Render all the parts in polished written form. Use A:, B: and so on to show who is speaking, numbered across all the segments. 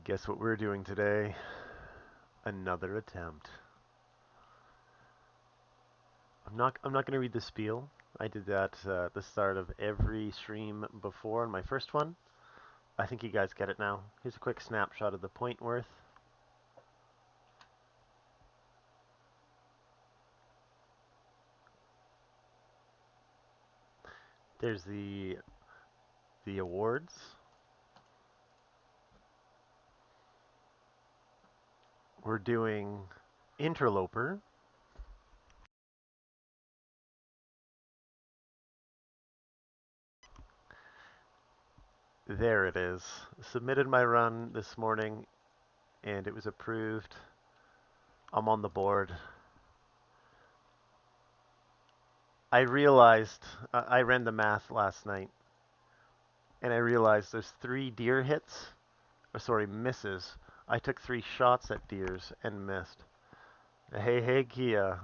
A: Guess what we're doing today? Another attempt. I'm not going to read the spiel. I did that at the start of every stream before in my first one. I think you guys get it now. Here's a quick snapshot of the point worth. There's the awards. We're doing Interloper. There it is. Submitted my run this morning and it was approved. I'm on the board. I realized, I ran the math last night and I realized there's 3 deer hits, or sorry, misses. I took 3 shots at deers and missed. Hey, Kia.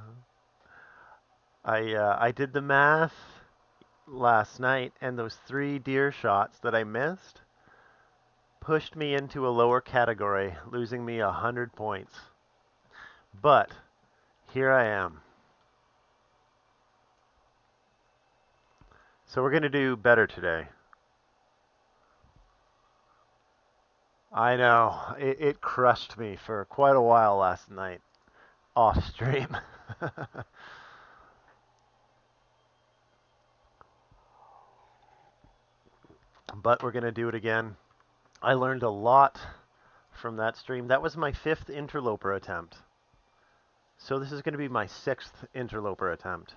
A: I did the math last night, and those 3 deer shots that I missed pushed me into a lower category, losing me 100 points. But here I am. So we're going to do better today. I know, it crushed me for quite a while last night off stream. But we're going to do it again. I learned a lot from that stream. That was my 5th interloper attempt. So this is going to be my 6th interloper attempt.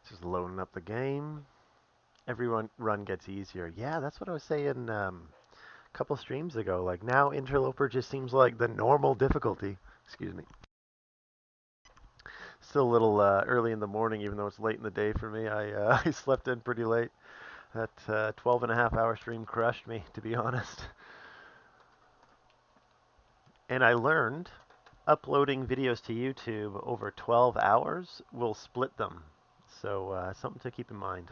A: Just loading up the game. Every run gets easier. Yeah, that's what I was saying a couple streams ago. Like now interloper just seems like the normal difficulty. Excuse me. Still a little early in the morning, even though it's late in the day for me. I slept in pretty late. That 12 and a half hour stream crushed me, to be honest. And I learned uploading videos to YouTube over 12 hours will split them. So something to keep in mind.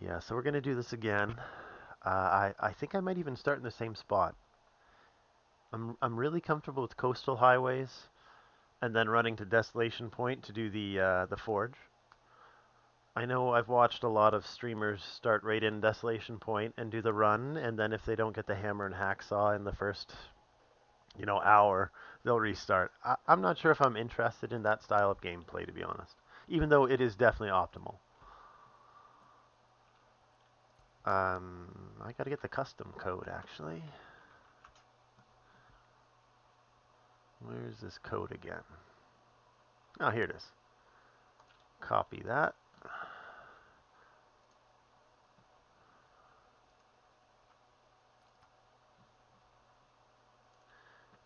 A: Yeah, so we're going to do this again. I think I might even start in the same spot. I'm really comfortable with coastal highways and then running to Desolation Point to do the forge. I know I've watched a lot of streamers start right in Desolation Point and do the run, and then if they don't get the hammer and hacksaw in the first, hour, they'll restart. I'm not sure if I'm interested in that style of gameplay, to be honest, even though it is definitely optimal. I gotta get the custom code, actually. Where's this code again? Oh, here it is. Copy that.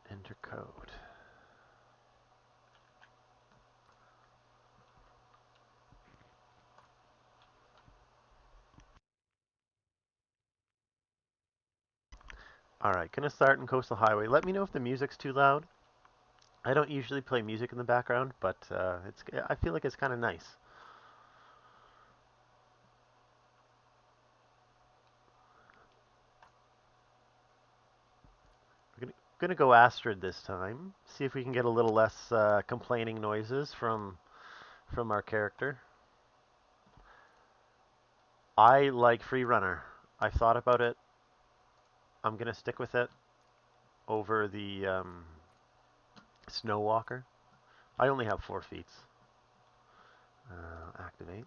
A: Enter code. Alright, gonna start in Coastal Highway. Let me know if the music's too loud. I don't usually play music in the background, but I feel like it's kind of nice. We're gonna go Astrid this time. See if we can get a little less complaining noises from our character. I like Free Runner. I've thought about it. I'm gonna stick with it over the Snow Walker. I only have 4 feet. Activate.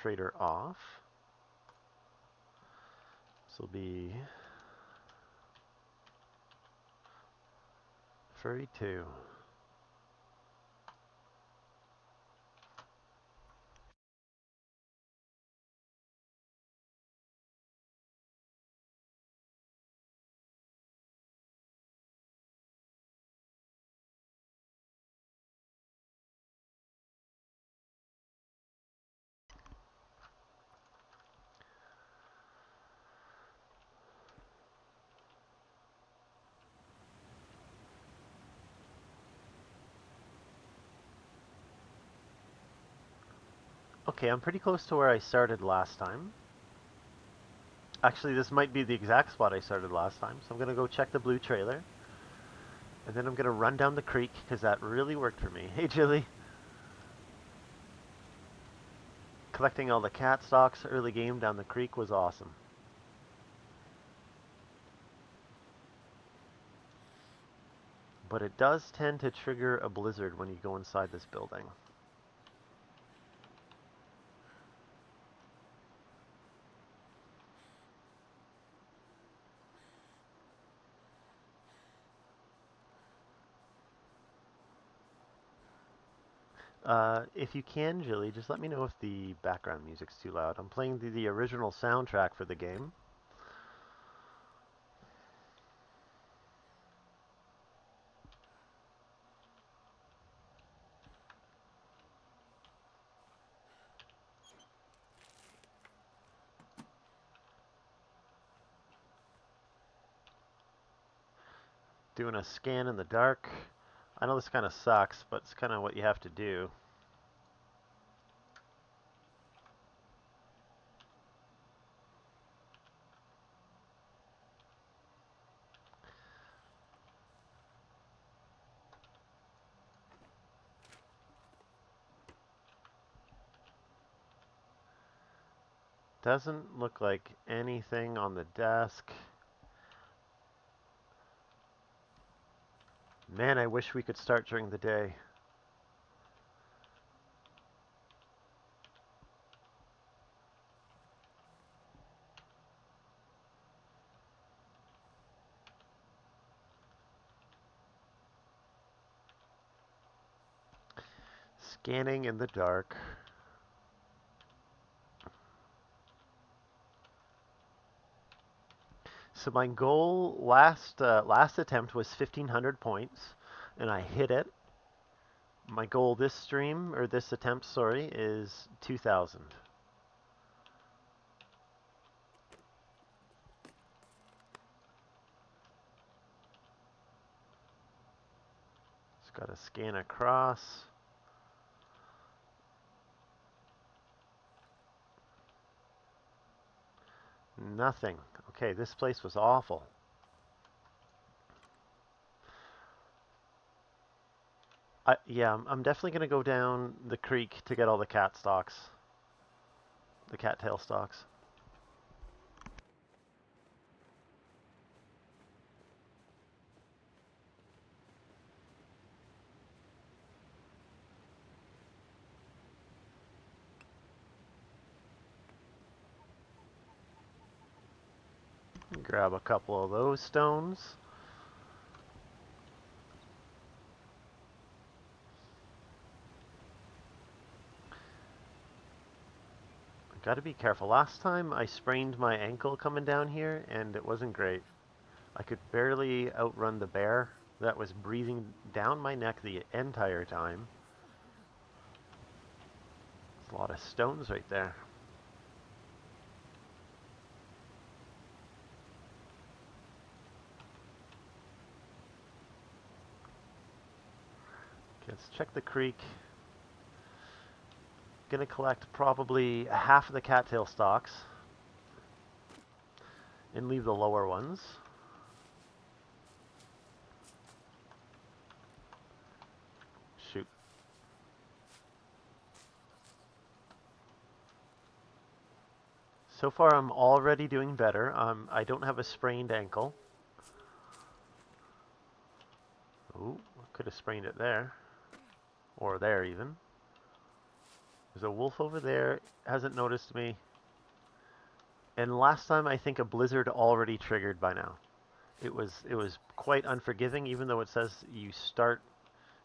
A: Trader off. This will be Furry 2. Okay, I'm pretty close to where I started last time. Actually, this might be the exact spot I started last time, so I'm going to go check the blue trailer. And then I'm going to run down the creek, because that really worked for me. Hey, Jilly. Collecting all the cat stalks early game down the creek was awesome. But it does tend to trigger a blizzard when you go inside this building. If you can, Jilly, just let me know if the background music's too loud. I'm playing the original soundtrack for the game. Doing a scan in the dark. I know this kind of sucks, but it's kind of what you have to do. Doesn't look like anything on the desk. Man, I wish we could start during the day. Scanning in the dark. So my goal last attempt was 1,500 points, and I hit it. My goal this stream, or this attempt, sorry, is 2,000. Just got to scan across. Nothing. Okay, this place was awful. Yeah, I'm definitely going to go down the creek to get all the cat stalks. The cattail stalks. Grab a couple of those stones. Got to be careful. Last time I sprained my ankle coming down here, and it wasn't great. I could barely outrun the bear that was breathing down my neck the entire time. There's a lot of stones right there. Okay, let's check the creek. Gonna collect probably half of the cattail stalks and leave the lower ones. Shoot. So far I'm already doing better. I don't have a sprained ankle. Ooh, Could have sprained it there. Or there even. There's a wolf over there. Hasn't noticed me. And last time I think a blizzard already triggered by now. It was quite unforgiving, even though it says you start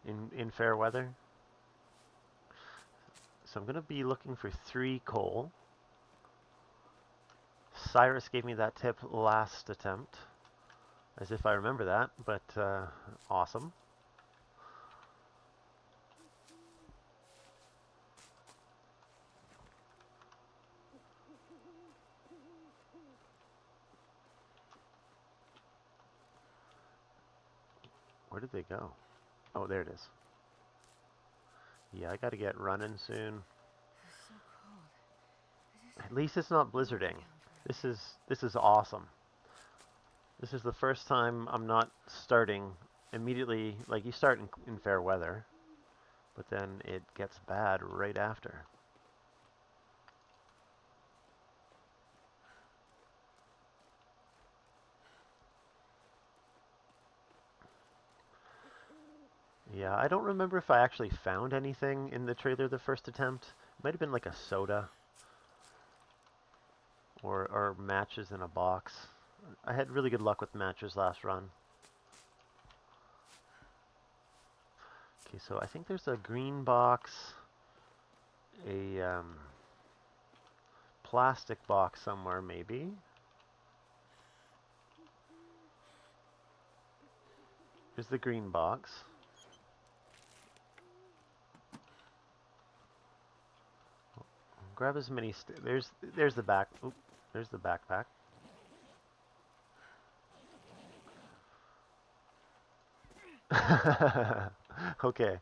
A: in fair weather. So I'm going to be looking for 3 coal. Cyrus gave me that tip last attempt, as if I remember that, but awesome. Where did they go? Oh, there it is. Yeah, I got to get running soon.
B: So cold.
A: At least it's not blizzarding. This is awesome. This is the first time I'm not starting immediately. Like you start in fair weather, but then it gets bad right after. Yeah, I don't remember if I actually found anything in the trailer the first attempt. It might have been like a soda or matches in a box. I had really good luck with matches last run. Okay, so I think there's a green box, a plastic box somewhere maybe. There's the green box. Grab as many. There's the back. Oop, there's the backpack. Okay,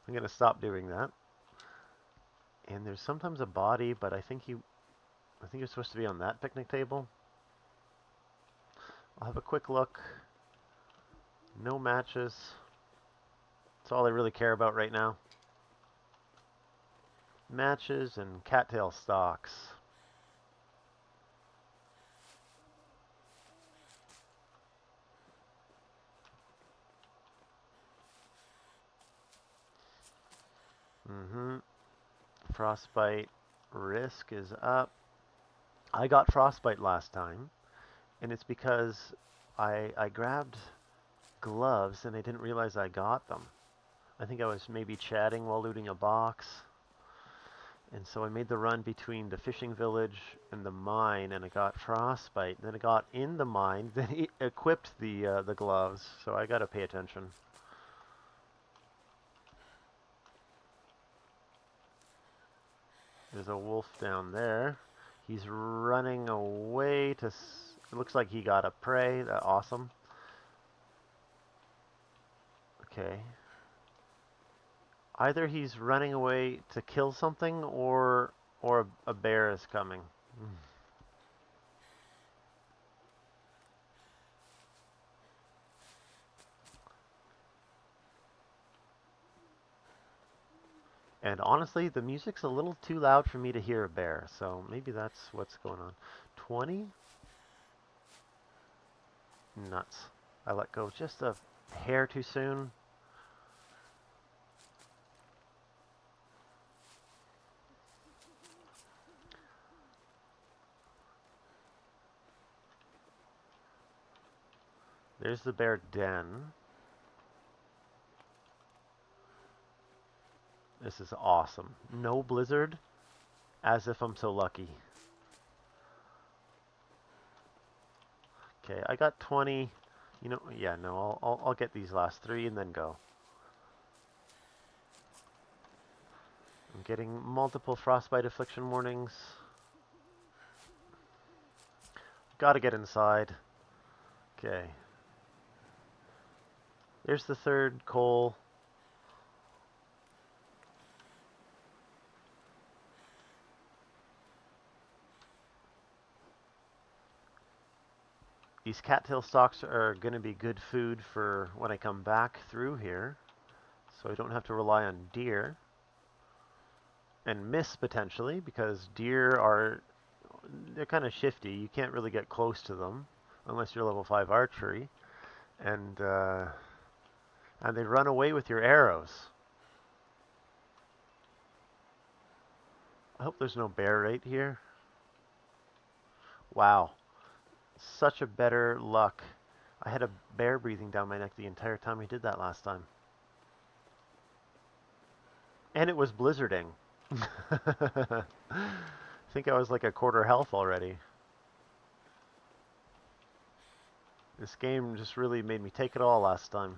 A: I'm gonna stop doing that. And there's sometimes a body, but I think you're supposed to be on that picnic table. I'll have a quick look. No matches. That's all I really care about right now. Matches and cattail stalks. Mm-hmm. Frostbite risk is up. I got frostbite last time, and it's because I grabbed gloves and I didn't realize I got them. I think I was maybe chatting while looting a box. And so I made the run between the fishing village and the mine, and I got frostbite. Then I got in the mine, then he equipped the gloves. So I got to pay attention. There's a wolf down there. He's running away to. It looks like he got a prey. Awesome. Okay. Either he's running away to kill something, or a bear is coming. And honestly, the music's a little too loud for me to hear a bear, so maybe that's what's going on. 20? Nuts. I let go just a hair too soon. There's the bear den. This is awesome. No blizzard, as if I'm so lucky. Okay, I got 20. You know, yeah, no, I'll get these last 3 and then go. I'm getting multiple frostbite affliction warnings. Gotta get inside. Okay. There's the 3rd coal. These cattail stalks are going to be good food for when I come back through here, so I don't have to rely on deer and miss potentially, because they're kind of shifty. You can't really get close to them unless you're level 5 archery, and And they run away with your arrows. I hope there's no bear right here. Wow. Such a better luck. I had a bear breathing down my neck the entire time we did that last time. And it was blizzarding. I think I was like a quarter health already. This game just really made me take it all last time.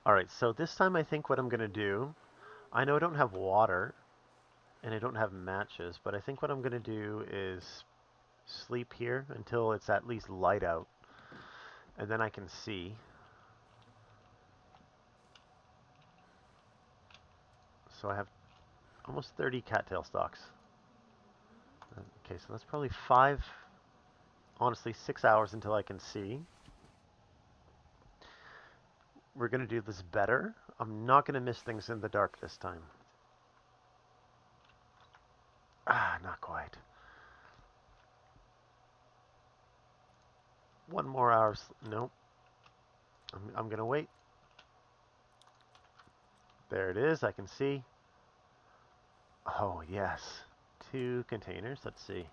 A: Alright, so this time I think what I'm going to do, I know I don't have water and I don't have matches, but I think what I'm going to do is sleep here until it's at least light out, and then I can see. So I have almost 30 cattail stalks. Okay, so that's probably 5, honestly 6 hours until I can see. We're going to do this better. I'm not going to miss things in the dark this time. Ah, not quite. 1 more hour. Nope. I'm going to wait. There it is. I can see. Oh, yes. 2 containers. Let's see.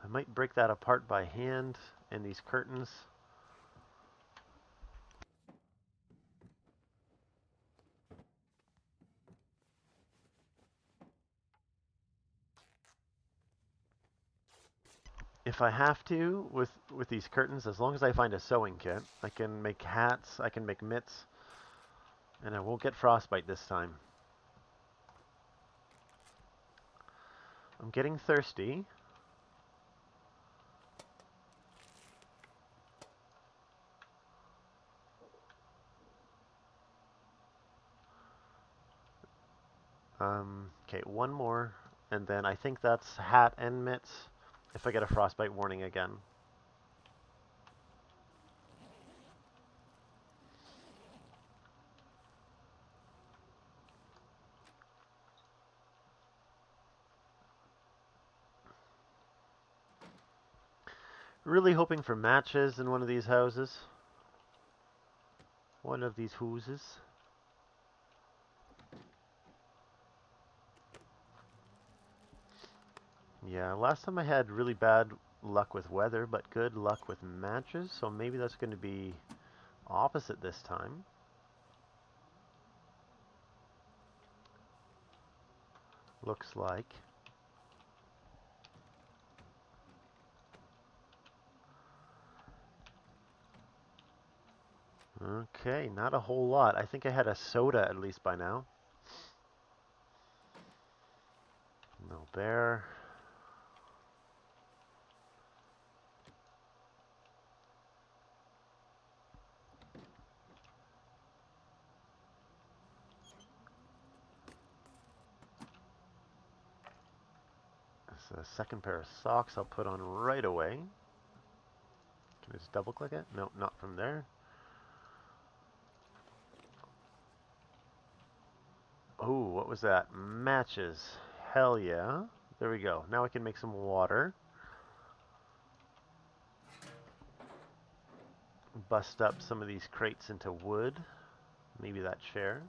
A: I might break that apart by hand and these curtains. If I have to, with these curtains, as long as I find a sewing kit, I can make hats, I can make mitts, and I won't get frostbite this time. I'm getting thirsty. Okay, 1 more, and then I think that's hat and mitts if I get a frostbite warning again. Really hoping for matches in one of these houses. One of these hooses. Yeah, last time I had really bad luck with weather, but good luck with matches, so maybe that's going to be opposite this time. Looks like. Okay, not a whole lot. I think I had a soda at least by now. No bear. That's a second pair of socks I'll put on right away. Can I just double click it? No, not from there. Oh, what was that? Matches. Hell yeah. There we go. Now I can make some water. Bust up some of these crates into wood. Maybe that chair.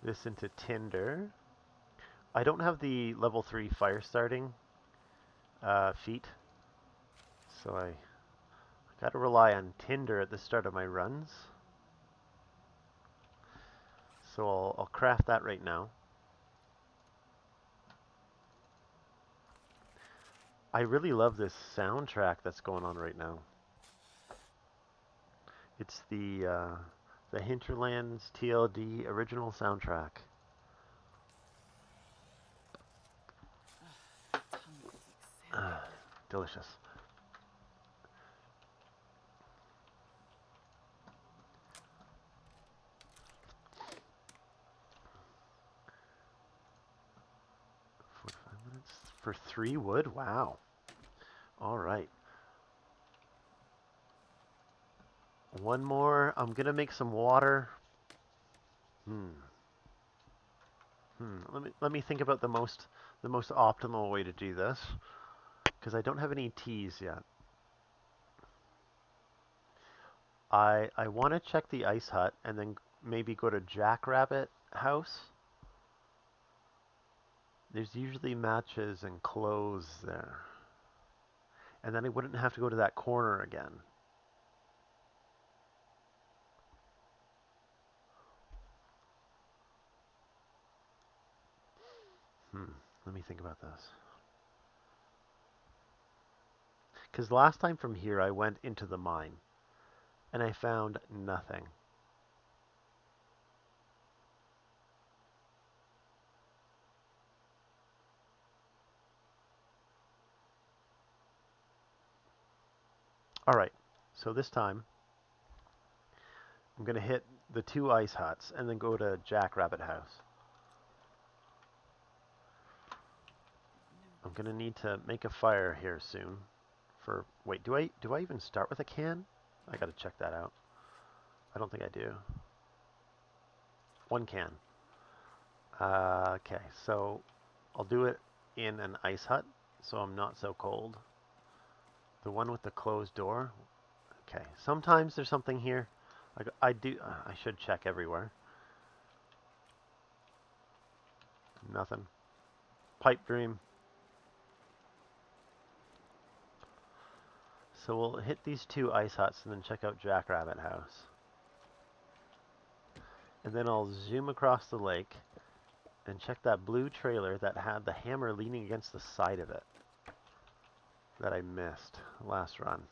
A: This into tinder. I don't have the level 3 fire starting feat. So I Gotta rely on tinder at the start of my runs. So I'll craft that right now. I really love this soundtrack that's going on right now. It's the Hinterlands TLD original soundtrack.
B: Tongue feels like sandpaper.
A: Delicious. Minutes for 3 wood. Wow. All right. One more. I'm gonna make some water. Hmm. Let me think about the most optimal way to do this because I don't have any teas yet. I want to check the ice hut and then maybe go to Jackrabbit House. There's usually matches and clothes there. And then I wouldn't have to go to that corner again. Hmm. Let me think about this. Because last time from here I went into the mine and I found nothing. All right. So this time I'm going to hit the 2 ice huts and then go to Jackrabbit House. I'm going to need to make a fire here soon. Wait, do I even start with a can? I got to check that out. I don't think I do. 1 can. Okay, so I'll do it in an ice hut so I'm not so cold. The one with the closed door. Okay, sometimes there's something here. I should check everywhere. Nothing. Pipe dream. So we'll hit these 2 ice huts and then check out Jackrabbit House. And then I'll zoom across the lake and check that blue trailer that had the hammer leaning against the side of it that I missed last run.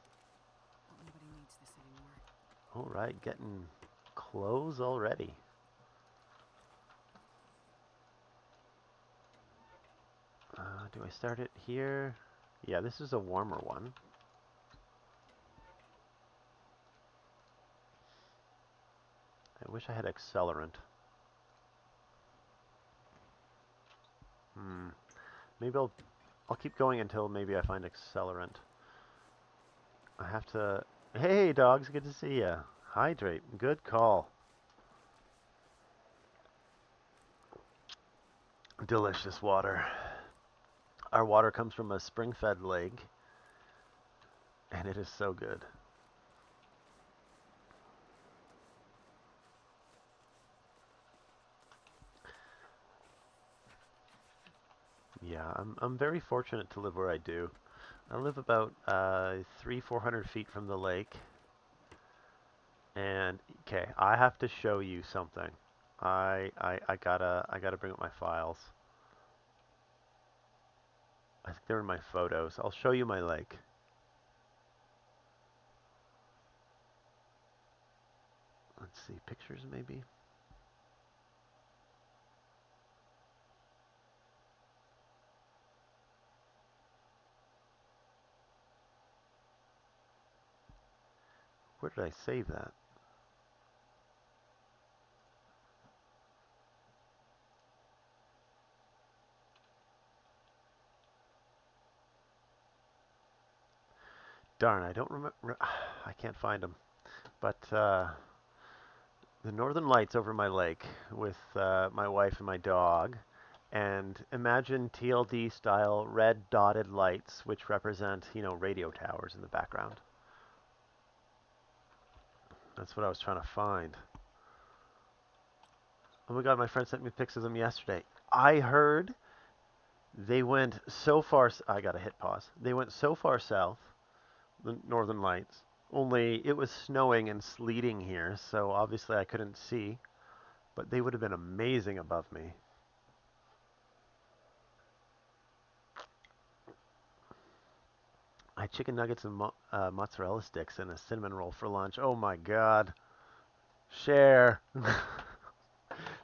B: Hope nobody needs this anymore.
A: All right, getting close already. Do I start it here? Yeah, this is a warmer one. I wish I had accelerant. Hmm. Maybe I'll keep going until maybe I find accelerant. I have to. Hey, dogs, good to see ya. Hydrate. Good call. Delicious water. Our water comes from a spring-fed lake, and it is so good. Yeah, I'm very fortunate to live where I do. I live about 400 feet from the lake, and okay, I have to show you something. I gotta bring up my files. I think they're in my photos. I'll show you my lake. Let's see, pictures maybe. Where did I save that? Darn, I don't remember. I can't find them. But the northern lights over my lake with my wife and my dog. And imagine TLD style red dotted lights, which represent, radio towers in the background. That's what I was trying to find. Oh my god, my friend sent me pics of them yesterday. I heard they went so far. I gotta hit pause. They went so far south, the northern lights. Only it was snowing and sleeting here, so obviously I couldn't see, but they would have been amazing above me. I had chicken nuggets and mozzarella sticks and a cinnamon roll for lunch. Oh my god. Share.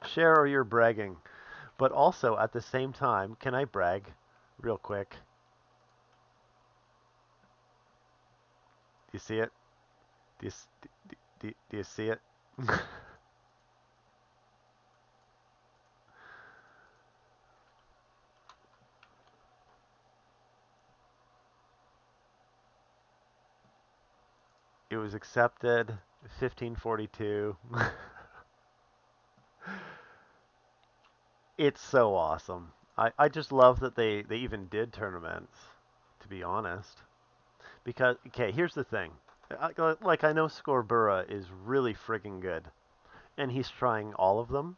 A: Share or you're bragging. But also, at the same time, can I brag real quick? Do you see it? Do you, do you see it? It was accepted, 1542. It's so awesome. I just love that they even did tournaments, to be honest. Because, okay, here's the thing. Like, I know Scorbura is really friggin' good, and he's trying all of them,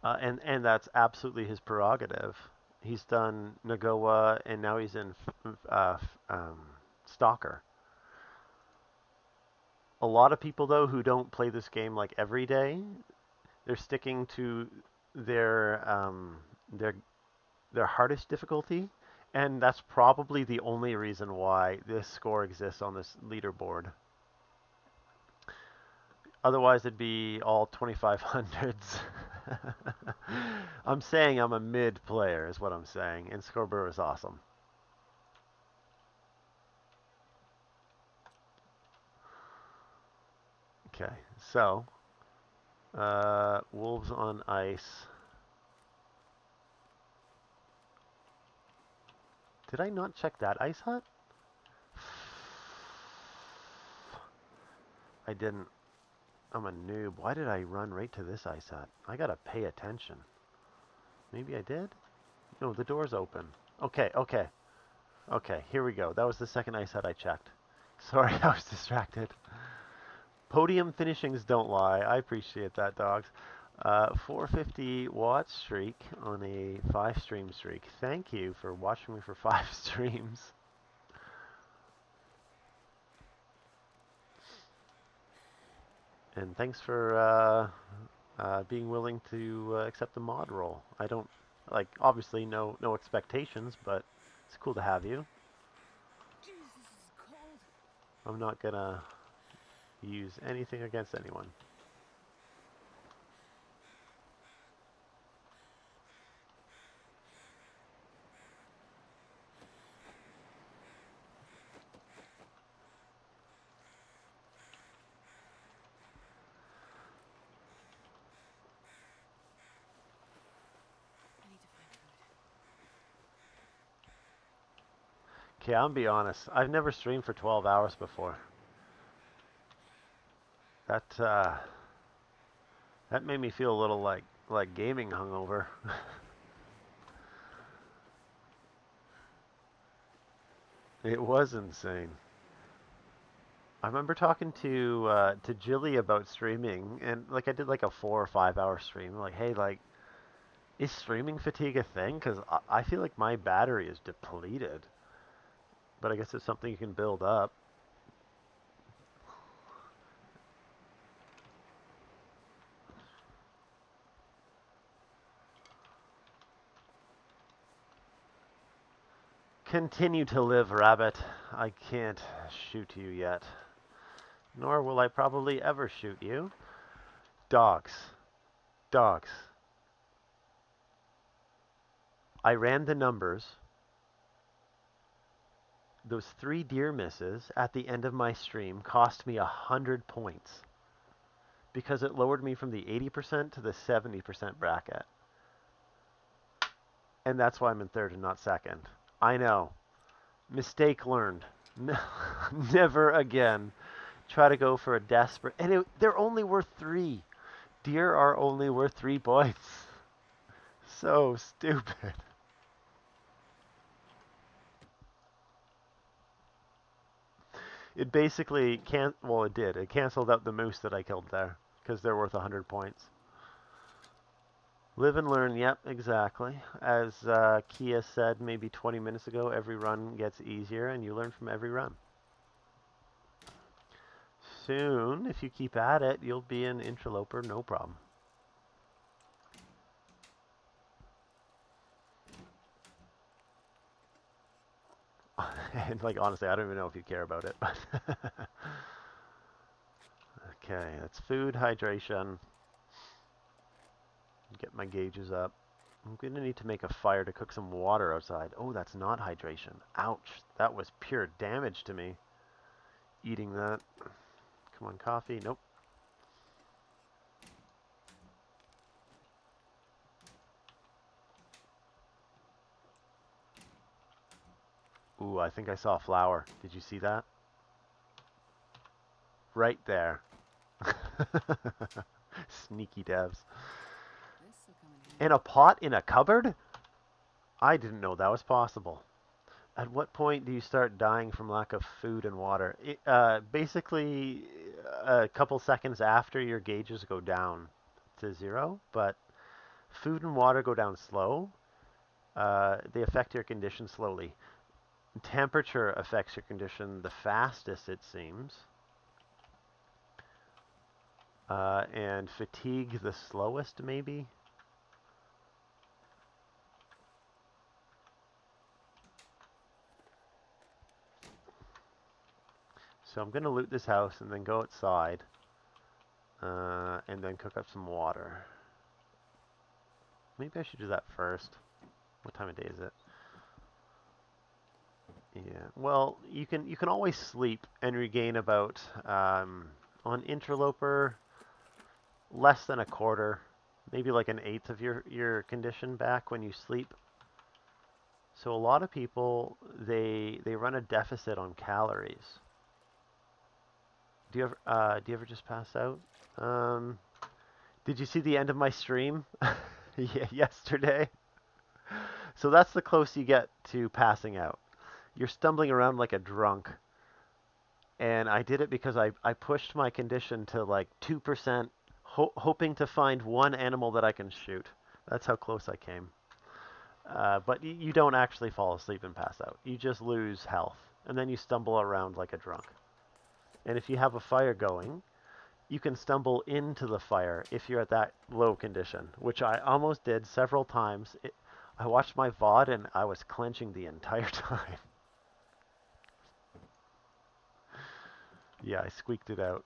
A: and that's absolutely his prerogative. He's done Nagoa, and now he's in Stalker. A lot of people, though, who don't play this game like every day, they're sticking to their um, their their hardest difficulty, and that's probably the only reason why this score exists on this leaderboard. Otherwise, it'd be all 2500s. I'm saying I'm a mid player, is what I'm saying, and Scoreboard is awesome. Okay, so Wolves on Ice. Did I not check that ice hut? I didn't. I'm a noob. Why did I run right to this ice hut? I gotta pay attention. Maybe I did? No, the door's open. Okay, okay, okay, here we go. That was the second ice hut I checked. Sorry, I was distracted. Podium finishings don't lie. I appreciate that, dogs. 450 watch streak on a 5 stream streak. Thank you for watching me for 5 streams. And thanks for being willing to accept the mod role. I don't, like, obviously no expectations, but it's cool to have you.
B: Jesus, this is cold.
A: I'm not gonna use anything against anyone.
B: I need to find food.
A: Okay, I'm gonna be honest. I've never streamed for 12 hours before. That that made me feel a little like gaming hungover. It was insane. I remember talking to Jilly about streaming, and like I did like a 4 or 5 hour stream. Like, hey, like, is streaming fatigue a thing? Because I feel like my battery is depleted. But I guess it's something you can build up. Continue to live, rabbit. I can't shoot you yet. Nor will I probably ever shoot you. Dogs. Dogs. I ran the numbers. Those 3 deer misses at the end of my stream cost me 100 points because it lowered me from the 80% to the 70% bracket. And that's why I'm in third and not second. I know. Mistake learned. Never again. Try to go for a desperate. And they're only worth 3. Deer are only worth 3 points. So stupid. It basically can't. Well, it did. It canceled out the moose that I killed there because they're worth 100 points. Live and learn. Yep, exactly. As Kia said maybe 20 minutes ago, every run gets easier, and you learn from every run. soon, if you keep at it, you'll be an interloper, no problem. And like honestly, I don't even know if you care about it, but okay, that's food, hydration. Get my gauges up. I'm gonna need to make a fire to cook some water outside. Oh, that's not hydration. Ouch, that was pure damage to me. Eating that. Come on, coffee. Nope. Ooh, I think I saw a flower. Did you see that? Right there. Sneaky devs.
B: This'll come in
A: And
B: handy.
A: a pot in a cupboard? I didn't know that was possible. At what point do you start dying from lack of food and water? Basically, a couple seconds after your gauges go down to zero, but food and water go down slow. They affect your condition slowly. Temperature affects your condition the fastest, it seems, and fatigue the slowest, maybe. So I'm going to loot this house and then go outside and then cook up some water. Maybe I should do that first. What time of day is it? Yeah. Well, you can always sleep and regain about on Interloper less than a quarter, maybe like an eighth of your condition back when you sleep. So a lot of people they run a deficit on calories. Do you ever just pass out? Um, did you see the end of my stream? Yeah, yesterday. So that's the close you get to passing out. You're stumbling around like a drunk. And I did it because I pushed my condition to like 2%, hoping to find one animal that I can shoot. That's how close I came. But you don't actually fall asleep and pass out. You just lose health. And then you stumble around like a drunk. And if you have a fire going, you can stumble into the fire if you're at that low condition, which I almost did several times. I watched my VOD and I was clenching the entire time. Yeah, I squeaked it out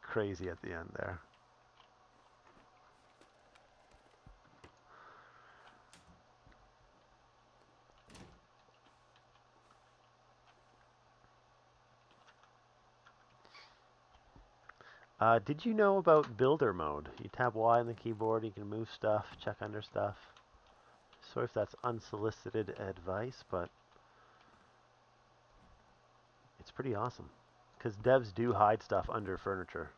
A: crazy at the end there. Did you know about builder mode? You tap Y on the keyboard, you can move stuff, check under stuff. Sorry if that's unsolicited advice, but it's pretty awesome. Because devs do hide stuff under furniture.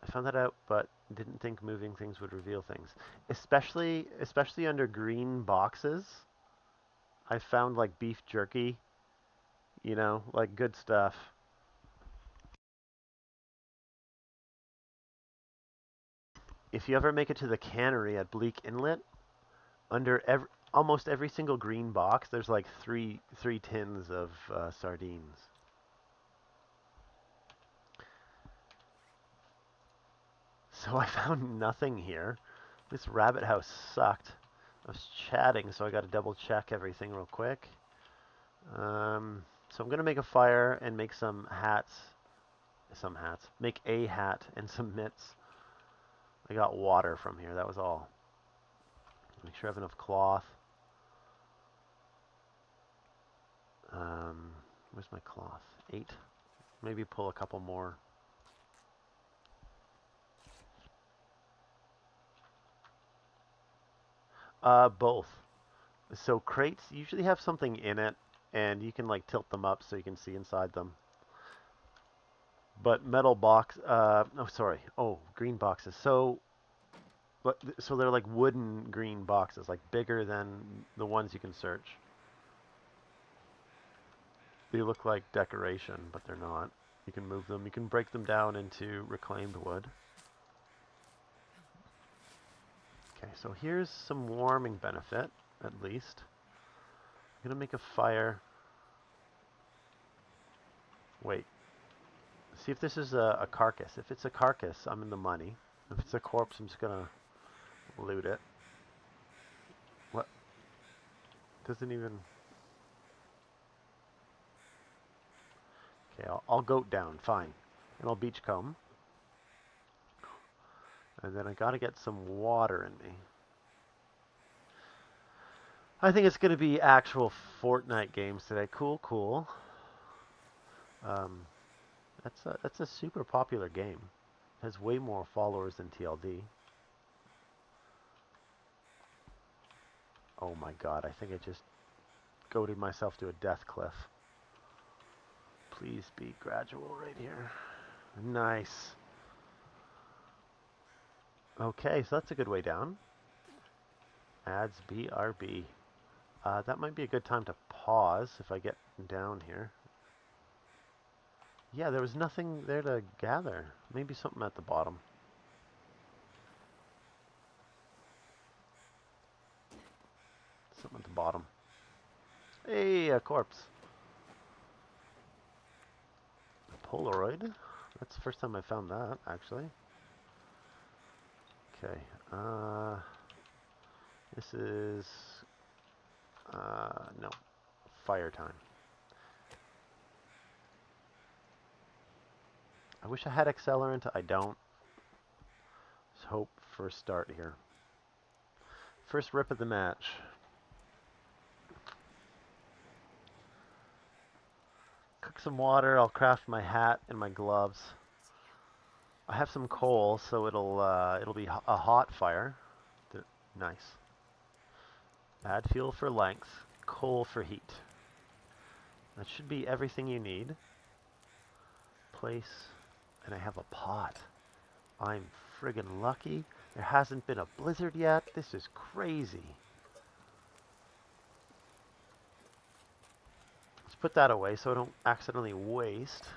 A: I found that out, but didn't think moving things would reveal things. Especially under green boxes. I found like beef jerky, like good stuff. If you ever make it to the cannery at Bleak Inlet, under almost every single green box, there's like three tins of sardines. So I found nothing here. This rabbit house sucked. I was chatting, so I got to double check everything real quick. So I'm gonna make a fire and make some hats. Some hats. Make a hat and some mitts. I got water from here. That was all. Make sure I have enough cloth. Where's my cloth? 8. Maybe pull a couple more. Both. So crates usually have something in it, and you can like tilt them up so you can see inside them. But metal box, oh sorry, oh green boxes. So they're like wooden green boxes, like bigger than the ones you can search. They look like decoration, but they're not. You can move them. You can break them down into reclaimed wood. so here's some warming benefit, at least. I'm gonna make a fire. Wait. See if this is a carcass. If it's a carcass, I'm in the money. If it's a corpse, I'm just gonna loot it. What? Doesn't even... Okay, I'll goat down, fine. And I'll beachcomb. And then I gotta get some water in me. I think it's gonna be actual Fortnite games today. Cool, cool. Um, that's a super popular game. It has way more followers than TLD. Oh my god, I think I just goated myself to a death cliff. Please be gradual right here. Nice. Okay, so that's a good way down. Adds BRB. That might be a good time to pause if I get down here. Yeah, there was nothing there to gather. Maybe something at the bottom. Something at the bottom. Hey, a corpse. A Polaroid. That's the first time I found that, actually. Okay. This is... no. Fire time. I wish I had accelerant. I don't. Let's hope for a start here. First rip of the match. Cook some water. I'll craft my hat and my gloves. I have some coal, so it'll be a hot fire. Nice. Add fuel for length. Coal for heat. That should be everything you need. Place, and I have a pot. I'm friggin' lucky. There hasn't been a blizzard yet. This is crazy. Let's put that away so I don't accidentally waste.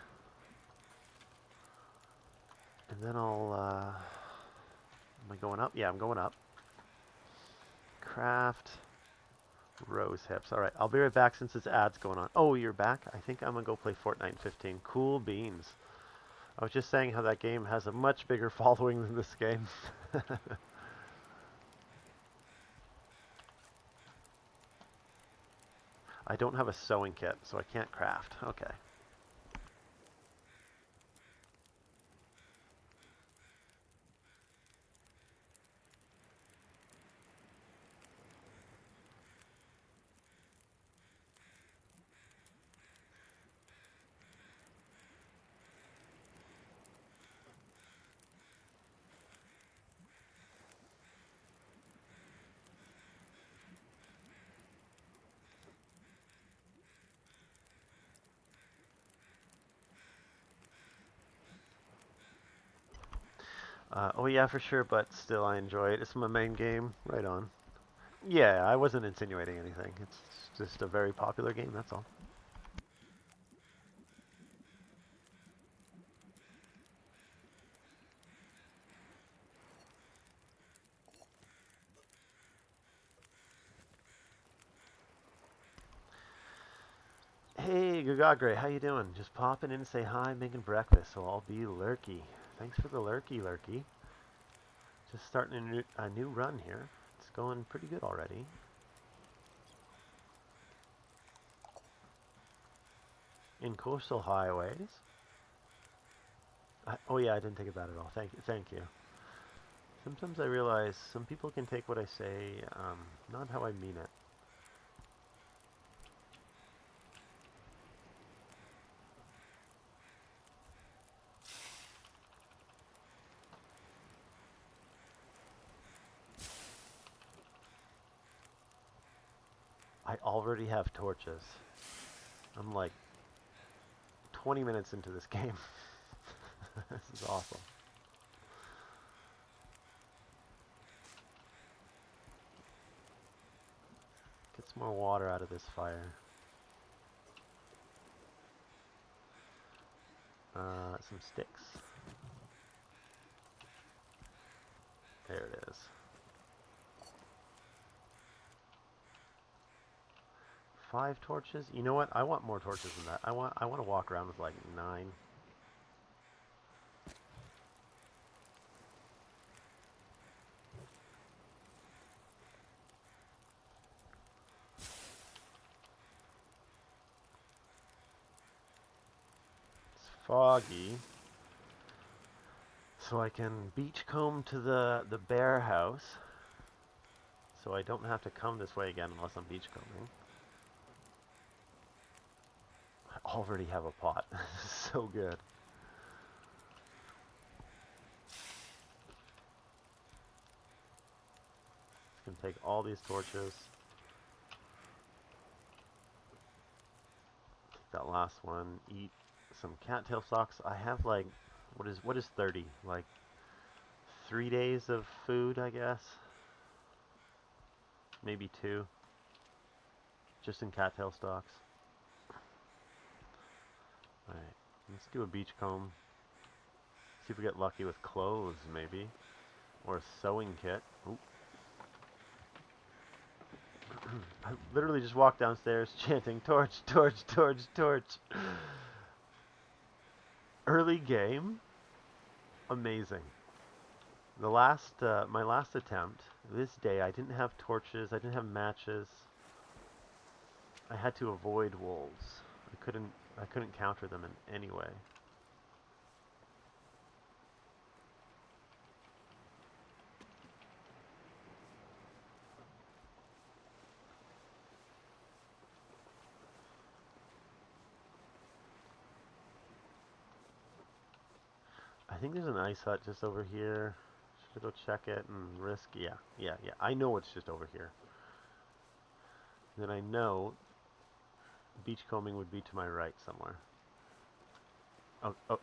A: And then I'll, am I going up? Yeah, I'm going up. Craft. Rose hips. Alright, I'll be right back since this ad's going on. Oh, you're back? I think I'm going to go play Fortnite 15. Cool beans. I was just saying how that game has a much bigger following than this game. I don't have a sewing kit, so I can't craft. Okay. Oh yeah, for sure, but still I enjoy it. It's my main game. Right on. Yeah, I wasn't insinuating anything. It's just a very popular game, that's all. Hey, Gagagre, how you doing? Just popping in to say hi, making breakfast, so I'll be lurky. Thanks for the lurky. Just starting a new run here. It's going pretty good already. In coastal highways. Oh yeah, I didn't take it bad at all. Thank you. Sometimes I realize some people can take what I say, not how I mean it. I already have torches. I'm like 20 minutes into this game. This is awesome. Get some more water out of this fire. Some sticks. There it is. 5 torches? You know what? I want more torches than that. I want to walk around with like 9. It's foggy. So I can beachcomb to the bear house. So I don't have to come this way again unless I'm beachcombing. I already have a pot. This is so good. Just gonna take all these torches. Take that last one. Eat some cattail stalks. I have like what is 30? Like 3 days of food, I guess. Maybe 2. Just in cattail stalks. Alright. Let's do a beachcomb. See if we get lucky with clothes, maybe. Or a sewing kit. Oop. I literally just walked downstairs chanting torch, torch, torch, torch. Early game, amazing. My last attempt, this day, I didn't have torches, I didn't have matches. I had to avoid wolves. I couldn't counter them in any way. I think there's an ice hut just over here. Should I go check it and risk? Yeah, yeah, yeah. I know it's just over here. Then I know beachcombing would be to my right somewhere. Oh, oh,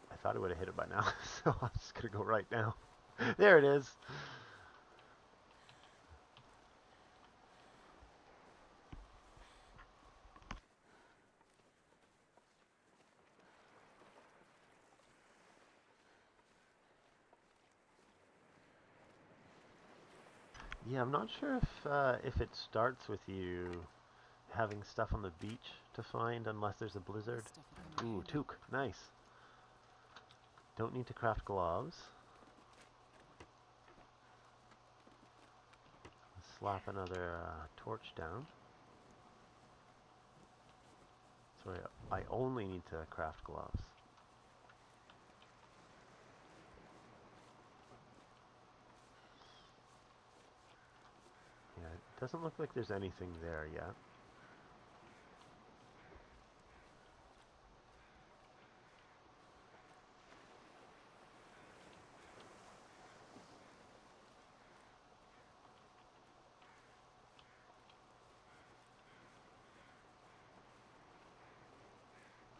A: I thought I would have hit it by now, so I'm just gonna go right now. There it is. Yeah, I'm not sure if it starts with you having stuff on the beach to find unless there's a
B: This
A: blizzard.
B: stuff will come in
A: Ooh,
B: handy.
A: toque, nice. Don't need to craft gloves. Slap another torch down. So I only need to craft gloves. Yeah, it doesn't look like there's anything there yet.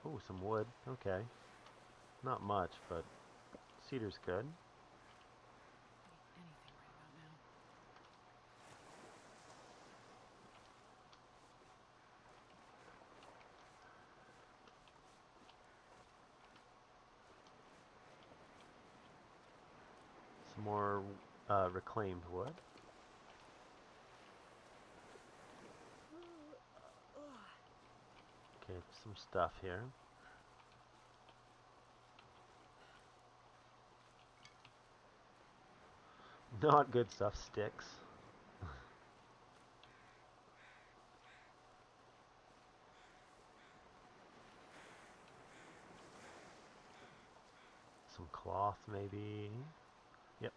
A: Oh, some wood. Okay. Not much, but cedar's good.
B: Anything right about now.
A: Some more reclaimed wood. Okay, some stuff here. Not good stuff, sticks. Some cloth, maybe. Yep.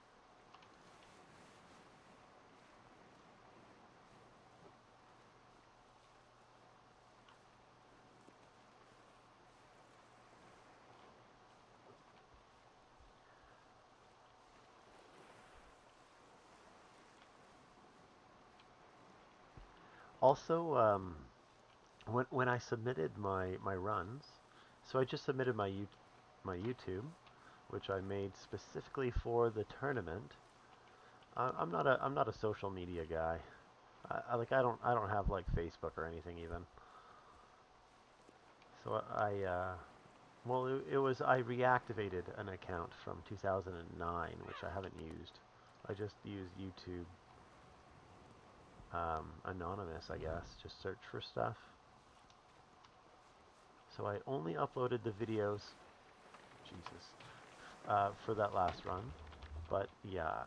A: Also, when I submitted my runs, so I just submitted my YouTube, which I made specifically for the tournament. I'm not a social media guy. I don't have like Facebook or anything even. So well it was I reactivated an account from 2009 which I haven't used. I just use YouTube. anonymous, I guess. Just search for stuff. So I only uploaded the videos, Jesus, for that last run. But yeah,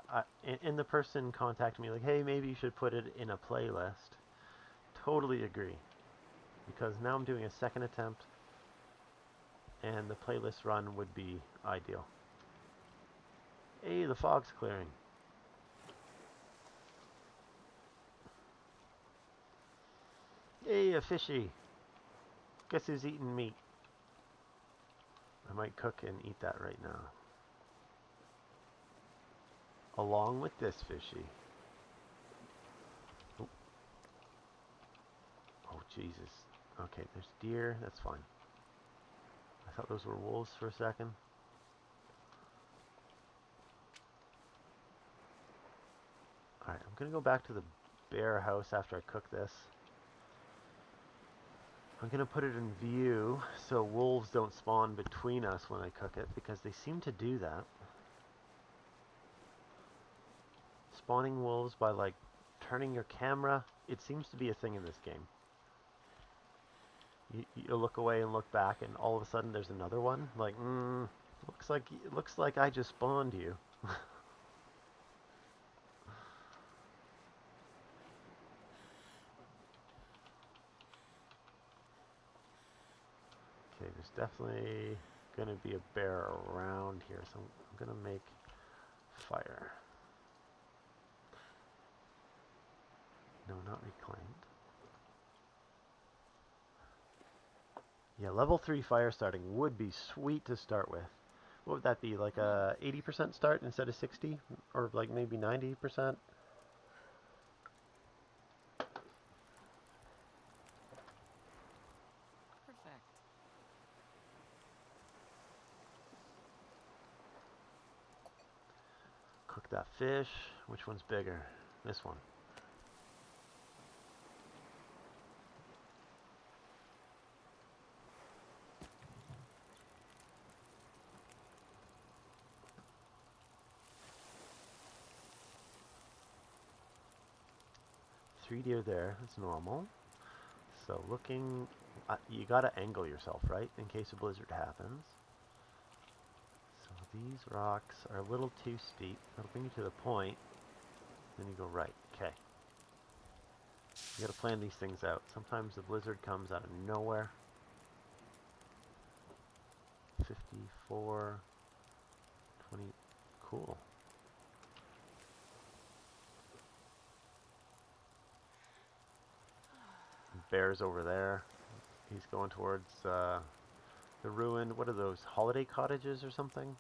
A: and the person contacted me like, hey, maybe you should put it in a playlist. Totally agree. Because now I'm doing a second attempt, and the playlist run would be ideal. Hey, the fog's clearing. Hey, a fishy. Guess who's eating meat? I might cook and eat that right now. Along with this fishy. Oh, oh Jesus. Okay, there's deer. That's fine. I thought those were wolves for a second. Alright, I'm going to go back to the bear house after I cook this. I'm going to put it in view so wolves don't spawn between us when I cook it, because they seem to do that. Spawning wolves by, like, turning your camera, it seems to be a thing in this game. You look away and look back, and all of a sudden there's another one. Like, looks like I just spawned you. Okay, there's definitely gonna be a bear around here, so I'm gonna make fire. No, not reclaimed. Yeah, level 3 fire starting would be sweet to start with. What would that be, like a 80% start instead of 60? Or like maybe 90%?
B: Perfect.
A: Cook that fish. Which one's bigger? This one. Three deer there. That's normal. So looking, you gotta angle yourself, right, in case a blizzard happens. So these rocks are a little too steep. That'll bring you to the point. Then you go right. Okay. You gotta plan these things out. Sometimes the blizzard comes out of nowhere. 54, 20. Cool. Bear's over there. He's going towards the ruined, what are those, holiday cottages or something?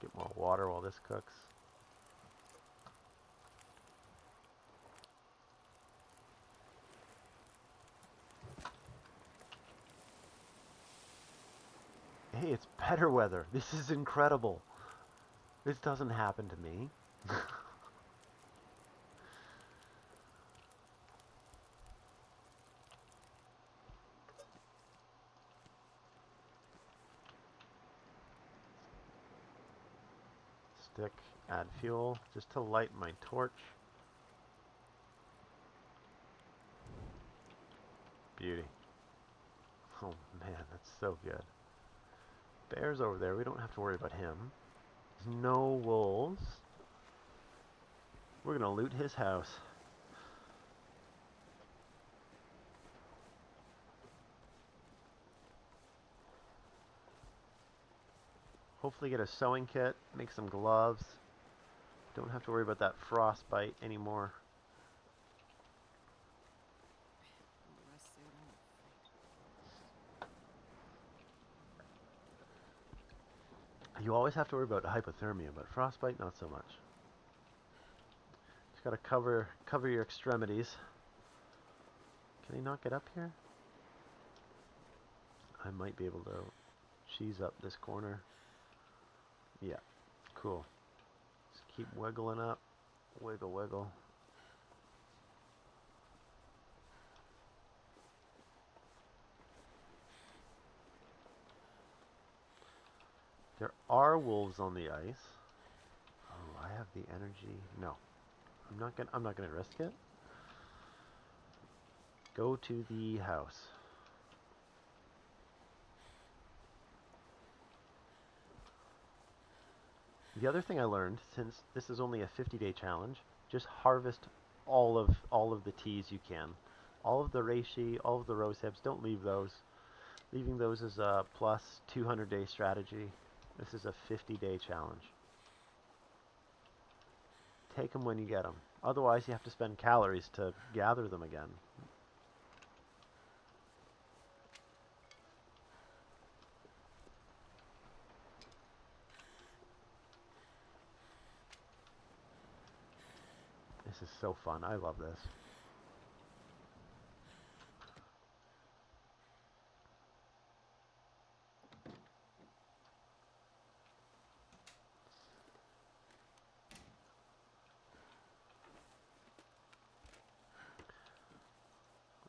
A: Get more water while this cooks. Hey, it's better weather. This is incredible. This doesn't happen to me. Stick, add fuel, just to light my torch. Beauty. Oh man, that's so good. Bear's over there, we don't have to worry about him. There's no wolves. We're gonna loot his house. Hopefully get a sewing kit, make some gloves. Don't have to worry about that frostbite anymore.
B: Rest suit,
A: You always have to worry about hypothermia, but frostbite not so much. Just gotta cover your extremities. Can he not get up here? I might be able to cheese up this corner. Yeah, cool. Just keep wiggling up. Wiggle, wiggle. There are wolves on the ice. Oh, I have the energy. No, I'm not gonna risk it. Go to the house. The other thing I learned, since this is only a 50-day challenge, just harvest all of the teas you can. All of the reishi, all of the rose hips, don't leave those. Leaving those is a plus 200-day strategy. This is a 50-day challenge. Take them when you get them. Otherwise, you have to spend calories to gather them again. This is so fun. I love this.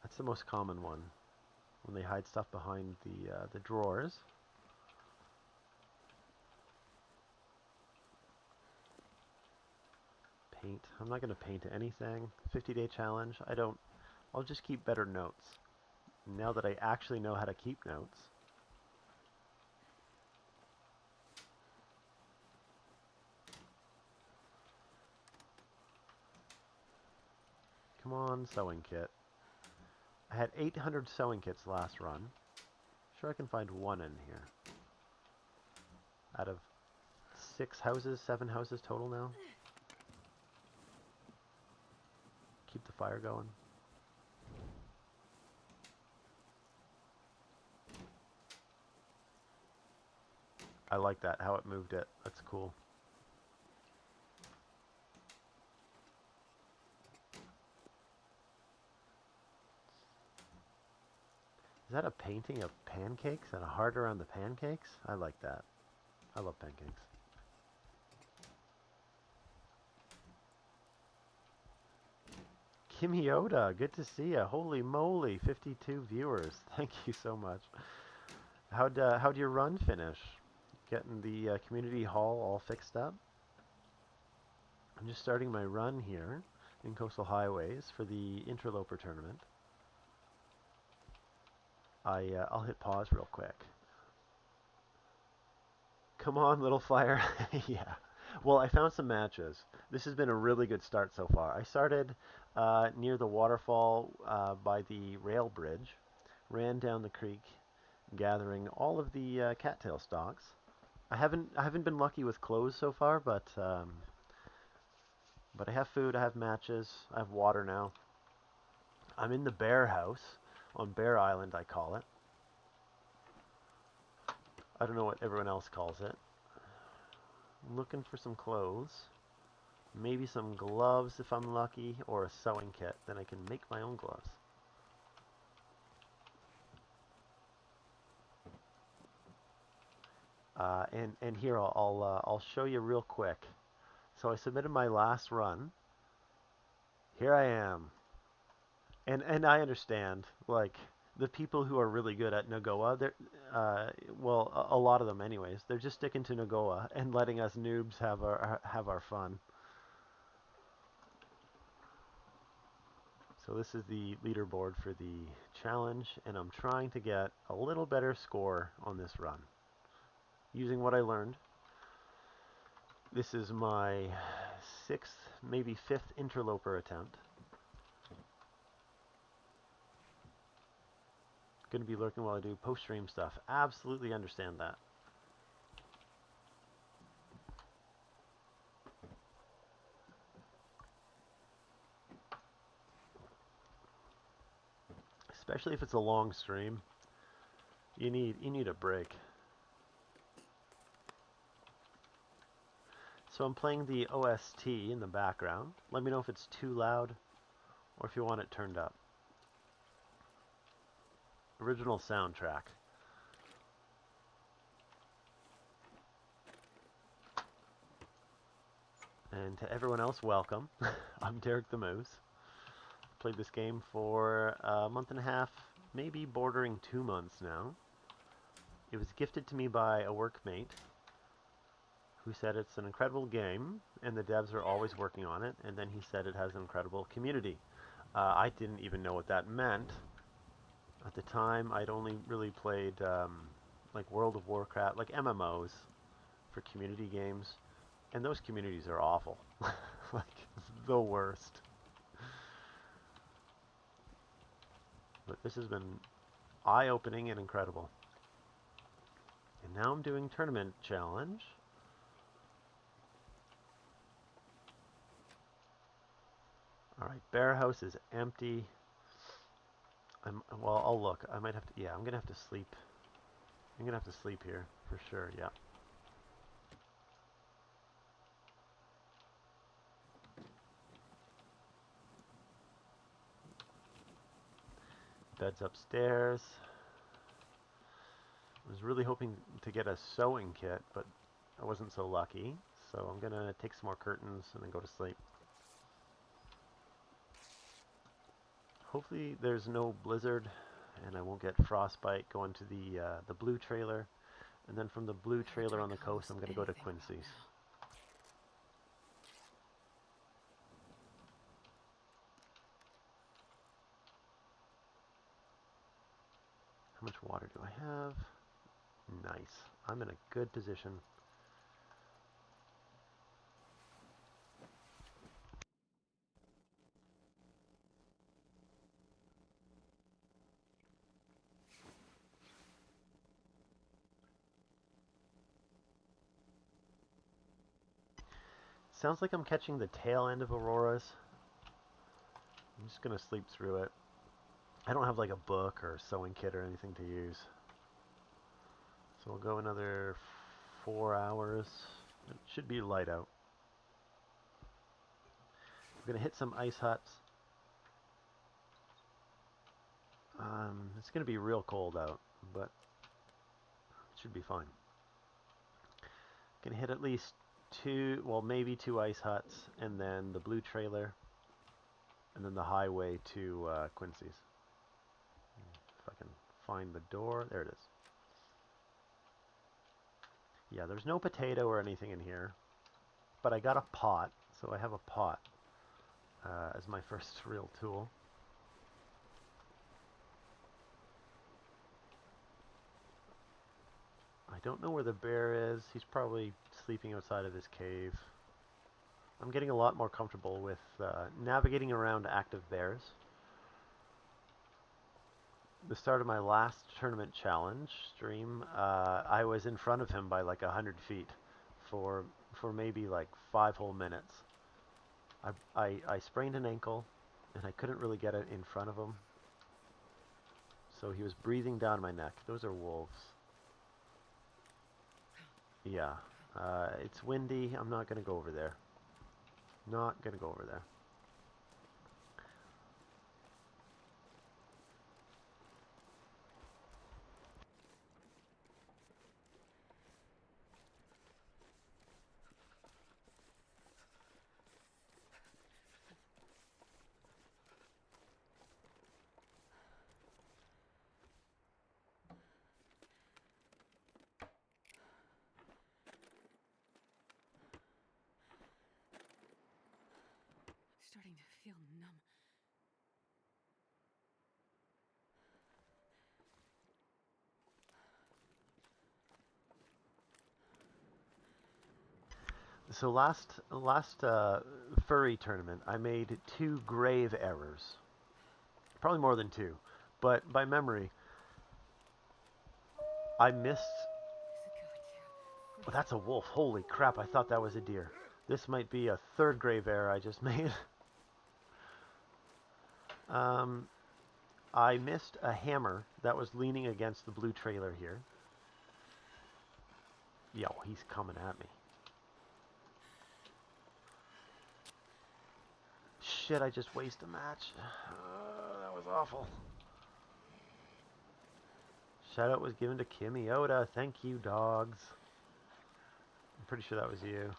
A: That's the most common one. When they hide stuff behind the drawers. Paint. I'm not going to paint anything. 50-day challenge. I'll just keep better notes. Now that I actually know how to keep notes. Come on, sewing kit. I had 800 sewing kits last run. Sure I can find one in here. Out of 7 houses total now. Keep the fire going. I like that, how it moved it. That's cool. Is that a painting of pancakes and a heart around the pancakes? I like that. I love pancakes. Kimioda, good to see ya. Holy moly, 52 viewers. Thank you so much. How'd your run finish? Getting the community hall all fixed up? I'm just starting my run here in Coastal Highways for the Interloper tournament. I'll hit pause real quick. Come on, little fire. Yeah. Well, I found some matches. This has been a really good start so far. I started near the waterfall by the rail bridge, ran down the creek, gathering all of the cattail stalks. I haven't been lucky with clothes so far, but I have food, I have matches, I have water now. I'm in the bear house on Bear Island, I call it. I don't know what everyone else calls it. I'm looking for some clothes. Maybe some gloves if I'm lucky, or a sewing kit. Then I can make my own gloves. And here I'll show you real quick. So I submitted my last run. Here I am. And I understand, like, the people who are really good at Nagoa, they're well, a lot of them anyways. They're just sticking to Nagoa and letting us noobs have our fun. So this is the leaderboard for the challenge, and I'm trying to get a little better score on this run using what I learned. This is my 6th, maybe 5th interloper attempt. Going to be lurking while I do post-stream stuff. Absolutely understand that. Especially if it's a long stream. You need a break. So I'm playing the OST in the background. Let me know if it's too loud or if you want it turned up. Original soundtrack. And to everyone else, welcome. I'm Derek the Moose. Played this game for a month and a half, maybe bordering 2 months now. It was gifted to me by a workmate who said it's an incredible game and the devs are always working on it. And then he said it has an incredible community. I didn't even know what that meant. At the time, I'd only really played like World of Warcraft, like MMOs for community games, and those communities are awful. Like, the worst. But this has been eye-opening and incredible. And now I'm doing tournament challenge. All right, bear house is empty. Well, I'll look. I might have to. Yeah, I'm gonna have to sleep. I'm gonna have to sleep here for sure. Yeah. Bed's upstairs. I was really hoping to get a sewing kit, but I wasn't so lucky. So I'm gonna take some more curtains and then go to sleep. Hopefully there's no blizzard and I won't get frostbite going to the blue trailer. And then from the blue
B: Never
A: trailer on
B: drank
A: the coast, I'm
B: almost
A: going to go to
B: anything without
A: Quincy's.
B: now.
A: How much water do I have? Nice. I'm in a good position. Sounds like I'm catching the tail end of Aurora's. I'm just going to sleep through it. I don't have like a book or sewing kit or anything to use. So we'll go another 4 hours. It should be light out. We're going to hit some ice huts. It's going to be real cold out, but it should be fine. Going to hit at least two, well, maybe two ice huts, and then the blue trailer, and then the highway to Quincy's. If I can find the door. There it is. Yeah, there's no potato or anything in here, but I got a pot, so I have a pot as my first real tool. I don't know where the bear is. He's probably sleeping outside of his cave. I'm getting a lot more comfortable with navigating around active bears. The start of my last tournament challenge stream, I was in front of him by like 100 feet for maybe like 5 whole minutes. I sprained an ankle and I couldn't really get it in front of him. So he was breathing down my neck. Those are wolves. Yeah. It's windy. I'm not going to go over there. Not going to go over there.
B: Starting to feel numb.
A: So last furry tournament, I made two grave errors. Probably more than two, but by memory, I missed.
B: It's a
A: Oh,
B: goddamn
A: that's a wolf. Holy crap! I thought that was a deer. This might be a third grave error I just made. um, I missed a hammer that was leaning against the blue trailer here. Yo, he's coming at me. Shit, I just wasted a match. That was awful. Shout out was given to Kimiota. Thank you, dogs. I'm pretty sure that was you.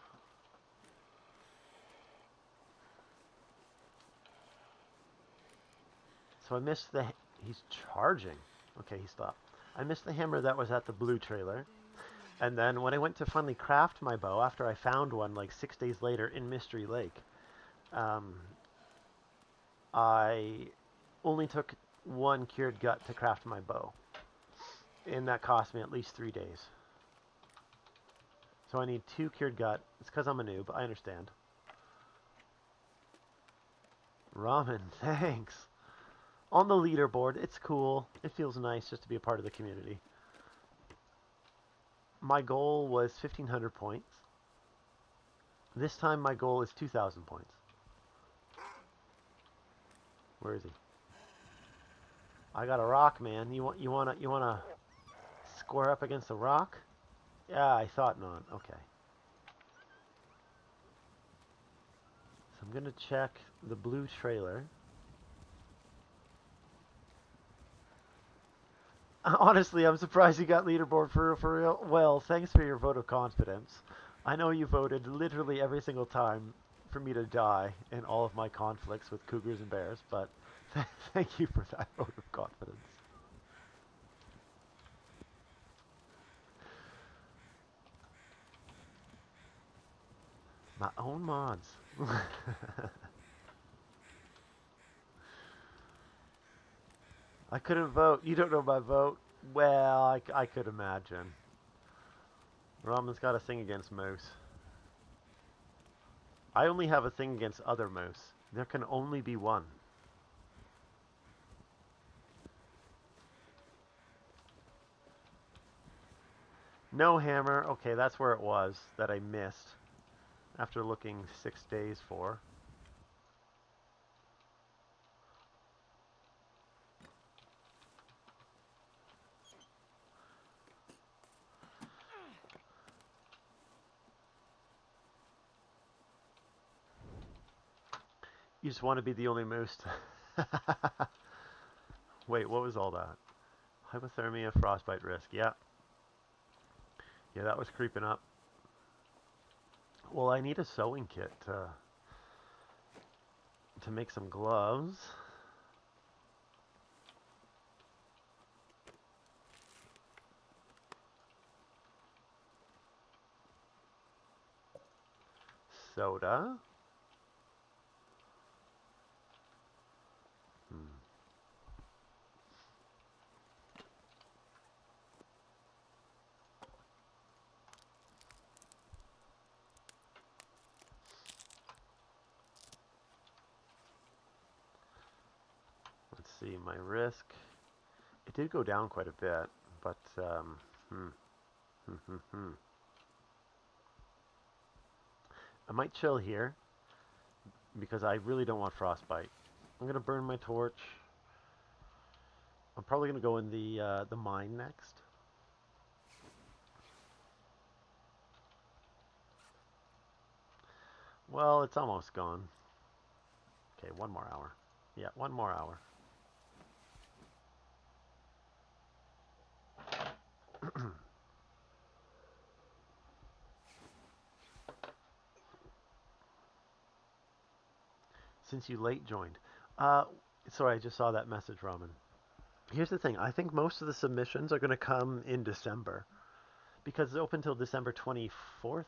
A: So I missed the... He's charging. Okay, he stopped. I missed the hammer that was at the blue trailer. And then when I went to finally craft my bow, after I found one like 6 days later in Mystery Lake, um, I only took one cured gut to craft my bow, and that cost me at least 3 days. So I need two cured gut. It's because I'm a noob. I understand. Ramen, thanks. On the leaderboard, it's cool. It feels nice just to be a part of the community. My goal was 1,500 points. This time my goal is 2,000 points. Where is he? I got a rock, man. You wanna square up against a rock? Yeah, I thought not. Okay. So I'm gonna check the blue trailer. Honestly, I'm surprised you got leaderboard for real. Well, thanks for your vote of confidence. I know you voted literally every single time for me to die in all of my conflicts with cougars and bears, but thank you for that vote of confidence. My own mods. I couldn't vote. You don't know my vote? Well, I could imagine. Ramen's got a thing against moose. I only have a thing against other moose. There can only be one. No hammer. Okay, that's where it was that I missed after looking 6 days for. You just want to be the only moose. Wait, what was all that? Hypothermia, frostbite risk. Yeah. Yeah, that was creeping up. Well, I need a sewing kit to make some gloves. Soda. Hmm. Let's see, my risk. It did go down quite a bit, but I might chill here because I really don't want frostbite. I'm gonna burn my torch. I'm probably gonna go in the mine next. Well, it's almost gone. Okay, one more hour. Yeah, one more hour. Since you late joined. Uh, Sorry, I just saw that message, Ramen. Here's the thing. I think most of the submissions are going to come in December because it's open till December 24th,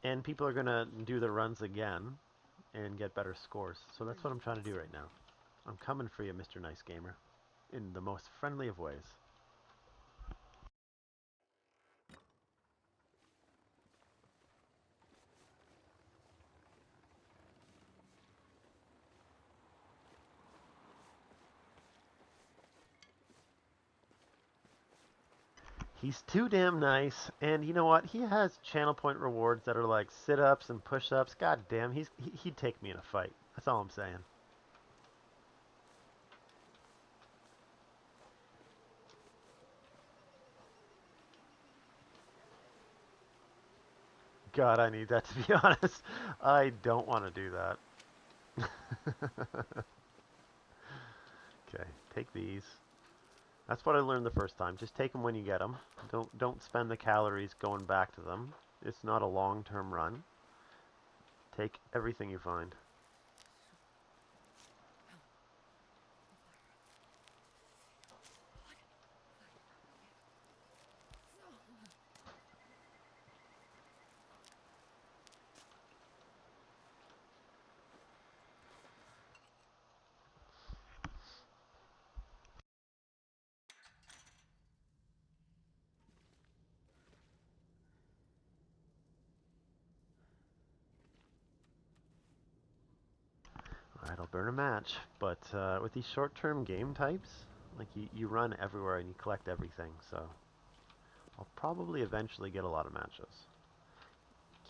A: and people are going to do the runs again and get better scores. So that's what I'm trying to do right now. I'm coming for you, Mr. Nice Gamer, in the most friendly of ways. He's too damn nice, and you know what? He has channel point rewards that are like sit-ups and push-ups. God damn, he'd take me in a fight. That's all I'm saying. God, I need that to be honest. I don't want to do that. Okay, take these. That's what I learned the first time. Just take them when you get them. Don't spend the calories going back to them. It's not a long-term run. Take everything you find. Alright, I'll burn a match. But with these short-term game types, like you run everywhere and you collect everything, so I'll probably eventually get a lot of matches.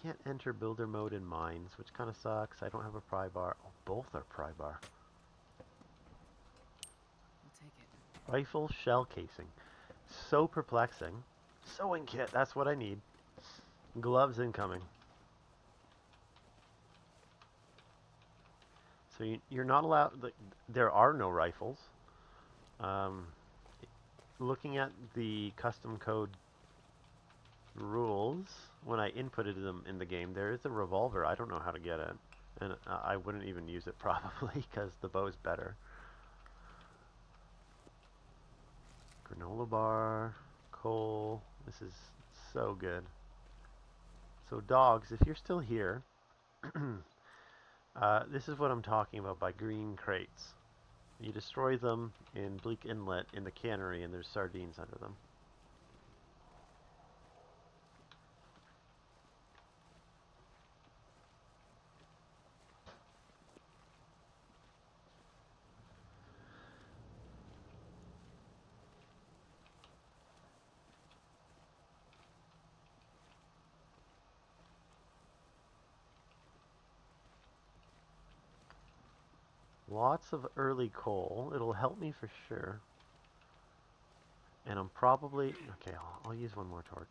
A: Can't enter builder mode in mines, which kind of sucks. I don't have a pry bar. Oh, both are pry bar.
B: We'll take it.
A: Rifle shell casing. So perplexing. Sewing kit, that's what I need. Gloves incoming. So you're not allowed, there are no rifles. Um, looking at the custom code rules, when I inputted them in the game, there is a revolver. I don't know how to get it. And I wouldn't even use it probably because the bow's better. Granola bar, coal. This is so good. So dogs, if you're still here, this is what I'm talking about by green crates. You destroy them in Bleak Inlet in the cannery and there's sardines under them. Lots of early coal. It'll help me for sure. And I'm probably... Okay, I'll use one more torch.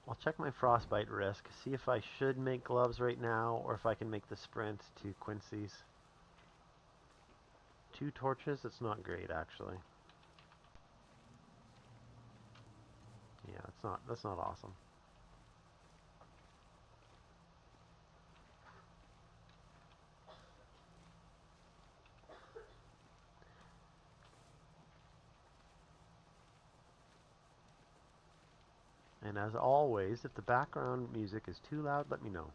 A: I'll check my frostbite risk, see if I should make gloves right now, or if I can make the sprint to Quincy's. 2 torches? It's not great, actually. Yeah, that's not awesome. And as always, if the background music is too loud, let me know.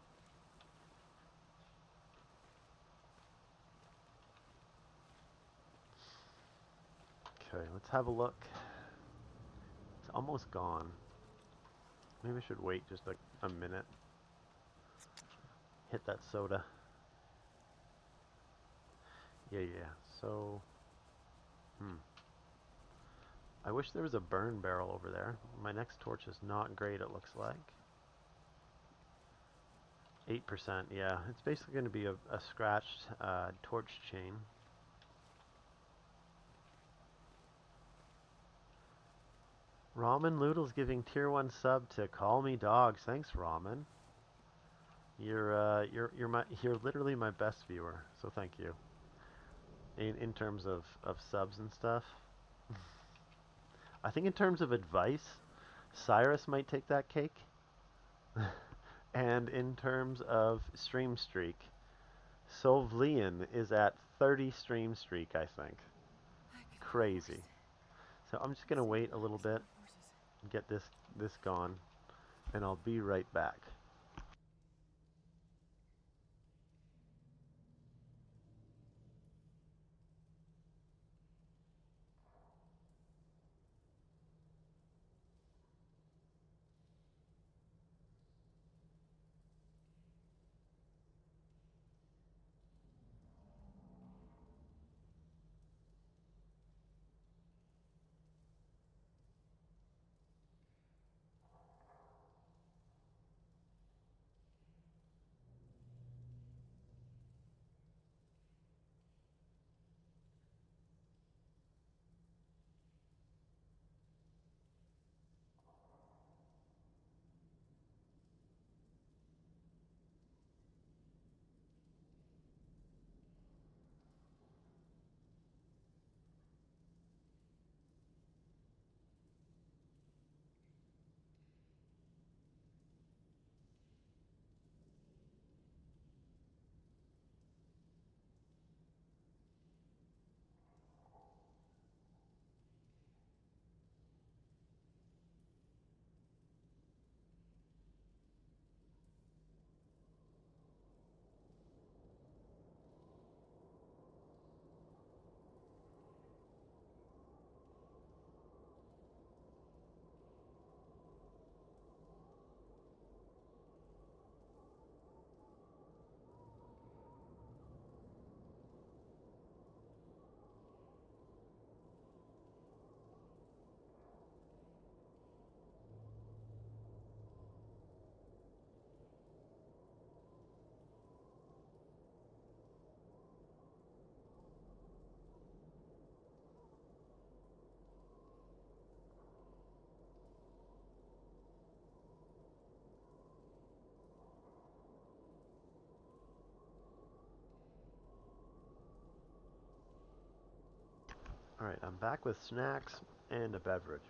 A: Okay, let's have a look. It's almost gone. Maybe I should wait just a minute. Hit that soda. Yeah. So, I wish there was a burn barrel over there. My next torch is not great, it looks like. 8%, yeah. It's basically going to be a scratched torch chain. Ramen Noodle's giving tier 1 sub to Call Me Dogs. Thanks, Ramen. You're literally my best viewer, so thank you. In terms of subs and stuff. I think in terms of advice, Cyrus might take that cake. And in terms of stream streak, Sovlian is at 30 stream streak, I think.
B: I could have a
A: Crazy.
B: horse.
A: So I'm just gonna
B: Seen
A: wait a little
B: lives
A: bit,
B: on horses.
A: get this gone, and I'll be right back. Alright, I'm back with snacks and a beverage.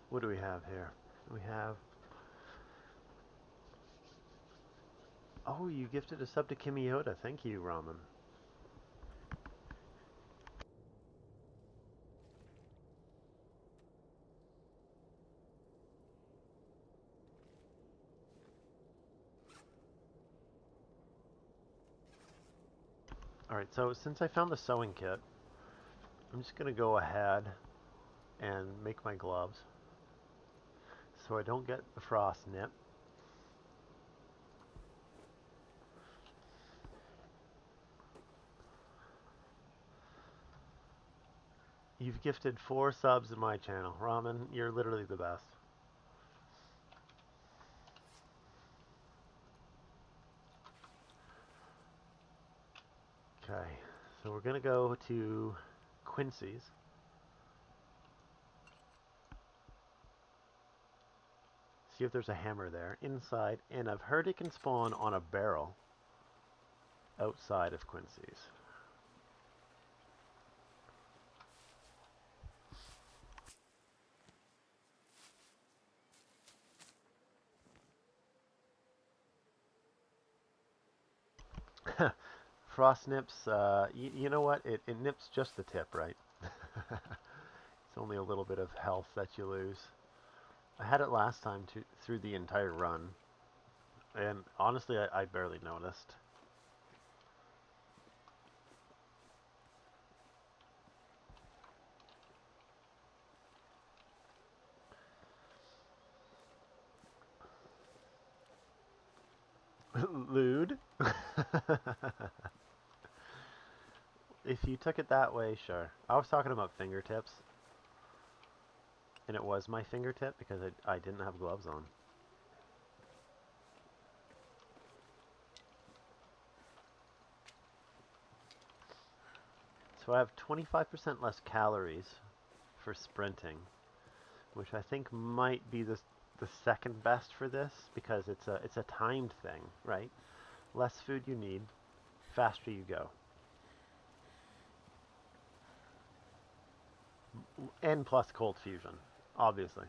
A: What do we have here? We have... Oh, you gifted a sub to Kimiyota. Thank you, Ramen. Alright, so since I found the sewing kit, I'm just going to go ahead and make my gloves so I don't get the frost nip. You've gifted 4 subs in my channel. Ramen, you're literally the best. Okay, so we're going to go to Quincy's. See if there's a hammer there inside, and I've heard it can spawn on a barrel outside of Quincy's. Frost nips, you know what? It nips just the tip, right? It's only a little bit of health that you lose. I had it last time through the entire run, and honestly, I barely noticed. Lewd? If you took it that way, sure. I was talking about fingertips, and it was my fingertip because I didn't have gloves on. So I have 25% less calories for sprinting, which I think might be the second best for this because it's a timed thing, right? Less food you need, faster you go. And plus cold fusion, obviously.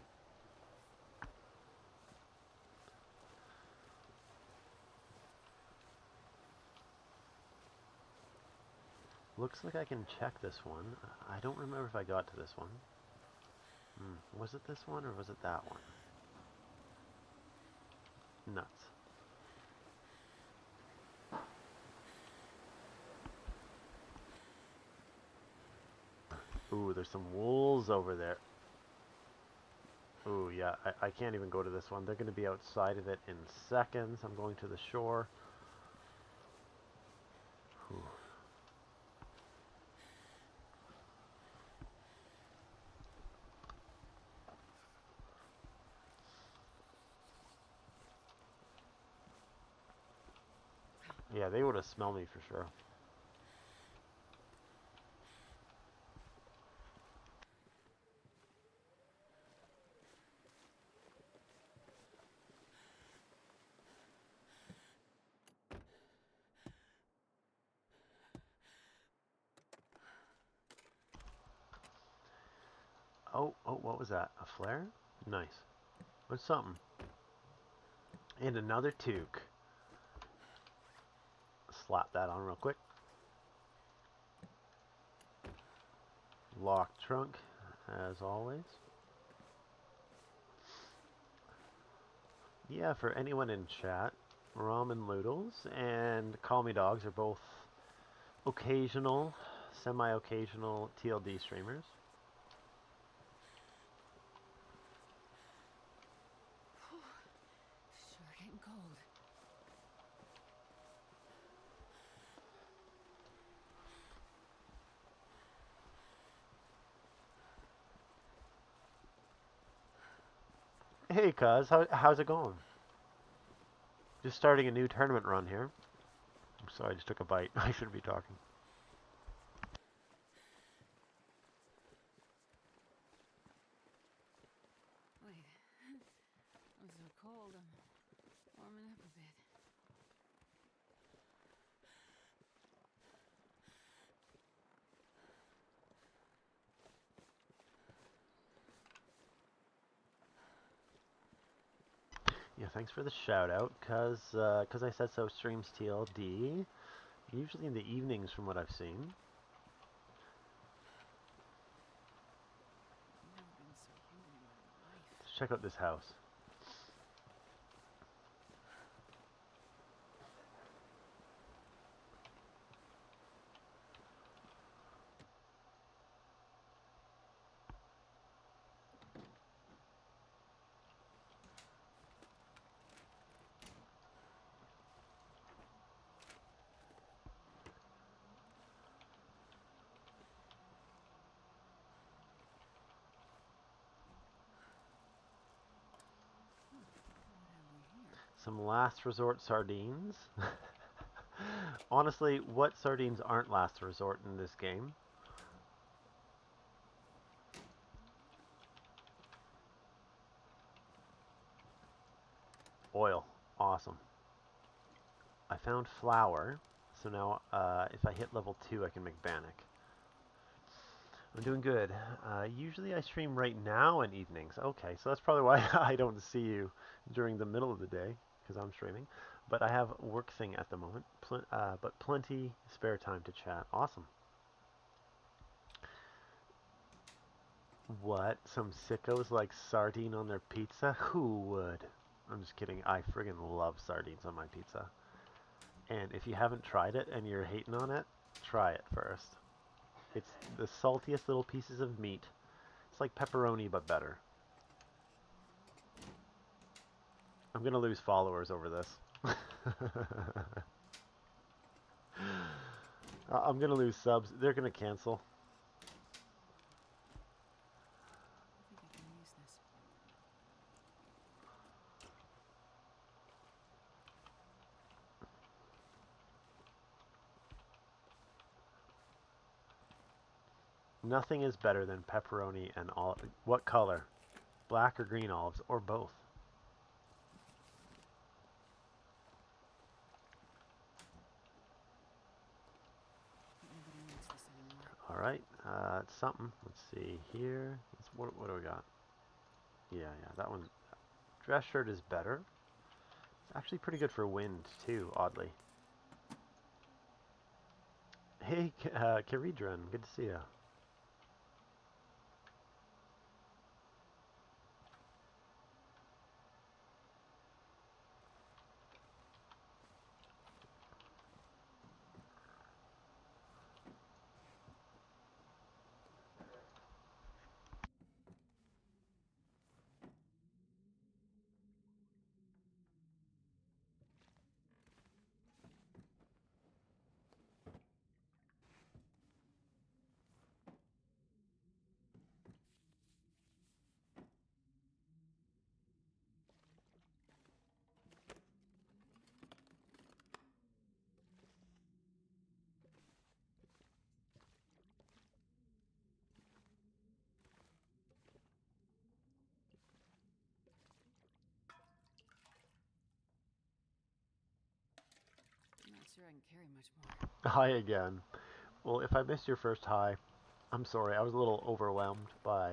A: Looks like I can check this one. I don't remember if I got to this one. Was it this one or was it that one? Nuts. Ooh, there's some wolves over there. Ooh, yeah, I can't even go to this one. They're going to be outside of it in seconds. I'm going to the shore. Ooh. Yeah, they would have smelled me for sure. Oh, what was that? A flare? Nice. What's something? And another toque. Slap that on real quick. Locked trunk, as always. Yeah, for anyone in chat, Ramen Noodles and Call Me Dogs are both occasional, semi-occasional TLD streamers.
B: Sure getting cold.
A: Hey, cuz, how's it going? Just starting a new tournament run here. I'm sorry, I just took a bite. I shouldn't be talking.
B: Wait. I'm so cold. I'm warming up a bit.
A: Yeah, thanks for the shout out. Cause I said so. Streams TLD. Usually in the evenings, from what I've seen.
B: I've never been so hungry in my life.
A: Let's check out this house.
B: What have we here?
A: Some last resort sardines. Honestly, what sardines aren't last resort in this game? Oil. Awesome. I found flour, so now if I hit level 2, I can make bannock. I'm doing good. Usually I stream right now in evenings. Okay, so that's probably why I don't see you during the middle of the day, because I'm streaming. But I have work thing at the moment, but plenty spare time to chat. Awesome. What? Some sickos like sardine on their pizza? Who would? I'm just kidding. I friggin' love sardines on my pizza. And if you haven't tried it and you're hating on it, try it first. It's the saltiest little pieces of meat. It's like pepperoni, but better. I'm gonna lose followers over this. I'm gonna lose subs. They're gonna cancel.
B: I think I can use this.
A: Nothing is better than pepperoni and olive. What color? Black or green olives, or both?
B: But nobody wants this anymore.
A: All right, it's something. Let's see here. What do we got? Yeah, that one. Dress shirt is better. It's actually pretty good for wind too, oddly. Hey, Kiridran, good to see you.
B: I'm not sure I can carry much more.
A: Hi again. Well, if I missed your first hi, I'm sorry. I was a little overwhelmed by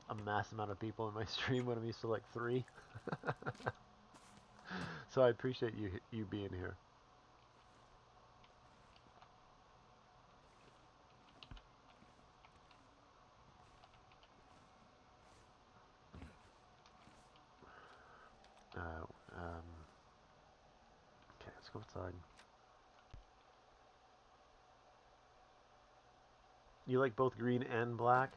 A: a mass amount of people in my stream when I'm used to like 3. So I appreciate you being here. Uh, um, okay, let's go outside. You like both green and black,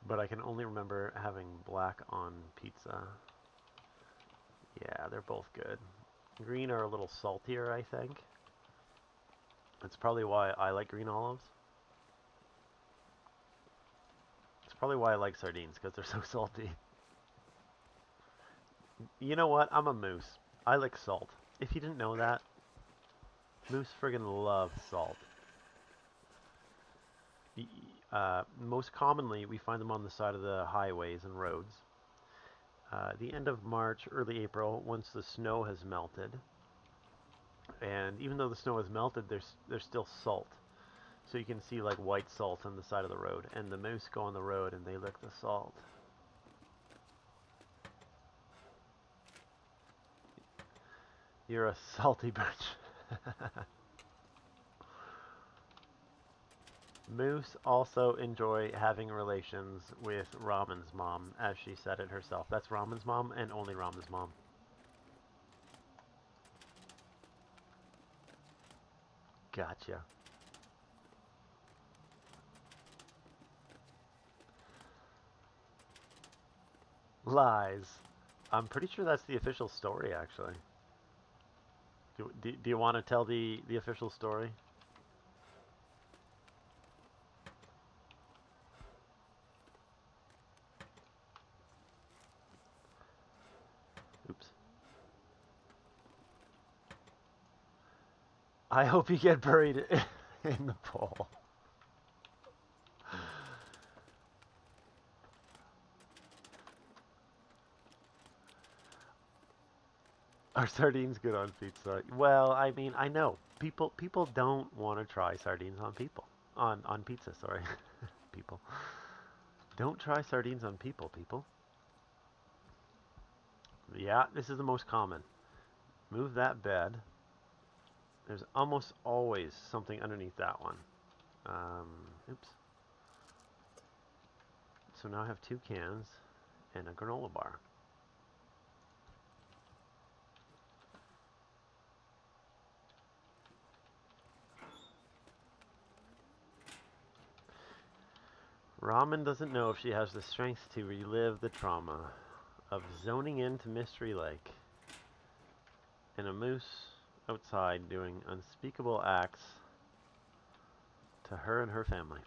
A: but I can only remember having black on pizza. Yeah, they're both good. Green are a little saltier, I think. That's probably why I like green olives. It's probably why I like sardines, because they're so salty. You know what? I'm a moose. I like salt. If you didn't know that, moose friggin' love salt. Most commonly, we find them on the side of the highways and roads. The end of March, early April, once the snow has melted, and even though the snow has melted, there's still salt. So you can see like white salt on the side of the road, and the moose go on the road and they lick the salt. You're a salty bitch. Moose also enjoy having relations with Ramen's mom, as she said it herself. That's Ramen's mom and only Ramen's mom. Gotcha. Lies. I'm pretty sure that's the official story, actually. Do you want to tell the official story? Oops. I hope you get buried in the pool. Are sardines good on pizza? Well, I mean, I know people don't want to try sardines on people on pizza. Sorry, people don't try sardines on people. People. Yeah, this is the most common. Move that bed. There's almost always something underneath that one. Um, oops. So now I have two cans and a granola bar. Ramen doesn't know if she has the strength to relive the trauma of zoning into Mystery Lake and a moose outside doing unspeakable acts to her and her family.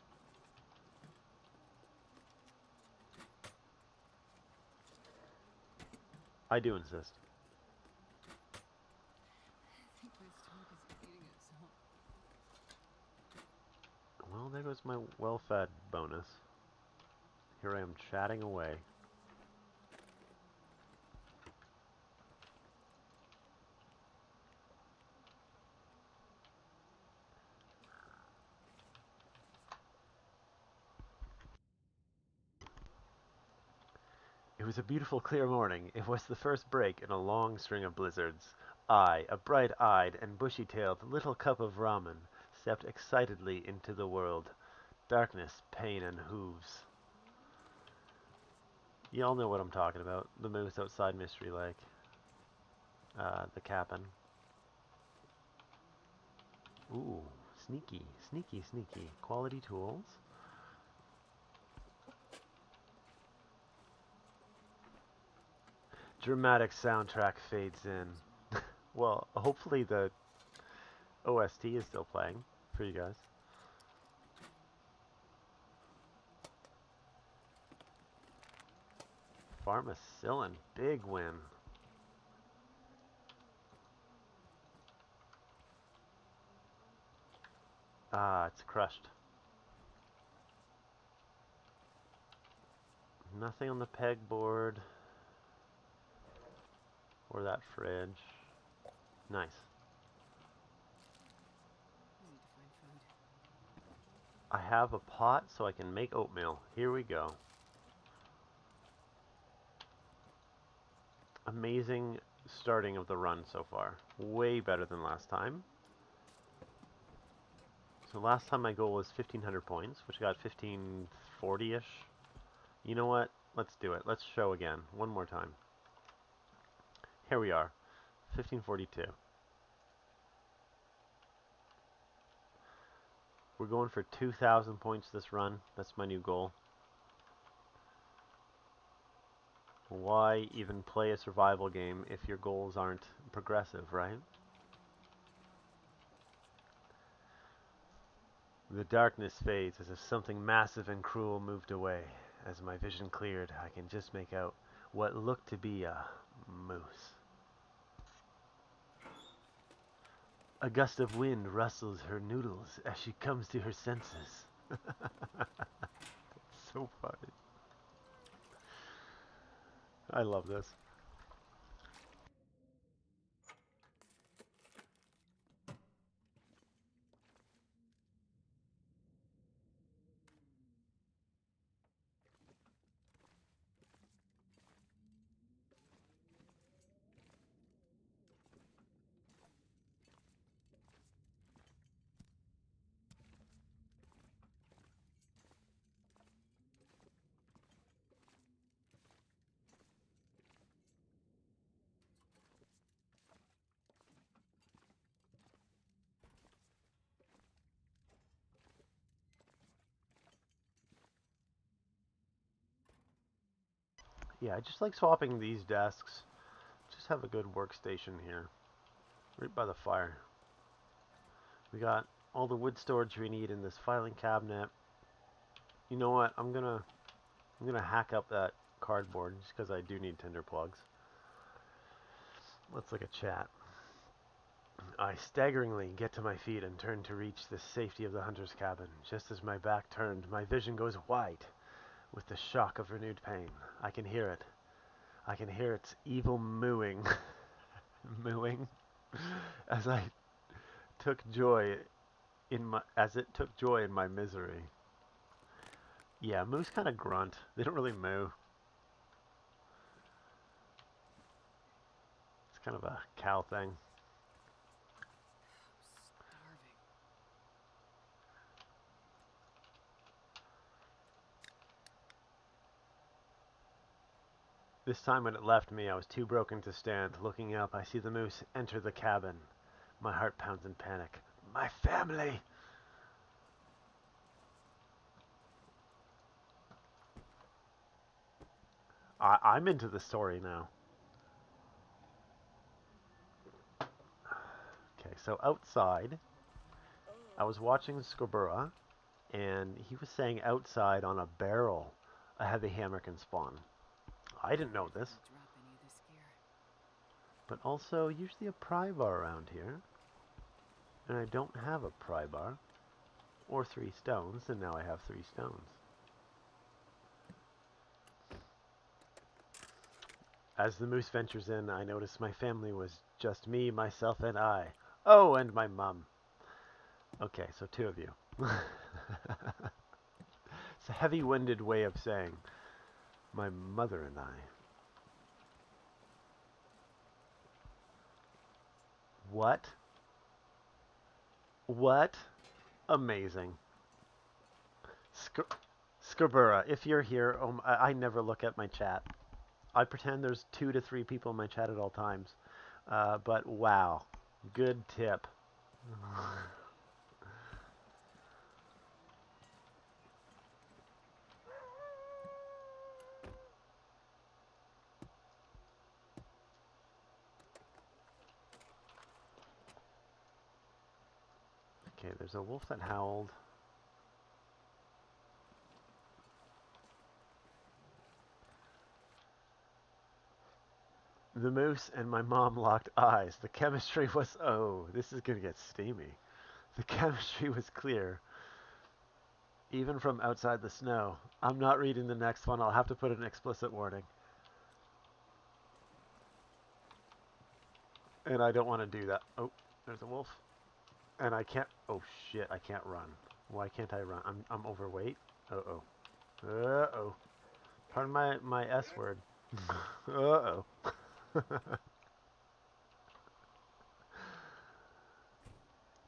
A: I do insist.
B: I think my stomach is eating itself.
A: Well, there goes my well-fed bonus. Here I am chatting away. It was a beautiful, clear morning. It was the first break in a long string of blizzards. I, a bright-eyed and bushy-tailed little cup of ramen, stepped excitedly into the world. Darkness, pain, and hooves. Y'all know what I'm talking about. The moose outside Mystery Lake. The cabin. Ooh, sneaky, sneaky, sneaky. Quality tools. Dramatic soundtrack fades in. Well, hopefully the OST is still playing for you guys. Pharmacillin, big win. Ah, it's crushed. Nothing on the pegboard or that fridge. Nice.
B: I need to find food.
A: I have a pot so I can make oatmeal. Here we go. Amazing starting of the run so far. Way better than last time. So last time my goal was 1500 points, which got 1540-ish. You know what? Let's do it. Let's show again. One more time. Here we are. 1542. We're going for 2000 points this run. That's my new goal. Why even play a survival game if your goals aren't progressive, right? The darkness fades as if something massive and cruel moved away. As my vision cleared, I can just make out what looked to be a moose. A gust of wind rustles her noodles as she comes to her senses. So funny. I love this. Yeah, I just like swapping these desks. Just have a good workstation here, right by the fire. We got all the wood storage we need in this filing cabinet. You know what? I'm gonna hack up that cardboard just because I do need tinder plugs. Let's look at chat. I staggeringly get to my feet and turn to reach the safety of the hunter's cabin. Just as my back turned, my vision goes white with the shock of renewed pain. I can hear it. I can hear its evil mooing, mooing, as I took joy as it took joy in my misery. Yeah, moose kind of grunt. They don't really moo. It's kind of a cow thing.
B: I'm starving.
A: This time when it left me, I was too broken to stand. Looking up, I see the moose enter the cabin. My heart pounds in panic. My family! I'm into the story now. Okay, so outside, I was watching Scobura, and he was saying outside on a barrel, a heavy hammer can spawn. I didn't know
B: Wonder if
A: this,
B: they'll drop any this gear.
A: but also usually a pry bar around here, and I don't have a pry bar or 3 stones, and now I have 3 stones. As the moose ventures in, I notice my family was just me, myself, and I. Oh, and my mum. Okay, so 2 of you. It's a heavy-winded way of saying my mother and I. What? What? Amazing. Sk- Scarbura, if you're here, I never look at my chat. I pretend there's 2 to 3 people in my chat at all times. But wow, good tip. Okay, there's a wolf that howled. The moose and my mom locked eyes. The chemistry was, oh, this is going to get steamy. The chemistry was clear, even from outside the snow. I'm not reading the next one. I'll have to put an explicit warning. And I don't want to do that. Oh, there's a wolf. And I can't, oh shit, I can't run. Why can't I run? I'm overweight. Uh-oh. Uh-oh. Pardon my S word. Uh-oh.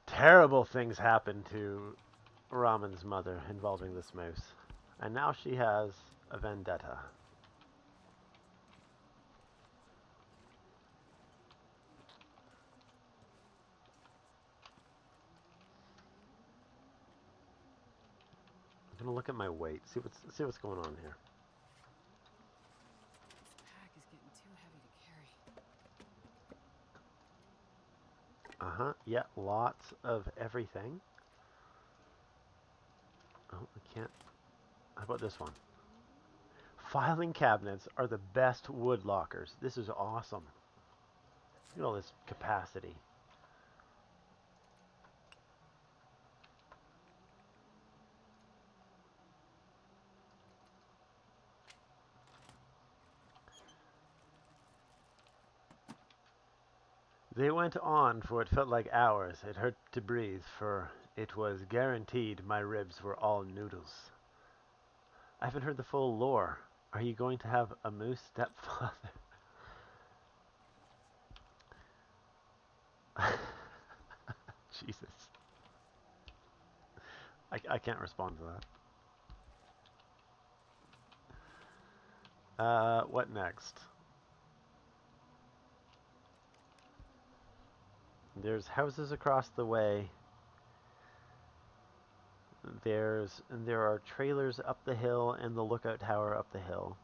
A: Terrible things happen to Raman's mother involving this moose. And now she has a vendetta. I'm gonna look at my weight, see what's going on here.
B: This pack is getting too heavy to carry.
A: Uh-huh. Yeah, lots of everything. Oh, I can't. How about this one? Filing cabinets are the best wood lockers. This is awesome. Look at all this capacity. They went on for what felt like hours. It hurt to breathe, for it was guaranteed my ribs were all noodles. I haven't heard the full lore. Are you going to have a moose stepfather? Jesus. I can't respond to that. What next? There's houses across the way. There are trailers up the hill and the lookout tower up the hill.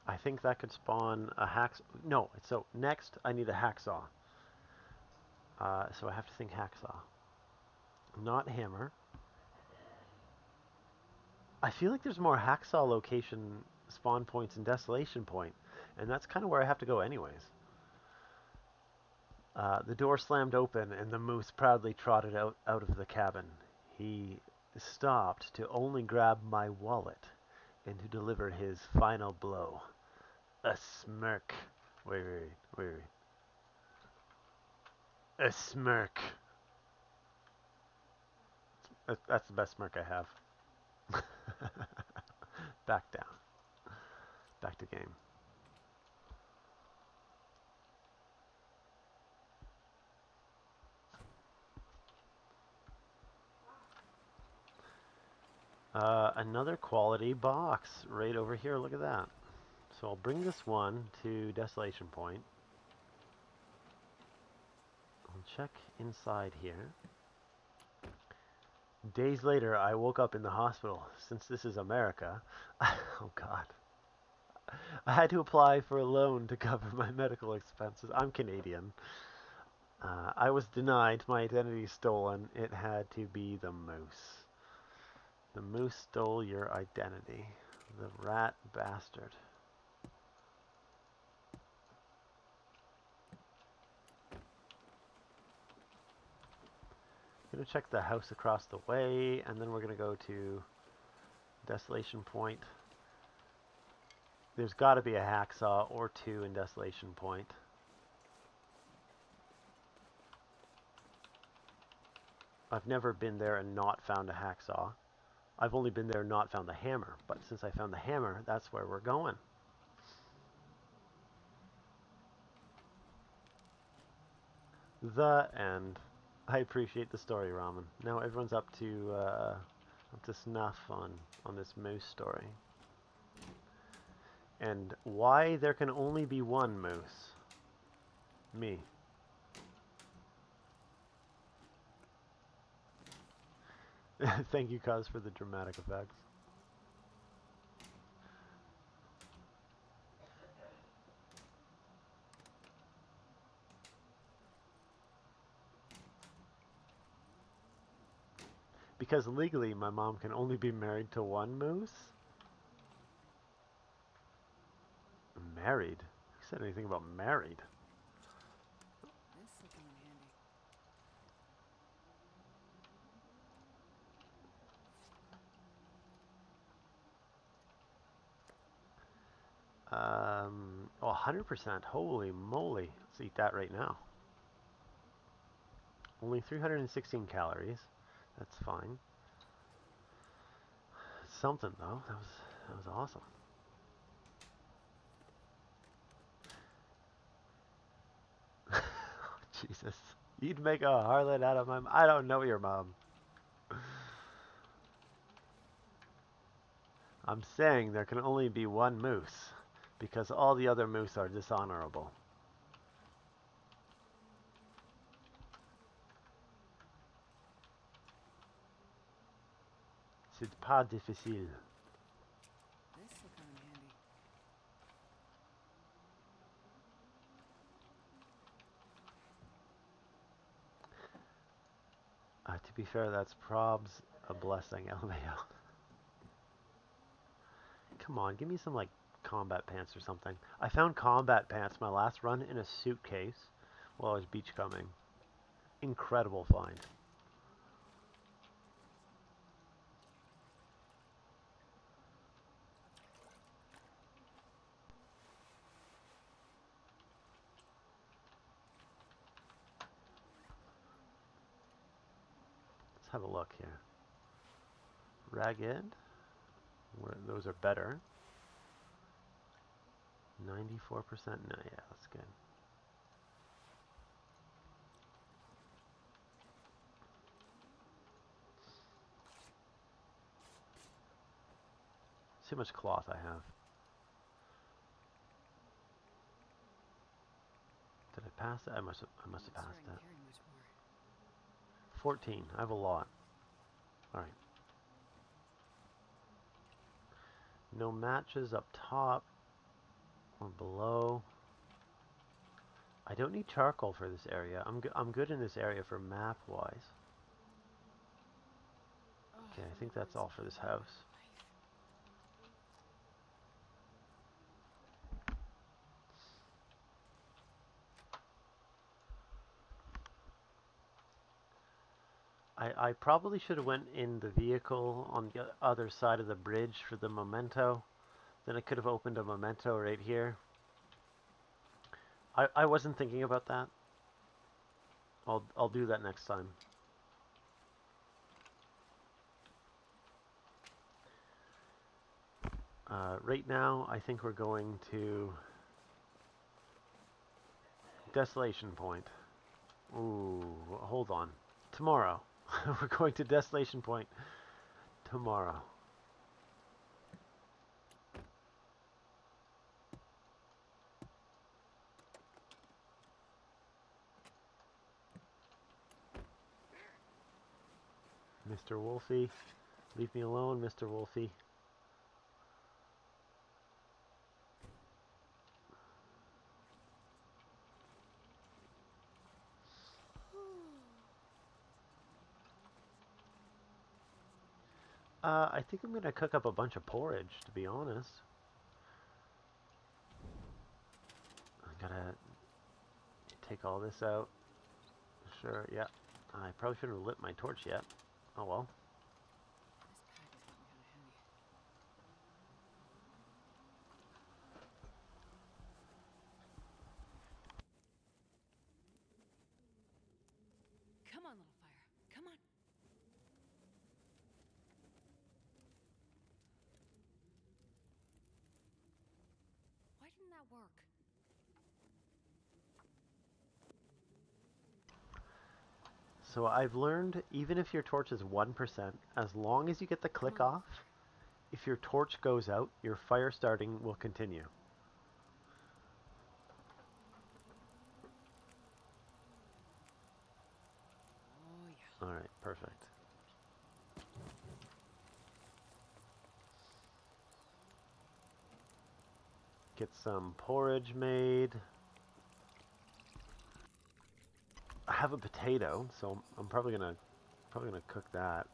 A: I think that could spawn a hacksaw. No, so next I need a hacksaw. So I have to think hacksaw, not hammer. I feel like there's more hacksaw location spawn points in Desolation Point, and that's kind of where I have to go anyways. The door slammed open, and the moose proudly trotted out of the cabin. He stopped to only grab my wallet and to deliver his final blow. A smirk. Wait. A smirk. That's the best smirk I have. Back down. Back to game. Another quality box right over here. Look at that. So I'll bring this one to Desolation Point. I'll check inside here. Days later, I woke up in the hospital. Since this is America, oh God, I had to apply for a loan to cover my medical expenses. I'm Canadian. I was denied, my identity stolen. It had to be the moose. The moose stole your identity. The rat bastard. Gonna check the house across the way, and then we're gonna go to Desolation Point. There's got to be a hacksaw or two in Desolation Point. I've never been there and not found a hacksaw. I've only been there and not found the hammer. But since I found the hammer, that's where we're going. The end. I appreciate the story, Ramen. Now everyone's up to snuff on this moose story. And why there can only be one moose. Me. Thank you, Cuz, for the dramatic effects. Because legally, my mom can only be married to one moose? Married? Who said anything about married?
B: This'll come in handy.
A: Oh, 100%. Holy moly. Let's eat that right now. Only 316 calories. That's fine. Something though. That was awesome. Jesus. You'd make a harlot out of my I don't know your mom. I'm saying there can only be one moose because all the other moose are dishonorable. C'est pas difficile.
B: This'll come in handy.
A: To be fair, that's probs a blessing, LMAO. Come on, give me some like combat pants or something. I found combat pants my last run in a suitcase while I was beachcombing. Incredible find. Let's have a look here. Ragged. Those are better. 94%. No, yeah, that's good. See how much cloth I have. Did I pass it? I must have
B: Not sure
A: passed
B: I can
A: it.
B: carry much more.
A: 14. I have a lot. All right. No matches up top. Or below. I don't need charcoal for this area. I'm good in this area for map-wise.
B: Oh,
A: Okay, I
B: the
A: think that's
B: words
A: all
B: of
A: for this
B: love
A: house.
B: and life.
A: I probably should have went in the vehicle on the other side of the bridge for the memento. Then I could have opened a memento right here. I wasn't thinking about that. I'll do that next time. Right now, I think we're going to Desolation Point. Ooh, hold on. Tomorrow. We're going to Desolation Point tomorrow. Mr. Wolfie. Leave me alone, Mr. Wolfie. I think I'm going to cook up a bunch of porridge, to be honest. I gotta take all this out. Sure, yeah. I probably shouldn't have lit my torch yet. Oh well.
B: This pack is getting kind of heavy. Come on, little fire. Come on. Why didn't that work?
A: So I've learned, even if your torch is 1%, as long as you get the
B: Come
A: click
B: on, little
A: off,
B: fire.
A: if your torch goes out, your fire starting will continue.
B: Oh, yeah.
A: Alright, perfect. Get some porridge made. I have a potato, so I'm probably gonna cook that.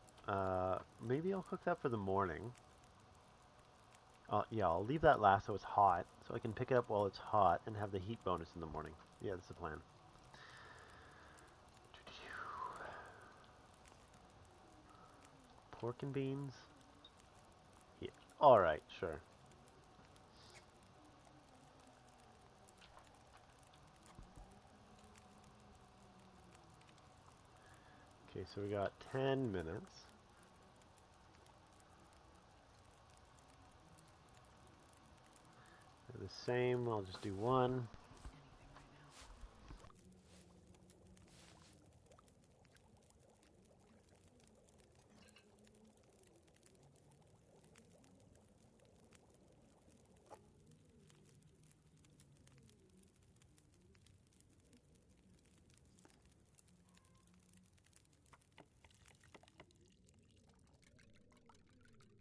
A: Maybe I'll cook that for the morning. Yeah, I'll leave that last so it's hot, so I can pick it up while it's hot and have the heat bonus in the morning. Yeah, that's the plan. Pork and beans. Yeah. All right, sure. Okay, so we got 10 minutes. They're the same. I'll just do one.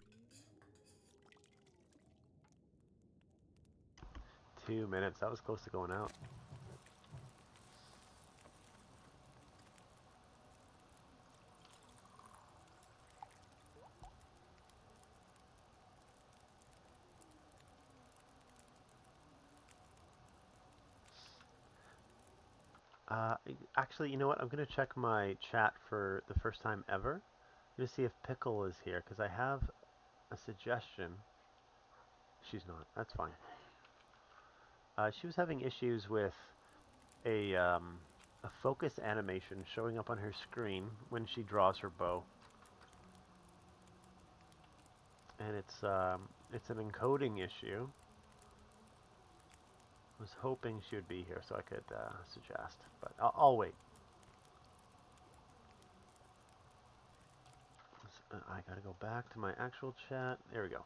B: Anything right now.
A: 2 minutes. That was close to going out. Uh, Actually, you know what? I'm gonna check my chat for the first time ever. I'm gonna see if Pickle is here because I have a suggestion. She's not. That's fine. She was having issues with a um, a focus animation showing up on her screen when she draws her bow, and it's an encoding issue. I was hoping she would be here so I could suggest, but I'll wait. I gotta go back to my actual chat. There we go.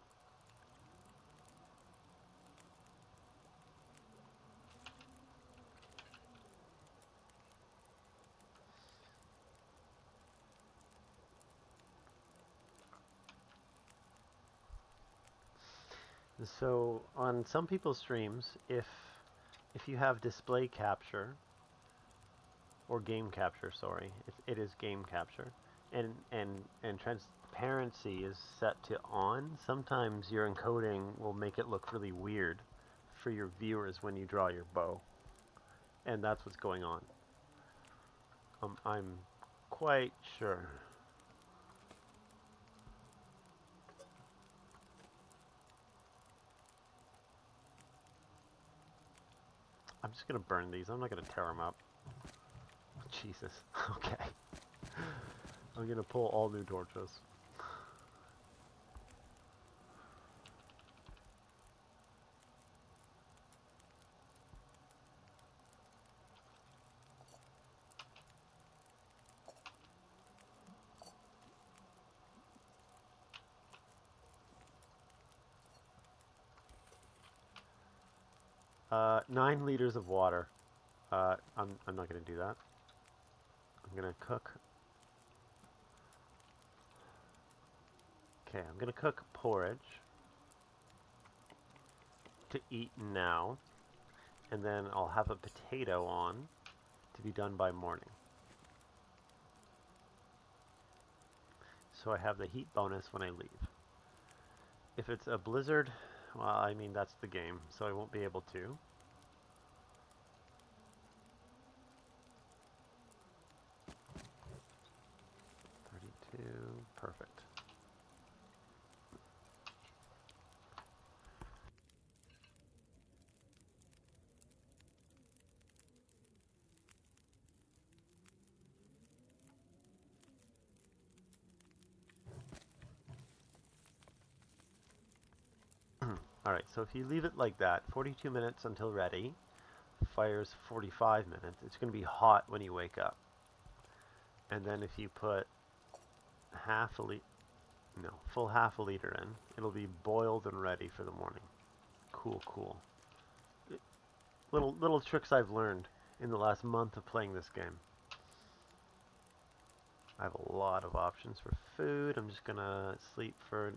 A: So on some people's streams, if you have display capture or game capture, sorry, it is game capture, and transparency is set to on, sometimes your encoding will make it look really weird for your viewers when you draw your bow, and that's what's going on. I'm quite sure. I'm just gonna burn these. I'm not gonna tear them up. Jesus. Okay. I'm gonna pull all new torches. 9 liters of water. I'm not gonna do that. I'm gonna cook. Okay, I'm gonna cook porridge to eat now, and then I'll have a potato on to be done by morning. So I have the heat bonus when I leave. If it's a blizzard, well, I mean, that's the game, so I won't be able to. 32, perfect. Alright, so if you leave it like that, 42 minutes until ready, fires 45 minutes, it's going to be hot when you wake up. And then if you put half a liter, no, full half a liter in, it'll be boiled and ready for the morning. Cool, cool. Little tricks I've learned in the last month of playing this game. I have a lot of options for food. I'm just gonna sleep for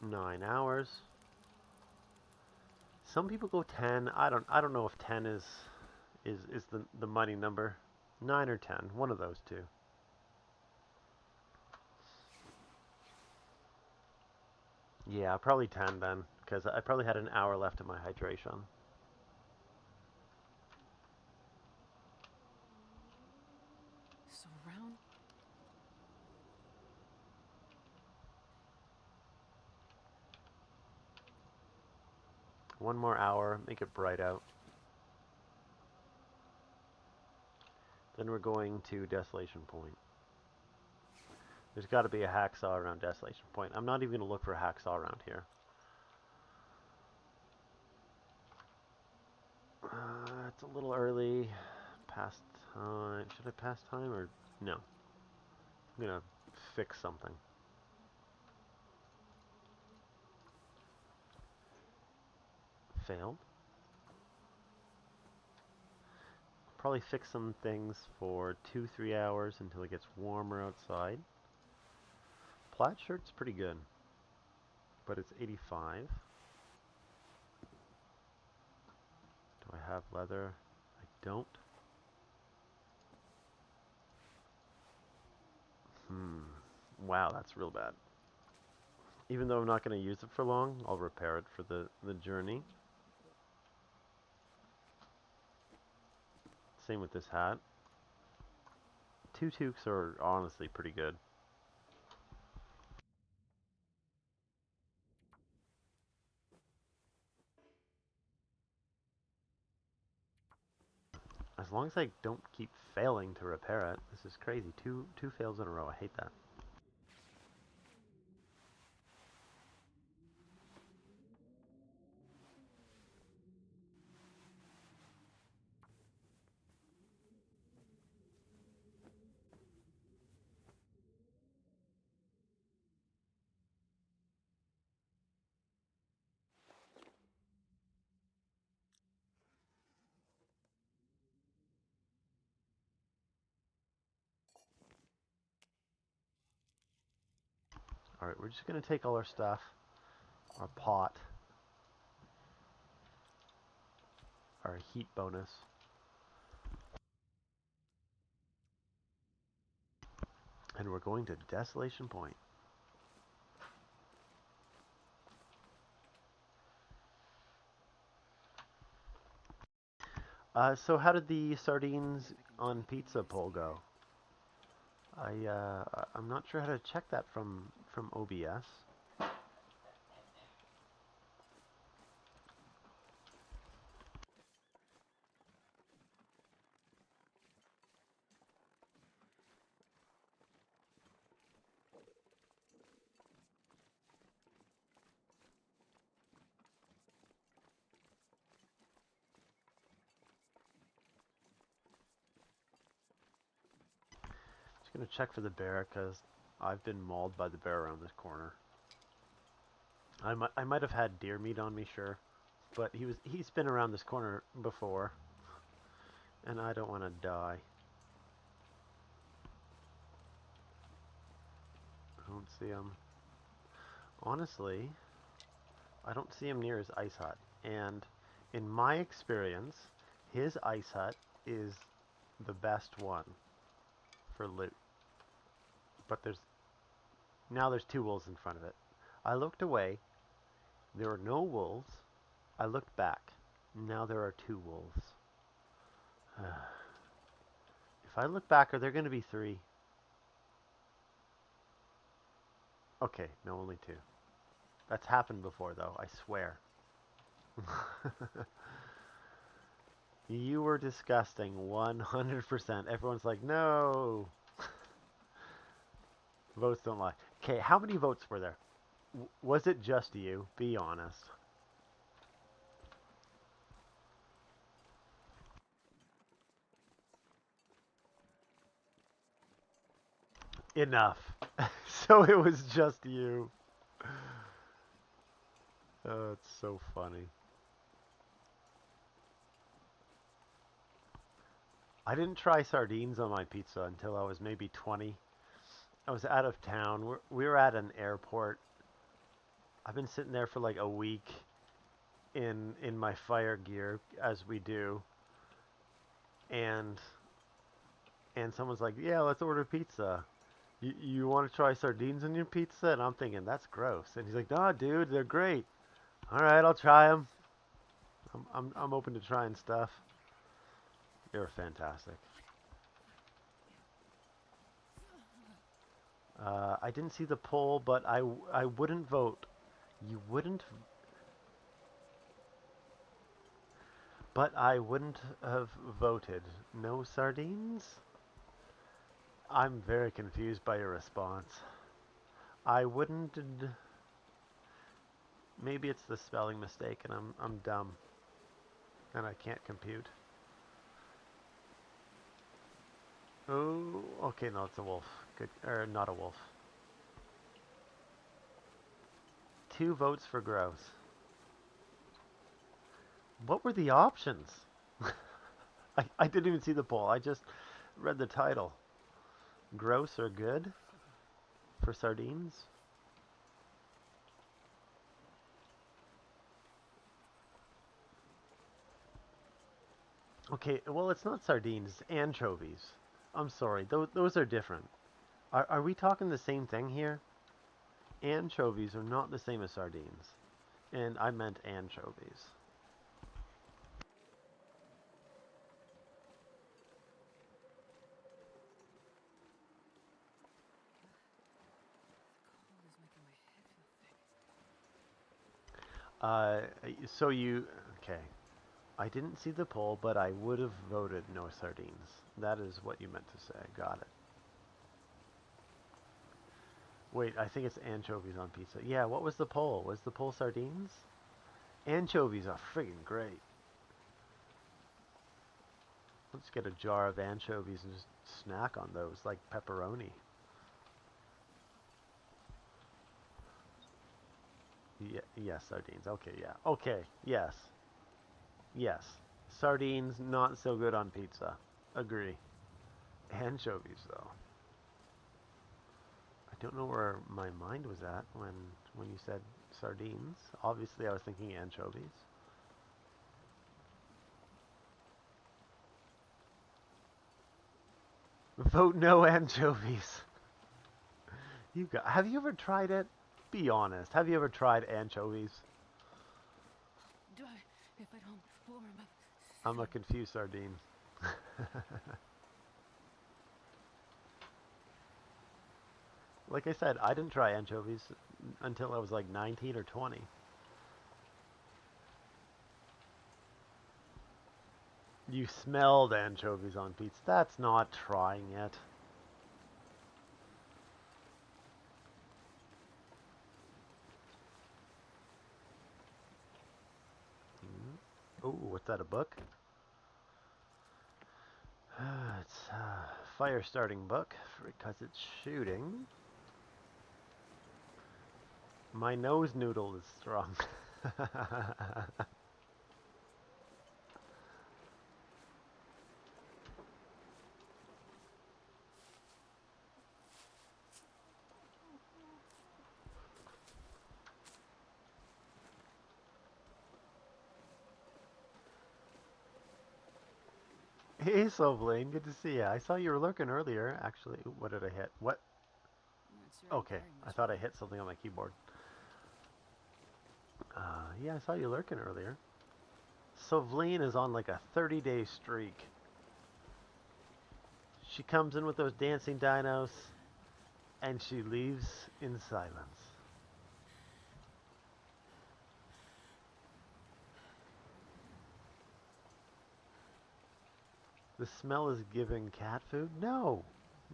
A: 9 hours. Some people go 10. I don't know if 10 is the money number. 9 or 10, one of those two. Yeah, probably 10 then, because I probably had an hour left of my hydration.
B: So round.
A: One more hour, make it bright out. Then we're going to Desolation Point. There's got to be a hacksaw around Desolation Point. I'm not even going to look for a hacksaw around here. It's a little early. Past time. Should I pass time or no? I'm going to fix something. Failed. Probably fix some things for 2-3 hours until it gets warmer outside. Plaid shirt's pretty good, but it's 85. Do I have leather? I don't. Hmm. Wow, that's real bad. Even though I'm not going to use it for long, I'll repair it for the journey. Same with this hat. 2 toques are honestly pretty good. As long as I don't keep failing to repair it. This is crazy. Two fails in a row. I hate that. Alright, we're just going to take all our stuff, our pot, our heat bonus. And we're going to Desolation Point. So how did the sardines on pizza poll go? I'm not sure how to check that from OBS. Just gonna check for the bear because I've been mauled by the bear around this corner. I might have had deer meat on me, sure, but he's been around this corner before, and I don't want to die. I don't see him. Honestly, I don't see him near his ice hut, and in my experience, his ice hut is the best one for loot. But there's two wolves in front of it. I looked away. There were no wolves. I looked back. Now there are two wolves. If I look back, are there going to be three? Okay, no, only two. That's happened before, though, I swear. You were disgusting, 100%. Everyone's like, no. Votes don't lie. Okay, how many votes were there? Was it just you? Be honest. Enough. So it was just you. Oh, it's so funny. I didn't try sardines on my pizza until I was maybe 20. I was out of town. We were at an airport. I've been sitting there for like a week in my fire gear, as we do, and someone's like, "Yeah, let's order pizza. You want to try sardines on your pizza?" And I'm thinking that's gross. And he's like, "No, dude, they're great. All right, I'll try them. I'm open to trying stuff. They're fantastic." I didn't see the poll, but I wouldn't vote. You wouldn't, but I wouldn't have voted. No sardines? I'm very confused by your response. I wouldn't. Maybe it's the spelling mistake, and I'm dumb, and I can't compute. Oh, okay, no, it's a wolf. Good, or not a wolf. Two votes for gross. What were the options? I didn't even see the poll. I just read the title. Gross or good for sardines? Okay, well, it's not sardines, it's anchovies. I'm sorry, those are different. Are we talking the same thing here? Anchovies are not the same as sardines. And I meant anchovies.
B: The cold is making my head feel thick.
A: Uh, so you, okay. I didn't see the poll, but I would have voted no sardines. That is what you meant to say. Got it. Wait, I think it's anchovies on pizza. Yeah, what was the poll? Was the poll sardines? Anchovies are friggin' great. Let's get a jar of anchovies and just snack on those like pepperoni. Yeah, yes, sardines. Okay, yeah. Okay, yes. Yes. Sardines, not so good on pizza. Agree. Anchovies, though. I don't know where my mind was at when you said sardines. Obviously, I was thinking anchovies. Vote no anchovies. Have you ever tried it? Be honest. Have you ever tried anchovies?
B: Do I, if I don't warm up
A: I'm a
B: soon?
A: confused sardine. Like I said, I didn't try anchovies until I was like 19 or 20. You smelled anchovies on pizza. That's not trying it. Oh, what's that, a book? It's a fire starting book because it's shooting. My nose noodle is strong. Hey, Blaine, good to see you. I saw you were lurking earlier. Actually, ooh, what did I hit? What?
B: I'm not sure I'm
A: Okay,
B: carrying
A: I
B: much
A: thought I
B: weight.
A: hit something on my keyboard. Yeah, I saw you lurking earlier. Sovline is on like a 30-day streak. She comes in with those dancing dinos, and she leaves in silence. The smell is giving cat food? No.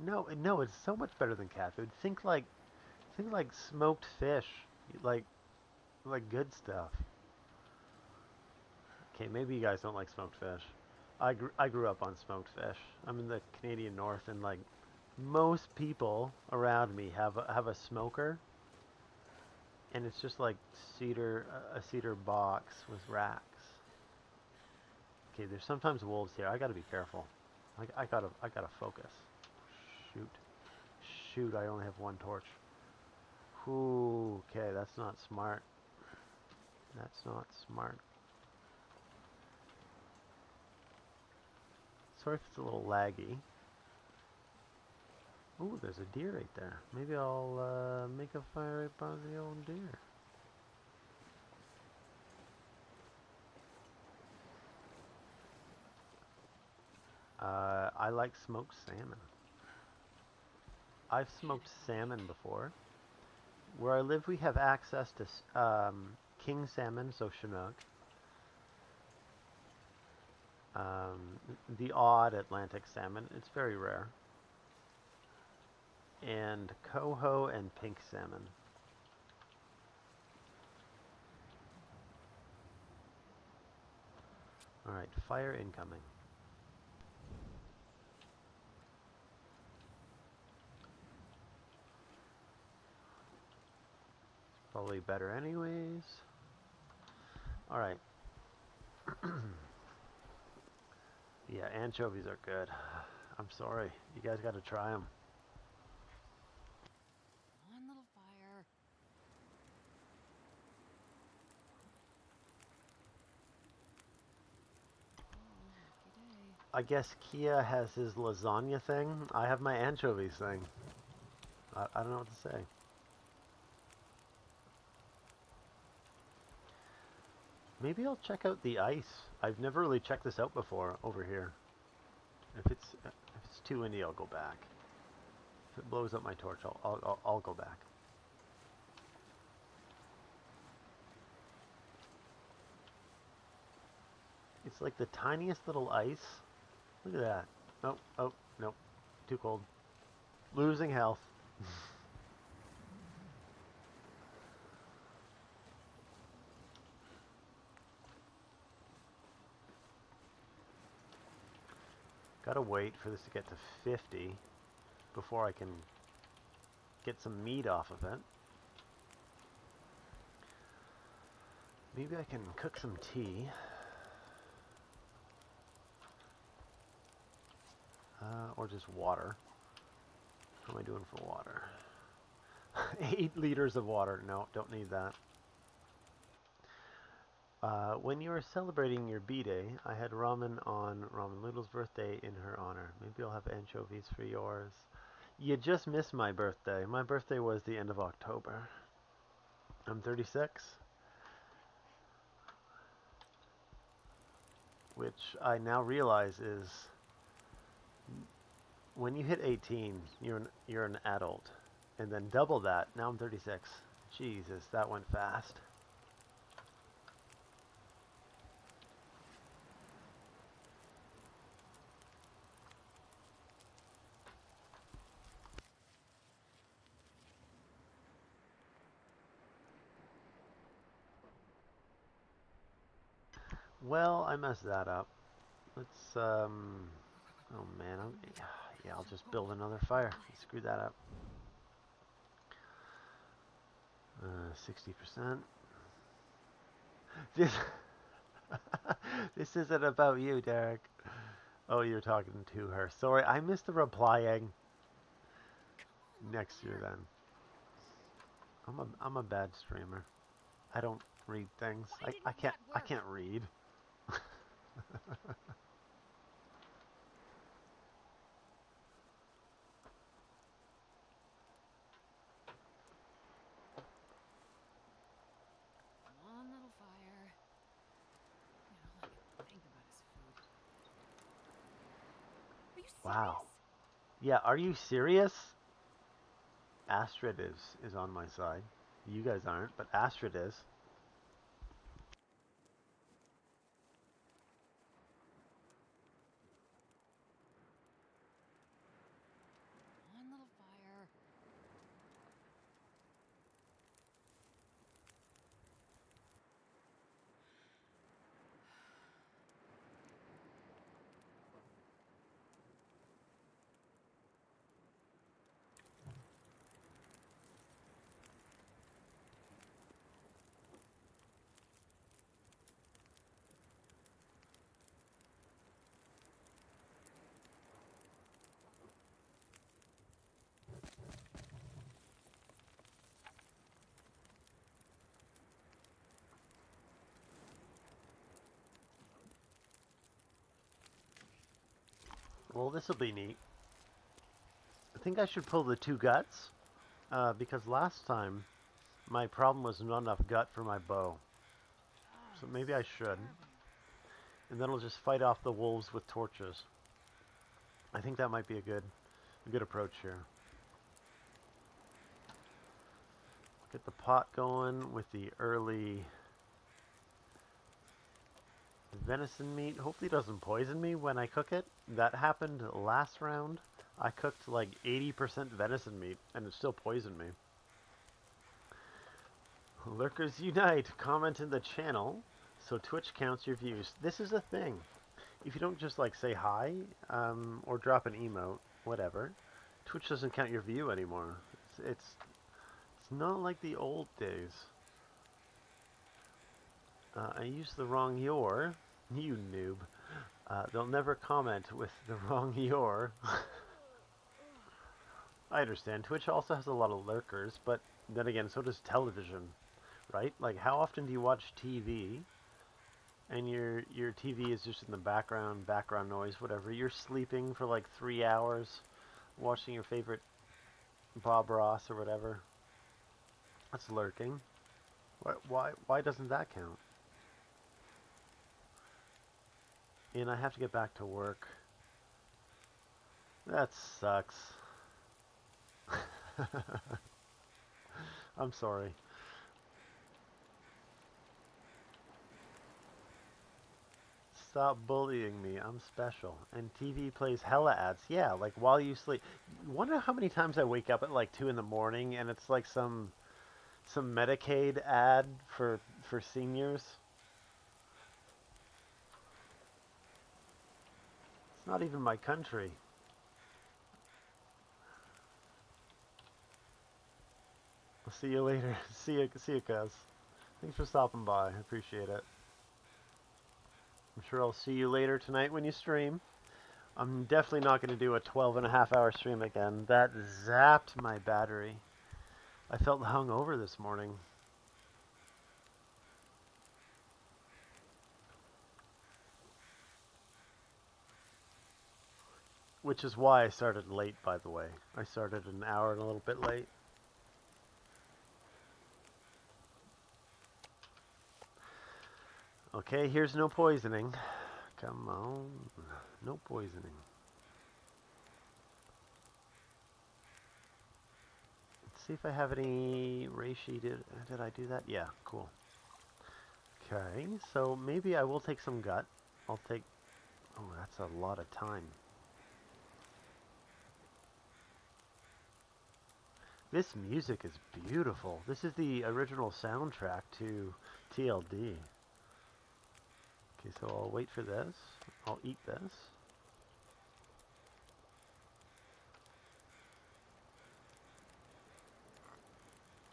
A: No, no, it's so much better than cat food. Think like smoked fish. Like like good stuff. Okay, maybe you guys don't like smoked fish. I grew up on smoked fish. I'm in the Canadian North, and like most people around me have a smoker, and it's just like a cedar box with racks. Okay, there's sometimes wolves here. I gotta be careful. I gotta focus. Shoot, shoot! I only have one torch. Ooh, okay, that's not smart. That's not smart. Sorry if it's a little laggy. Ooh, there's a deer right there. Maybe I'll make a fire right by the old deer. I like smoked salmon. I've smoked salmon before. Where I live, we have access to king salmon, so Chinook. The odd Atlantic salmon. It's very rare. And coho and pink salmon. All right, fire incoming. Probably better anyways. All right. Yeah, anchovies are good. I'm sorry. You guys got to try them.
B: Come on, little fire. Oh, lucky day.
A: I guess Kia has his lasagna thing. I have my anchovies thing. I don't know what to say. Maybe I'll check out the ice. I've never really checked this out before over here. If it's too windy, I'll go back. If it blows up my torch, I'll go back. It's like the tiniest little ice. Look at that. Oh, oh, nope. Too cold. Losing health. Gotta wait for this to get to 50 before I can get some meat off of it. Maybe I can cook some tea. Or just water. How am I doing for water? 8 liters of water. No, don't need that. When you were celebrating your B-Day, I had ramen on Ramen Noodle's birthday in her honor. Maybe I'll have anchovies for yours. You just missed my birthday. My birthday was the end of October. I'm 36, which I now realize is when you hit 18, you're an adult, and then double that. Now I'm 36. Jesus, that went fast. Well, I messed that up. Let's Oh man, yeah, I'll just build another fire. Screw that up. 60%. This this isn't about you, Derek. Oh, you're talking to her. Sorry, I missed the replying.
B: Come on,
A: Next year
B: fire.
A: then. I'm a bad streamer. I don't read things.
B: Why
A: I
B: didn't
A: can't
B: that
A: I
B: work?
A: can't read.
B: Come on, little fire. All I can think about is food. Are you
A: Wow.
B: serious?
A: Yeah, are you serious? Astrid is on my side. You guys aren't, but Astrid is.
B: Come on, little fire.
A: Well, this will be neat. I think I should pull the two guts because last time my problem was not enough gut for my bow.
B: Oh,
A: So
B: I'm
A: maybe I should.
B: starving.
A: And then I'll just fight off the wolves with torches. I think that might be a good approach here. Get the pot going with the early venison meat. Hopefully it doesn't poison me when I cook it. That happened last round. I cooked like 80% venison meat and it still poisoned me. Lurkers unite! Comment in the channel so Twitch counts your views. This is a thing. If you don't just like say hi or drop an emote, whatever, Twitch doesn't count your view anymore. It's not like the old days. I used the wrong your. You noob. They'll never comment with the wrong your. I understand. Twitch also has a lot of lurkers, but then again, so does television, right? Like, how often do you watch TV and your TV is just in the background noise, whatever? You're sleeping for like 3 hours, watching your favorite Bob Ross or whatever. That's lurking. Why doesn't that count? And I have to get back to work. That sucks. I'm sorry. Stop bullying me. I'm special. And TV plays hella ads. Yeah, like while you sleep. Wonder how many times I wake up at like 2 in the morning and it's like some Medicaid ad for seniors. It's not even my country. I'll see you later. See you, cuz. Thanks for stopping by. I appreciate it. I'm sure I'll see you later tonight when you stream. I'm definitely not going to do a 12 and a half hour stream again. That zapped my battery. I felt hungover this morning. Which is why I started late, by the way. I started an hour and a little bit late. Okay, here's no poisoning. Come on. No poisoning. Let's see if I have any reishi. Did I do that? Yeah, cool. Okay, so maybe I will take some gut. I'll take... Oh, that's a lot of time. This music is beautiful. This is the original soundtrack to TLD. Okay, so I'll wait for this. I'll eat this.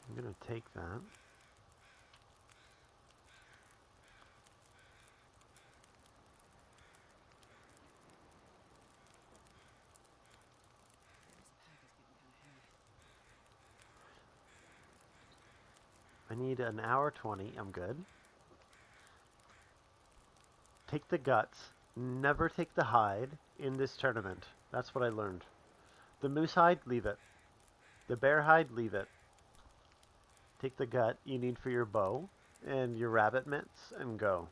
A: I'm going to take that. I need an hour 20. I'm good. Take the guts. Never take the hide in this tournament. That's what I learned. The moose hide, leave it. The bear hide, leave it. Take the gut you need for your bow and your rabbit mitts and go.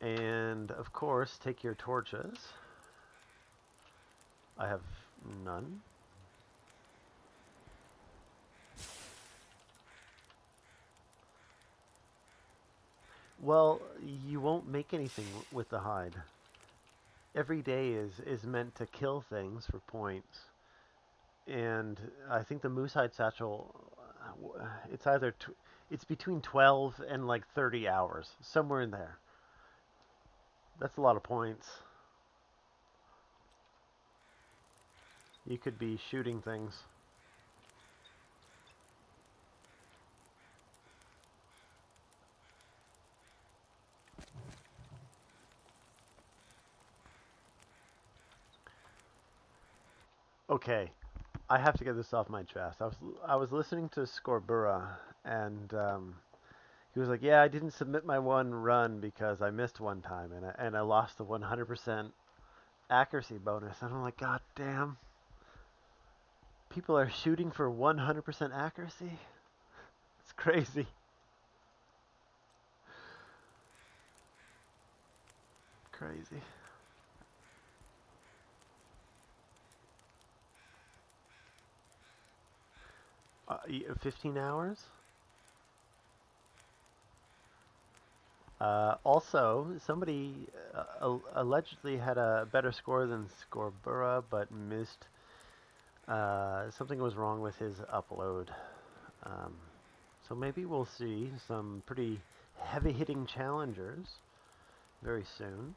A: And of course, take your torches. I have none. Well, you won't make anything with the hide. Every day is meant to kill things for points. And I think the moose hide satchel, it's either it's between 12 and like 30 hours, somewhere in there. That's a lot of points. You could be shooting things. Okay, I have to get this off my chest. I was listening to Scorbura, and he was like, "Yeah, I didn't submit my one run because I missed one time, and I lost the 100% accuracy bonus." And I'm like, "God damn! People are shooting for 100% accuracy. It's crazy, crazy." 15 hours. Also, somebody allegedly had a better score than Scorbura, but missed. Something was wrong with his upload. Um, so maybe we'll see some pretty heavy-hitting challengers very soon.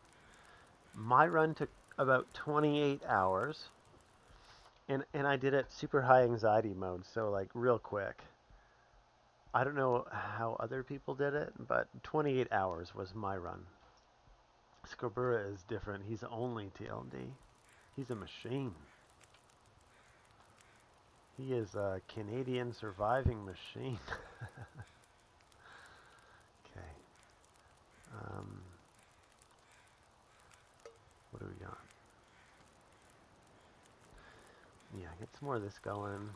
A: My run took about 28 hours, and I did it super high anxiety mode, so like real quick. I don't know how other people did it, but 28 hours was my run. Scobura is different. He's only TLD. He's a machine. He is a Canadian surviving machine. Okay. Um, what do we got? Yeah, get some more of this going.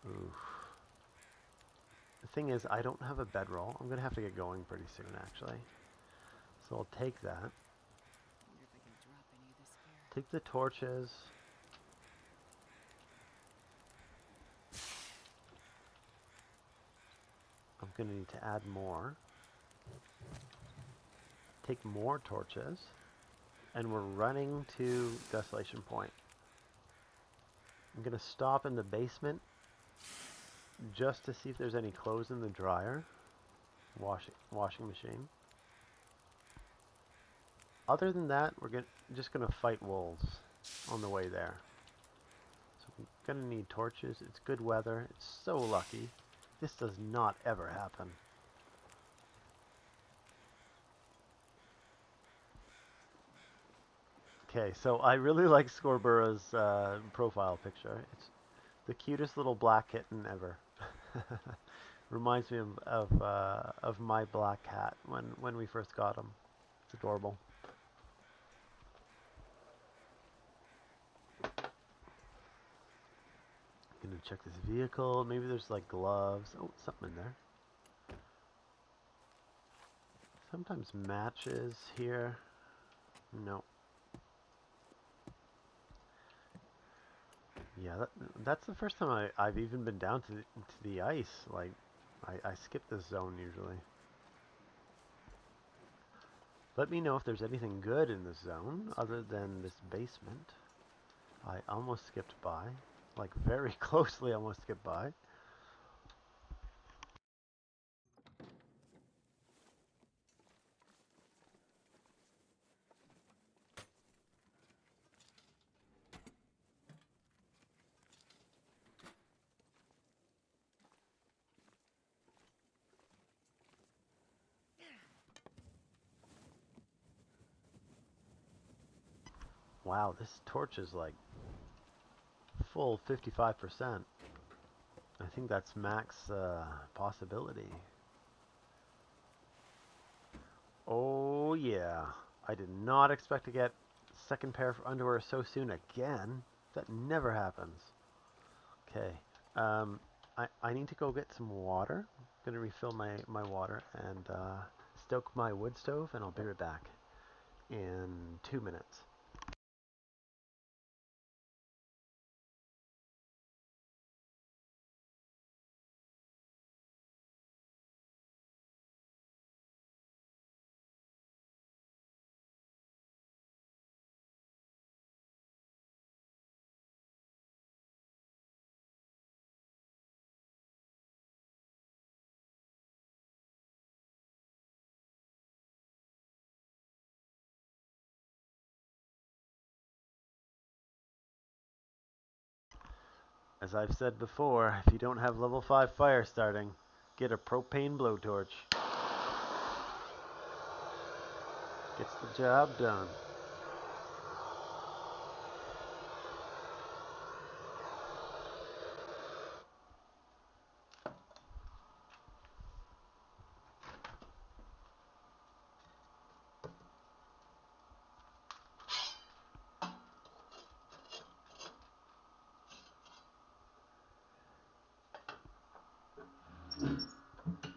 A: Oof. The thing is, I don't have a bedroll. I'm going to have to get going pretty soon, actually. So I'll take that. Take the torches. I'm going to need to add more. Take more torches. And we're running to Desolation Point. I'm going to stop in the basement just to see if there's any clothes in the dryer. Washing machine. Other than that, we're just going to fight wolves on the way there. So we're going to need torches. It's good weather. It's so lucky. This does not ever happen. Okay, so I really like Scorbura's profile picture. It's the cutest little black kitten ever. Reminds me of my black cat when we first got him. It's adorable. Gonna check this vehicle. Maybe there's like gloves. Oh, something in there. Sometimes matches here. No. Yeah, that's the first time I've even been down to the ice. Like, I skip this zone usually. Let me know if there's anything good in this zone other than this basement. I almost skipped by. Like, very closely almost skipped by. Wow, this torch is like full 55%. I think that's max possibility. Oh yeah. I did not expect to get second pair of underwear so soon again. That never happens. Okay. Um, I need to go get some water. I'm gonna refill my water and stoke my wood stove, and I'll be right back in 2 minutes. As I've said before, if you don't have level 5 fire starting, get a propane blowtorch. Gets the job done.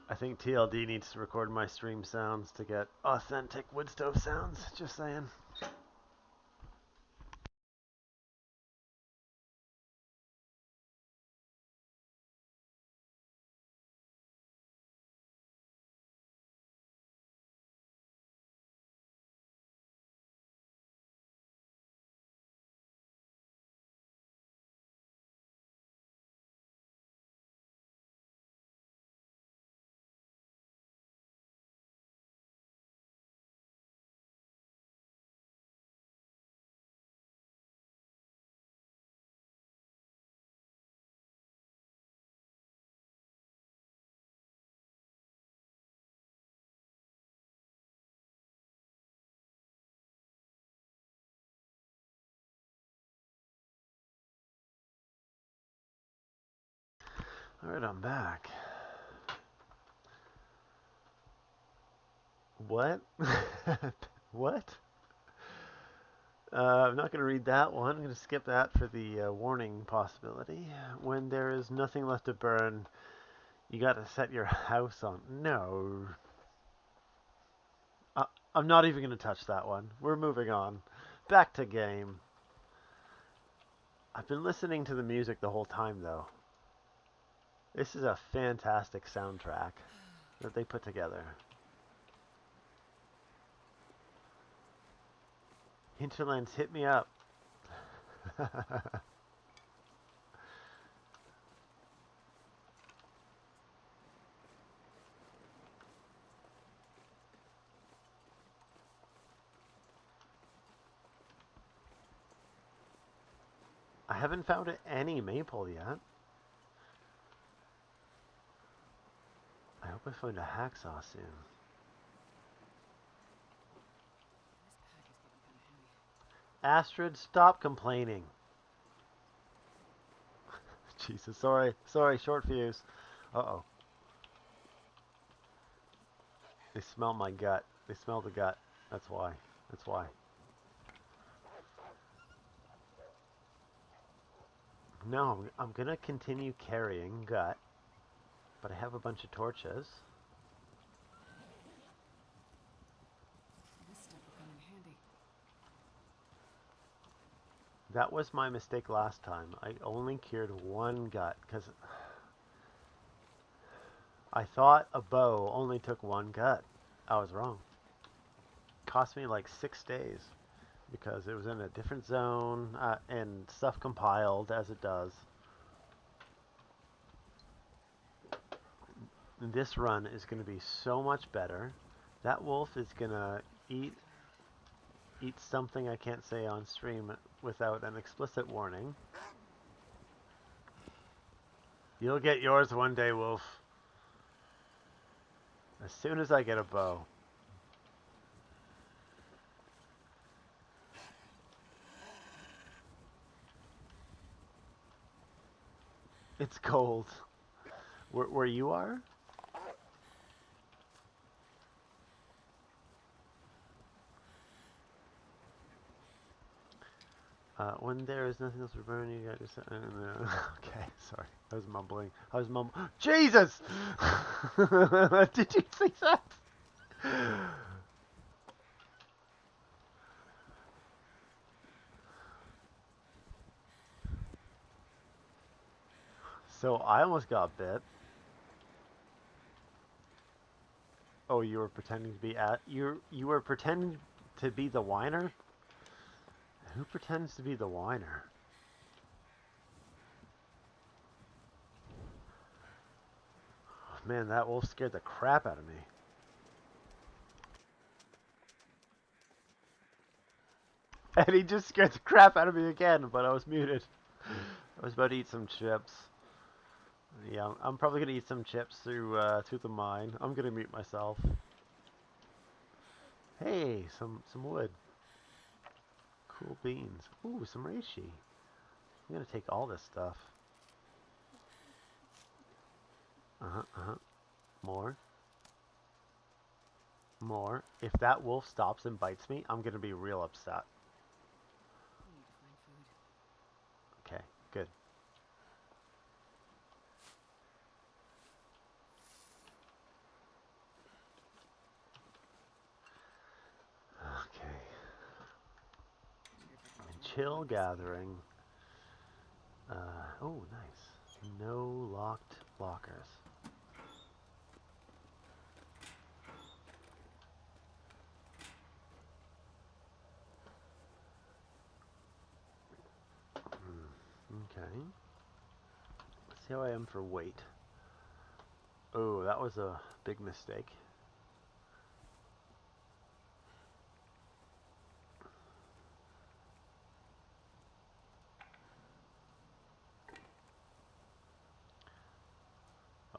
A: I think TLD needs to record my stream sounds to get authentic wood stove sounds. Just saying. Alright, I'm back. What? What? I'm not going to read that one. I'm going to skip that for the warning possibility. When there is nothing left to burn, you got to set your house on. No. Uh, I'm not even going to touch that one. We're moving on. Back to game. I've been listening to the music the whole time, though. This is a fantastic soundtrack that they put together. Hinterlands, hit me up. I haven't found any maple yet. I hope I find a hacksaw soon.
B: This pack is getting kind of heavy.
A: Astrid, stop complaining. Jesus, sorry. Sorry, short fuse. Uh-oh. They smell my gut. They smell the gut. That's why. That's why. No, I'm gonna continue carrying gut, but I have a bunch of torches.
B: This stuff will come in handy.
A: That was my mistake last time. I only cured one gut because I thought a bow only took one gut. I was wrong. Cost me like 6 days because it was in a different zone and stuff compiled as it does. This run is going to be so much better. That wolf is going to eat something I can't say on stream without an explicit warning. You'll get yours one day, wolf. As soon as I get a bow. It's cold. Where you are? When there is nothing else to burn, you got just. Okay, sorry. I was mumbling. Jesus! Did you see that? So I almost got bit. Oh, you were pretending to be you were pretending to be the whiner? Who pretends to be the whiner? Man, that wolf scared the crap out of me. And he just scared the crap out of me again, but I was muted. I was about to eat some chips. Yeah, I'm probably gonna eat some chips through the mine. I'm gonna mute myself. Hey, some wood. Cool beans. Ooh, some reishi. I'm gonna take all this stuff. Uh-huh. More. More. If that wolf stops and bites me, I'm gonna be real upset.
B: We need to find food.
A: Okay, good. Okay.
B: Wonder if I can join a
A: Chill
B: ruckus later.
A: gathering. Oh, nice. No locked lockers. Okay. Let's see how I am for weight. Oh, that was a big mistake.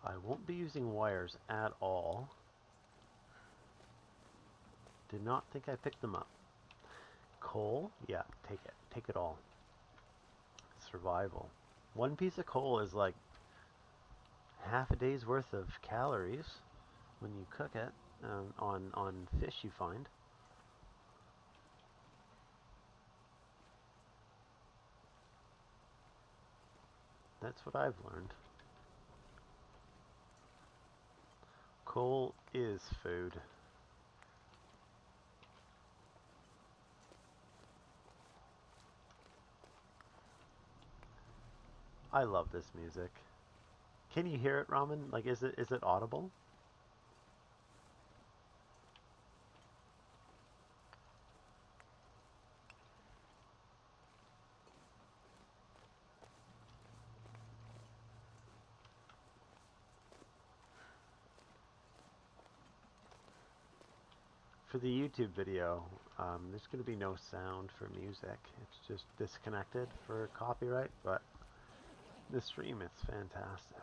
A: I won't be using wires at all. Did not think I picked them up. Coal? Yeah, take it. Take it all. Survival. One piece of coal is like half a day's worth of calories when you cook it on fish you find. That's what I've learned. Coal is food. I love this music. Can you hear it, Ramen? Like, is it audible? For the YouTube video, there's going to be no sound for music. It's just disconnected for copyright, but the stream is fantastic.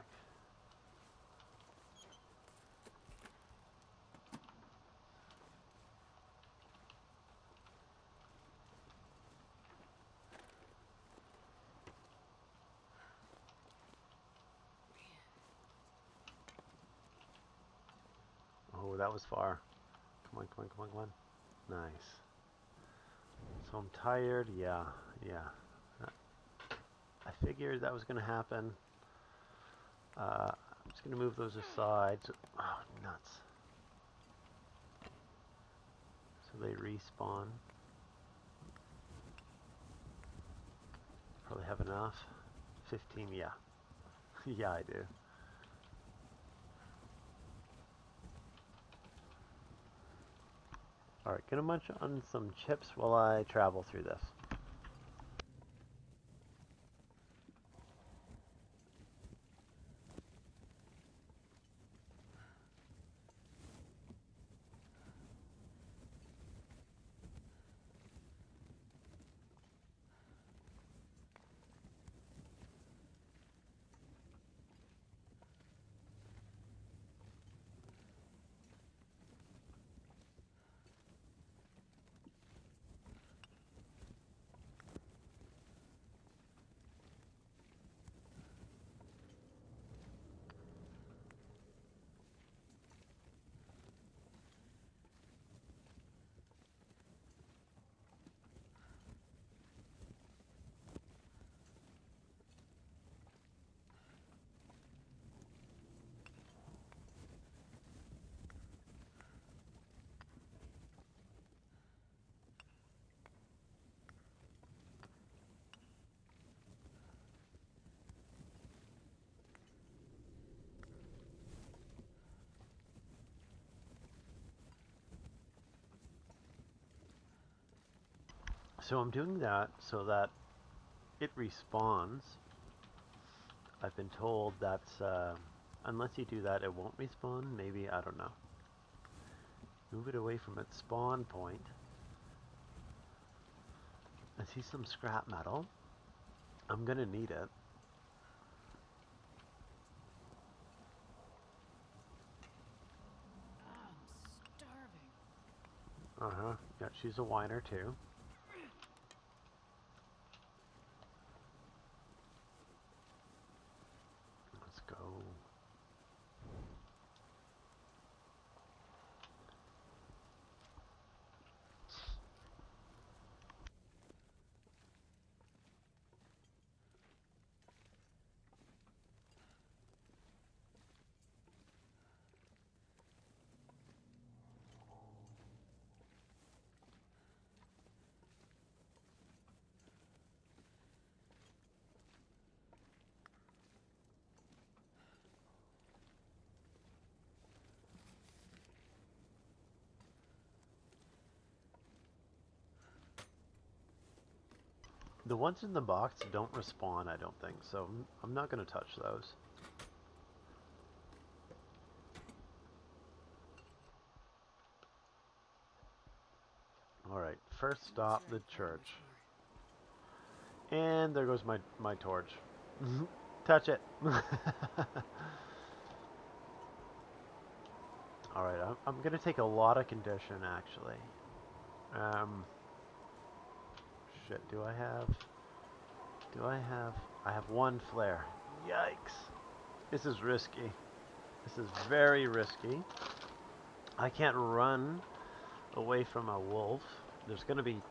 A: Oh, that was far. Come on, come on, come on, come on. Nice. So I'm tired. Yeah, yeah. I figured that was going to happen. I'm just going to move those aside. So, oh, nuts. So they respawn. Probably have enough. 15, yeah. Yeah, I do. Alright, gonna munch on some chips while I travel through this. So I'm doing that so that it respawns. I've been told that unless you do that, it won't respawn. Maybe, I don't know. Move it away from its spawn point. I see some scrap metal. I'm gonna need it.
B: I'm starving.
A: Uh-huh. Yeah, she's a whiner too. Let's go. The ones in the box don't respawn, I don't think, so I'm not gonna touch those. Alright, first
B: I'm not
A: stop,
B: sure
A: the
B: I'd play
A: church.
B: much more.
A: And there goes my torch. Touch it. Alright, I'm gonna take a lot of condition, actually. Um, shit, I have one flare. Yikes. This is risky. This is very risky. I can't run away from a wolf. There's gonna be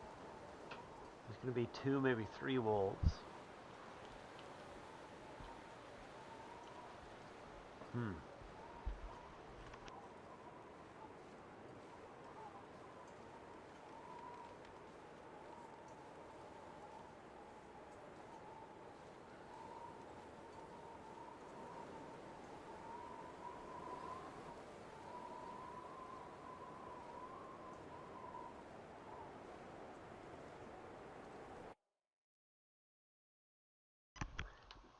A: two, maybe three wolves. Hmm.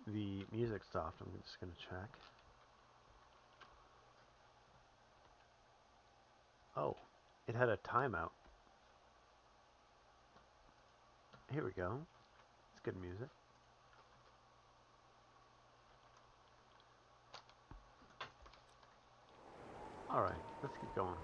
A: The music stopped. I'm just gonna check. Oh, it had a timeout. Here we go. It's good music. Alright, let's get going.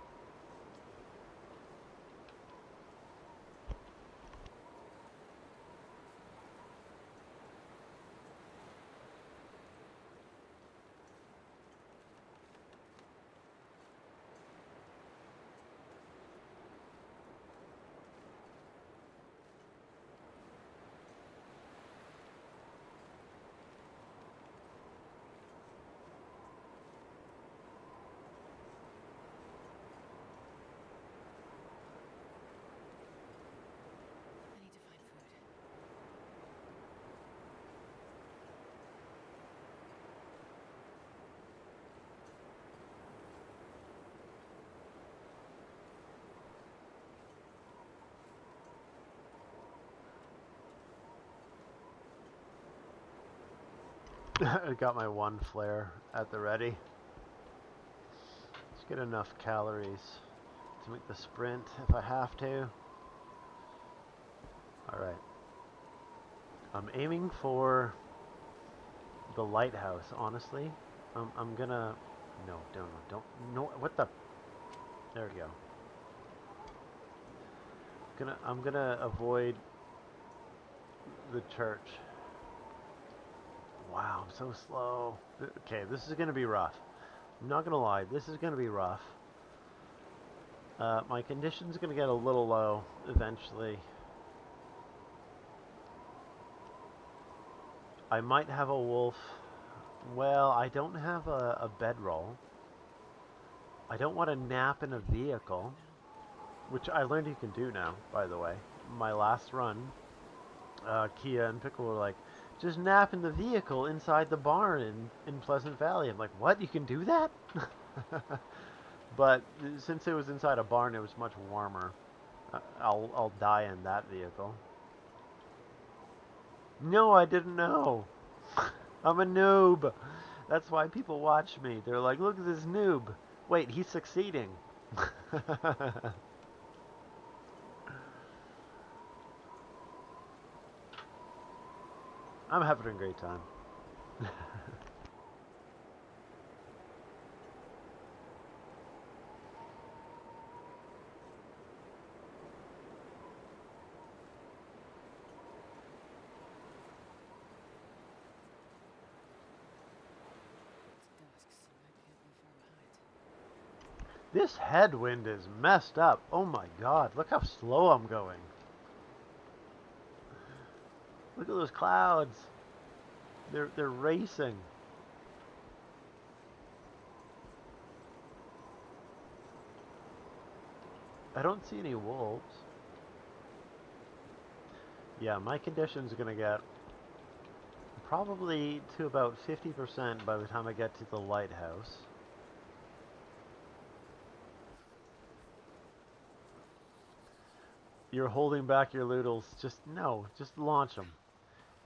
A: I got my one flare at the ready. Let's get enough calories to make the sprint if I have to. Alright. I'm aiming for the lighthouse, honestly. I'm gonna... No, don't... No, what the... There we go. I'm gonna avoid the church. Wow, I'm so slow. Okay, this is gonna be rough. I'm not gonna lie, this is gonna be rough. My condition's gonna get a little low eventually. I might have a wolf. Well, I don't have a bedroll. I don't want to nap in a vehicle, which I learned you can do now, by the way. My last run, Kia and Pickle were like, just nap in the vehicle inside the barn in Pleasant Valley. I'm like, what? You can do that? But since it was inside a barn, it was much warmer. I'll die in that vehicle. No, I didn't know. I'm a noob. That's why people watch me. They're like, look at this noob. Wait, he's succeeding. I'm having a great time.
B: It's dusk, so I can't be far behind.
A: This headwind is messed up. Oh my god, look how slow I'm going. Look at those clouds. They're racing. I don't see any wolves. Yeah, my condition's gonna get probably to about 50% by the time I get to the lighthouse. You're holding back your loodles. Just no, just launch them.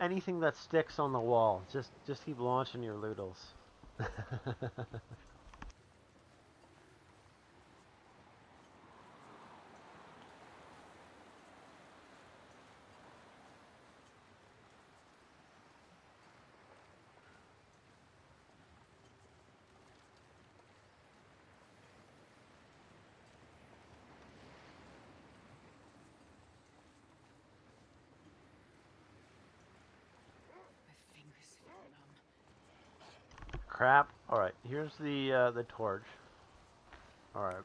A: Anything that sticks on the wall, just keep launching your loodles.
B: My fingers feel numb.
A: Crap. All right, here's the torch. All right.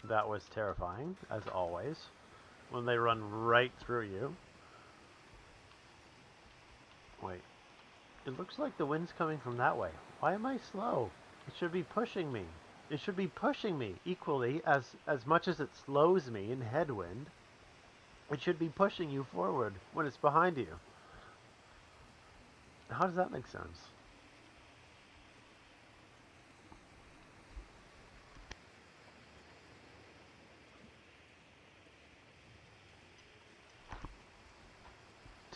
A: That was terrifying, as always, when they run right through you. Wait, it looks like the wind's coming from that way. Why am I slow? It should be pushing me. It should be pushing me equally as much as it slows me in headwind. It should be pushing you forward when it's behind you. How does that make sense?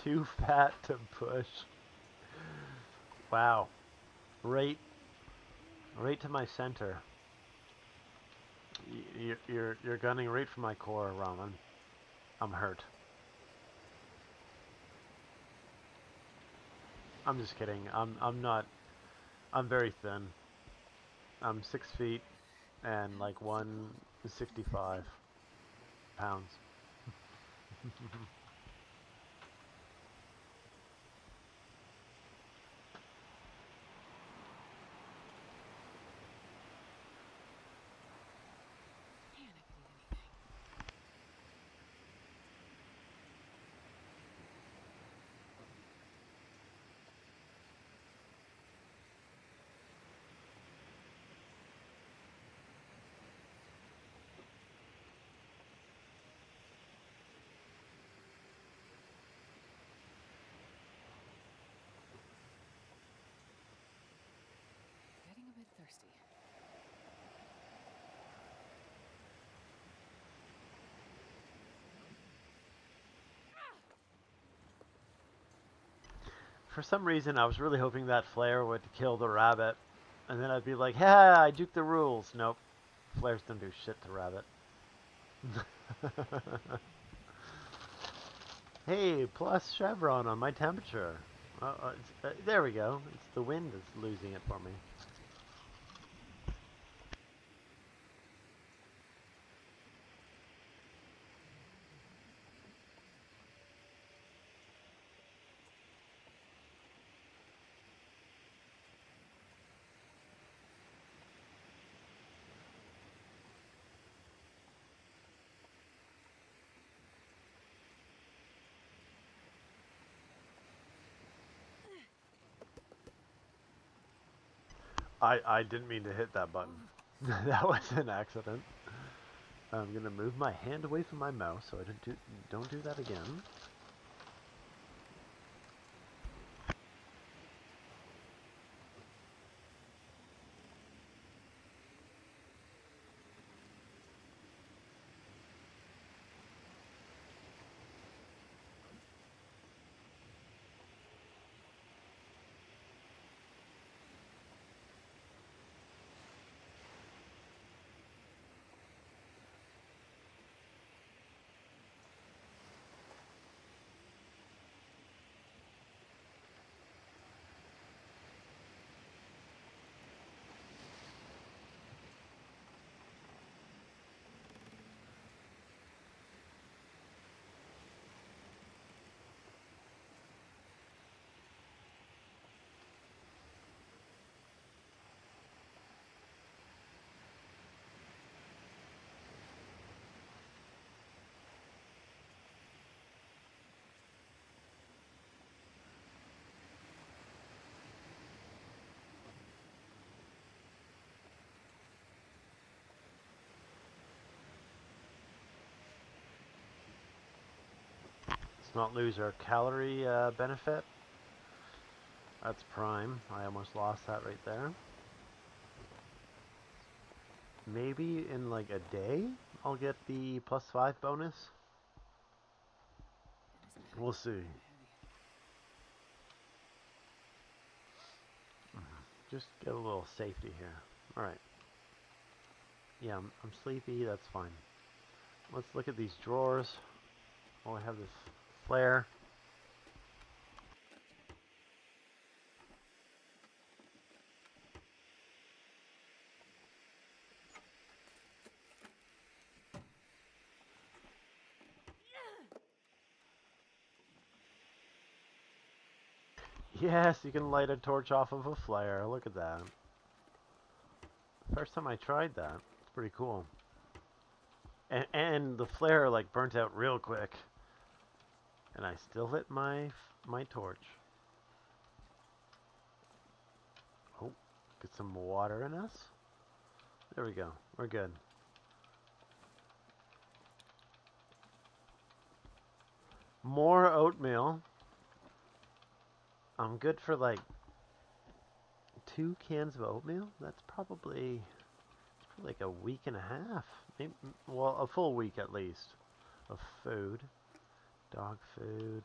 A: Too fat to push. Wow. Right, right to my center. You're gunning right for my core, Raman. I'm hurt. I'm just kidding. I'm not. I'm very thin. I'm 6 feet and like 165 pounds.
B: Man, I could eat anything.
A: For some reason, I was really hoping that flare would kill the rabbit, and then I'd be like, "Ha! I juked the rules." Nope, flares don't do shit to rabbit. Hey, plus chevron on my temperature. There we go. It's the wind that's losing it for me. I didn't mean to hit that button. That was an accident. I'm gonna move my hand away from my mouse so I don't do that again. Let's not lose our calorie benefit. That's prime. I almost lost that right there. Maybe in like a day I'll get the +5 bonus.
B: And this
A: We'll
B: bag's
A: see.
B: kind of heavy.
A: Just get a little safety here. Alright. Yeah, I'm sleepy. That's fine. Let's look at these drawers. Oh, I have this flare. Yes, you can light a torch off of a flare. Look at that. First time I tried that. It's pretty cool. And the flare like burnt out real quick. And I still lit my torch. Oh, get some water in us. There we go. We're good. More oatmeal. I'm good for like 2 cans of oatmeal. That's probably like a week and a half. Maybe, well, a full week at least of food. Dog food.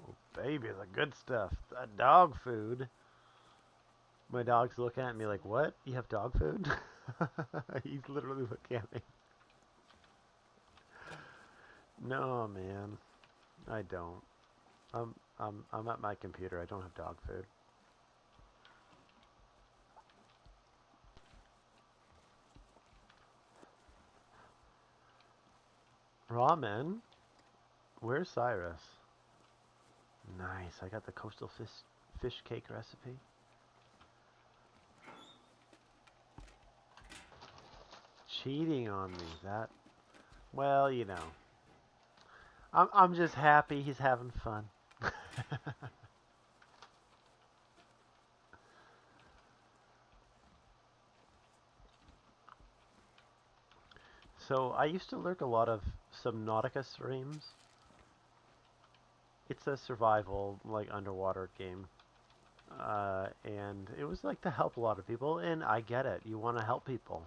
A: Oh, baby, the good stuff. That dog food. My dog's looking at me like, what? You have dog food? He's literally looking at me. No, man. I don't. I'm at my computer. I don't have dog food. Ramen? Where's Cyrus? Nice. I got the coastal fish cake recipe. Cheating on me. That, well, you know. I'm just happy he's having fun. So I used to lurk a lot of Subnautica streams. It's a survival, like, underwater game. And it was like to help a lot of people, and I get it. You want to help people.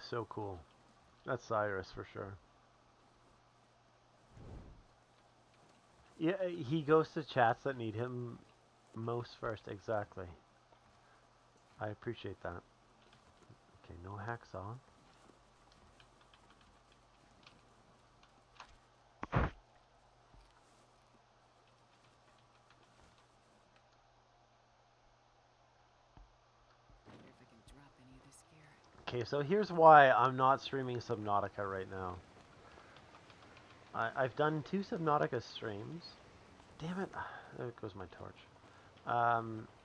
A: So cool. That's Cyrus for sure. Yeah, he goes to chats that need him most first. Exactly. I appreciate that. Okay, no hacksaw.
B: Wonder if I can drop any of this gear.
A: Okay, so here's why I'm not streaming Subnautica right now. I've done 2 Subnautica streams. Damn it! There goes my torch.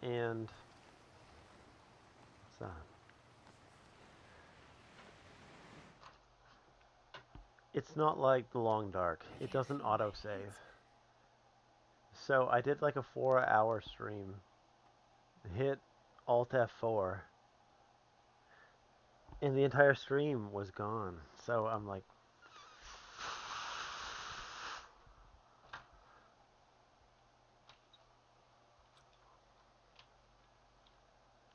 A: And what's that? It's not like the Long Dark. It
B: Can't
A: doesn't
B: feel my
A: autosave.
B: feet.
A: So I did like a 4-hour stream. Hit Alt F4, and the entire stream was gone. So I'm like,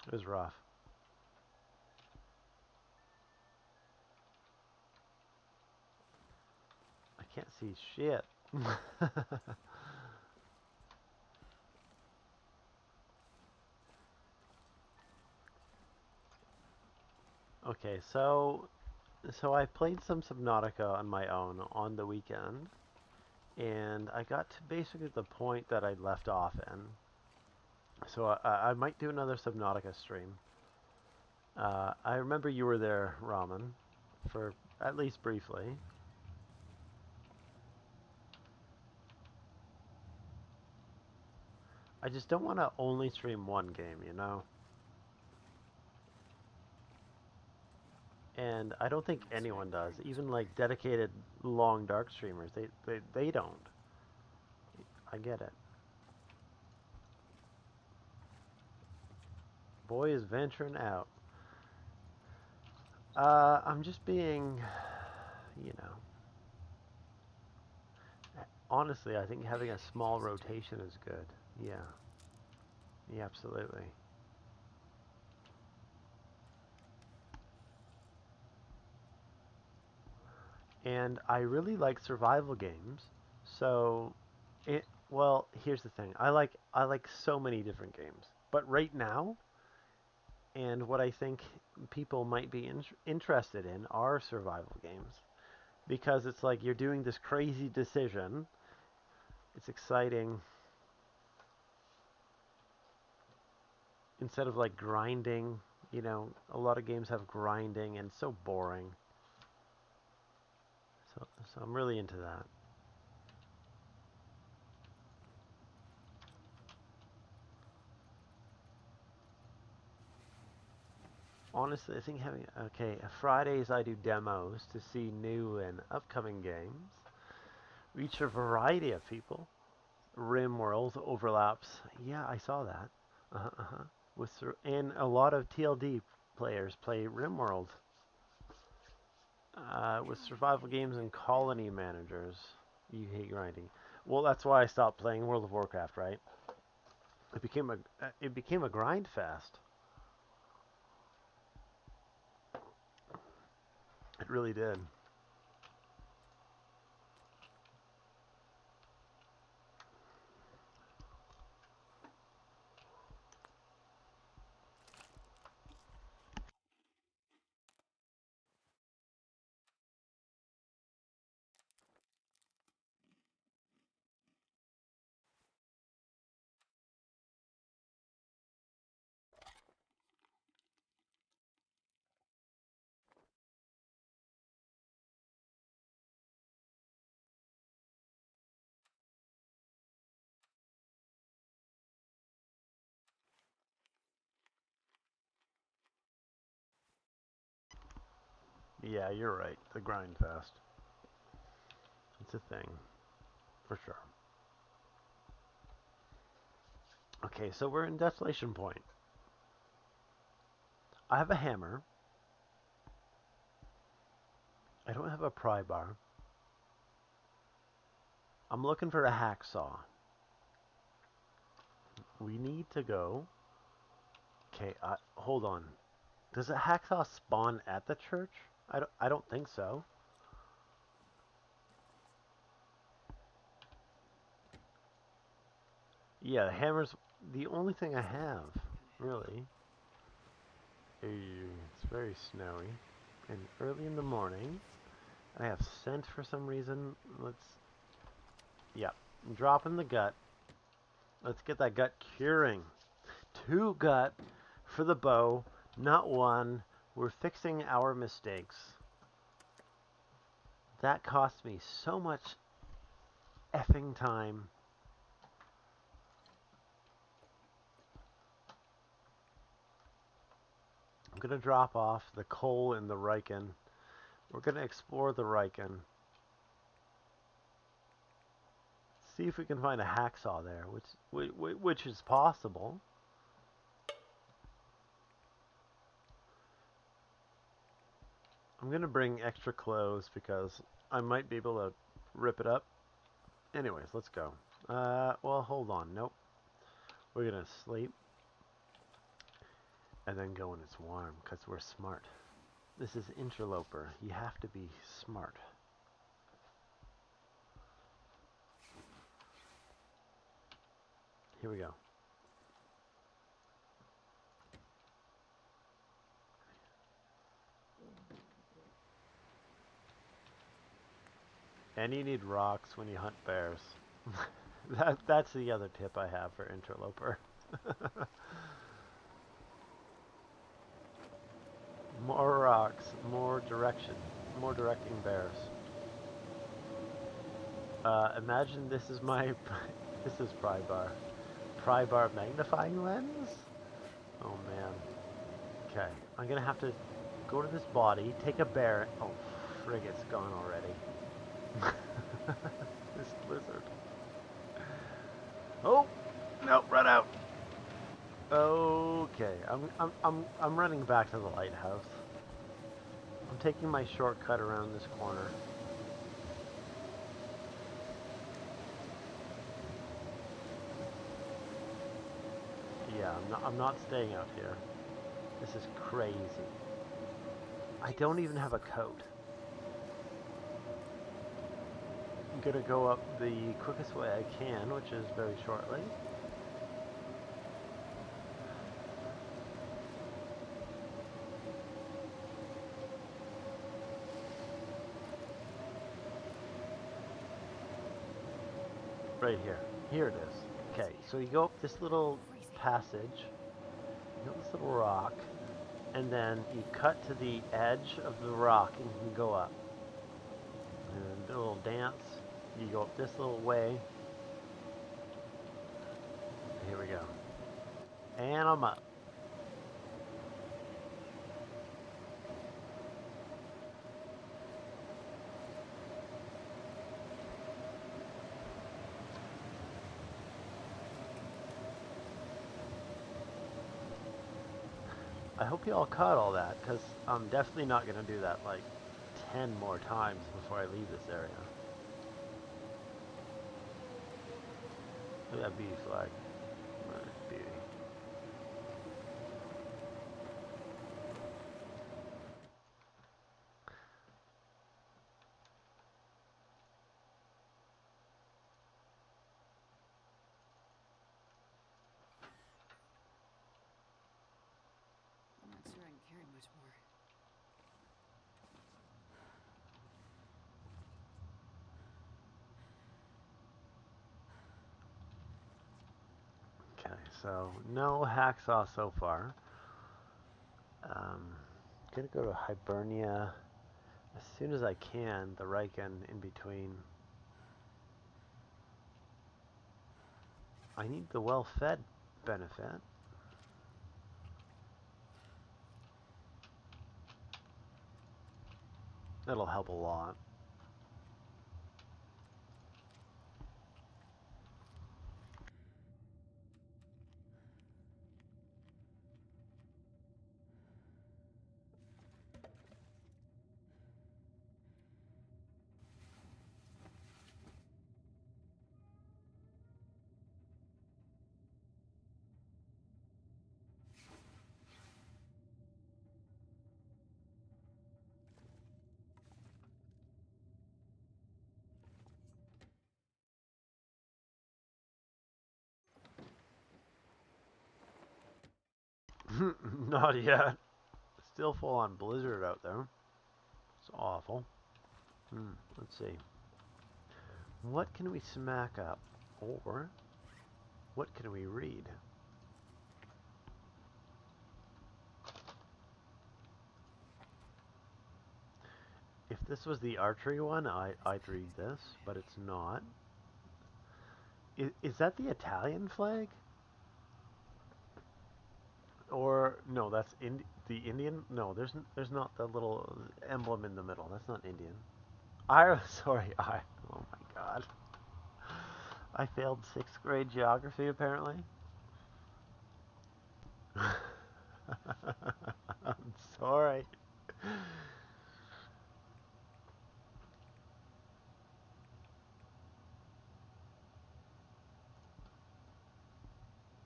A: it was rough. I can't see shit. Okay, so I played some Subnautica on my own on the weekend, and I got to basically the point that I left off in. So I might do another Subnautica stream. I remember you were there, Ramen, for at least briefly. I just don't want to only stream one game, you know? And I don't think
B: Nice
A: anyone
B: right
A: does.
B: there in this
A: Even
B: water.
A: like dedicated long dark streamers, they don't. I get it. Boy is venturing out. I'm just being, you know, honestly, I think having
B: Man,
A: a
B: I could
A: small
B: use a drink.
A: rotation is good. Yeah, yeah, absolutely. And I really like survival games. So, well, here's the thing. I like so many different games. But right now, and what I think people might be interested in are survival games because it's like you're doing this crazy decision. It's exciting instead of like grinding. You know, a lot of games have grinding and it's so boring. So I'm really into that. Honestly, I think having okay Fridays I do demos to see new and upcoming games, reach a variety of people. Rim World overlaps. Yeah, I saw that. Uh-huh. And a lot of TLD players play RimWorld
B: I
A: with
B: don't want to get
A: survival
B: anything
A: games and
B: written down.
A: colony managers. You hate grinding. Well, that's why I stopped playing World of Warcraft. Right? It became a grind fest. It really did. Yeah, you're right. The grind fest. It's a thing for sure. Okay, so we're in Desolation Point. I have a hammer. I don't have a pry bar. I'm looking for a hacksaw. We need to go. Okay, hold on. Does a hacksaw spawn at the church? I don't think so. Yeah, the hammer's the only thing I
B: This log
A: have,
B: looks kind of heavy.
A: really. It's very snowy and early in the morning. I have scent for some reason. Yeah, drop in the gut. Let's get that gut curing. 2 gut for the bow, not 1. We're fixing our mistakes. That cost me so much effing time. I'm going to drop off the coal and the Riken. We're going to explore the Riken. See if we can find a hacksaw there, which is possible. I'm going to bring extra clothes because I might be able to rip it up. Anyways, let's go. Well, hold on. Nope. We're going to sleep and then go when it's warm because we're smart. This is Interloper. You have to be smart. Here we go. And you need rocks when you hunt bears. That's the other tip I have for Interloper. More rocks, more direction, more directing bears. Imagine this is my, this is pry bar. Pry bar magnifying lens? Oh man. Okay, I'm gonna have to go to this body, take a bear. Oh, frig, it's gone already. This blizzard. Oh, no, run out. Okay, I'm running back to the lighthouse. I'm taking my shortcut around this corner. Yeah, I'm not staying out here. This is crazy. I don't even have a coat. I'm gonna go up the quickest way I can, which is very shortly. Right here. Here it is. Okay, so you go up this little passage, you go up this little rock, and then you cut to the edge of the rock and you can go up. And do a little dance. You go up this little way. Here we go. And I'm up. I hope you all caught all that, because I'm definitely not going to do that like 10 more times before I leave this area. Look at that beauty flag. Beauty.
B: I'm not sure I can carry much more.
A: Okay, so no hacksaw so far. Gonna go to Hibernia as soon as I can, the Riken in between. I need the well-fed benefit. That'll help a lot. Not yet. Still full on blizzard out there. It's awful. Let's see. What can we smack up? Or what can we read? If this was the archery one, I'd read this, but it's not. Is that the Italian flag? Or no, that's the Indian. No, there's not the little emblem in the middle. That's not Indian. I sorry, I. Oh my God, I failed sixth grade geography apparently. I'm sorry.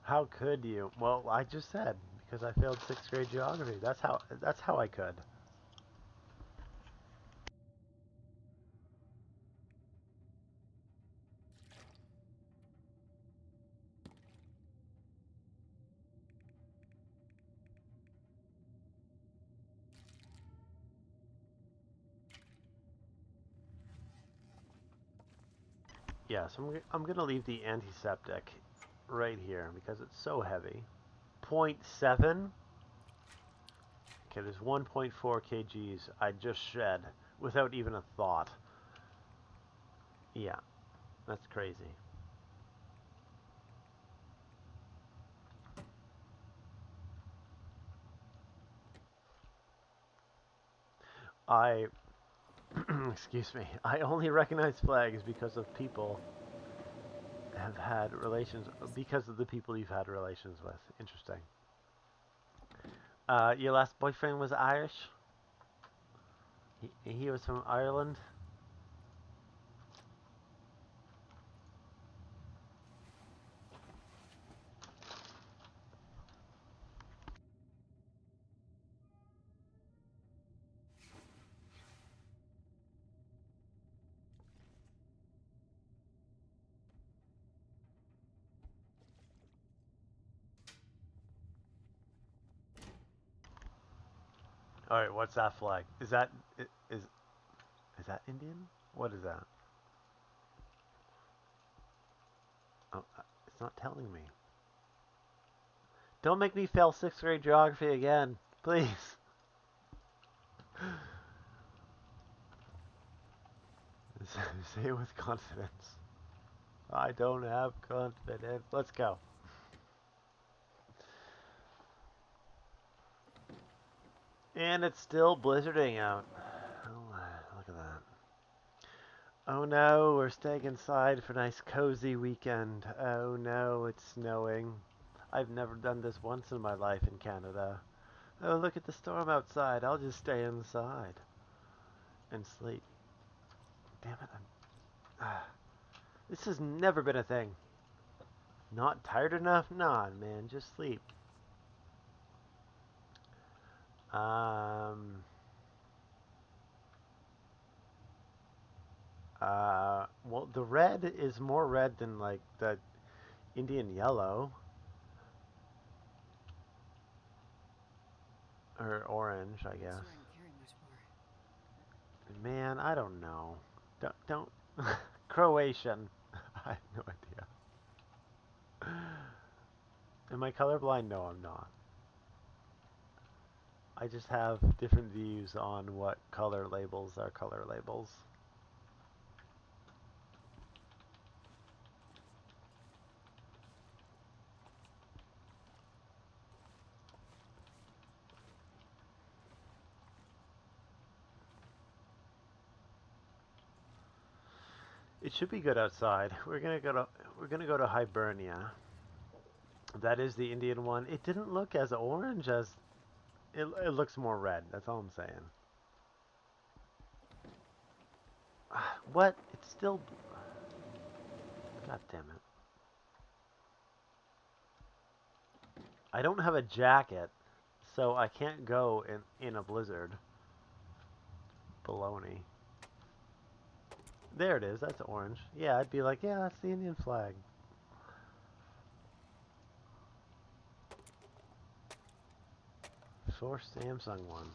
A: How could you? Well, I just said because I failed sixth grade geography. That's how I could. Yes, I'm gonna leave the antiseptic right here because it's so heavy. Zero point 0.7. Okay, there's 1.4 kgs I just shed without even a thought. Yeah, that's crazy. I, excuse me, I only recognize flags because of people have had relations, because of the people you've had relations with. Interesting. Your last boyfriend was Irish? He was from Ireland? Alright, what's that flag? Is that Indian? What is that? Oh, it's not telling me. Don't make me fail sixth grade geography again, please. Say it with confidence. I don't have confidence. Let's go. And it's still blizzarding out. Oh, look at that. Oh no, we're staying inside for a nice cozy weekend. Oh no, it's snowing. I've never done this once in my life in Canada. Oh, look at the storm outside. I'll just stay inside and sleep. Damn it. This has never been a thing. Not tired enough? Nah, man, just sleep. Um, well, the red is more red than like the Indian yellow or orange, I
B: Not
A: guess.
B: sure I can carry much more.
A: Man, I don't know. Don't Croatian. I have no idea. Am I colorblind? No, I'm not. I just have different views on what color labels are color labels. It should be good outside. We're gonna go to Hibernia. That is the Indian one. It didn't look as orange as it looks more red. That's all I'm saying. What? It's still. God damn it. I don't have a jacket, so I can't go in a blizzard. Baloney. There it is. That's orange. Yeah, I'd be like, yeah, that's the Indian flag. 4 Samsung one.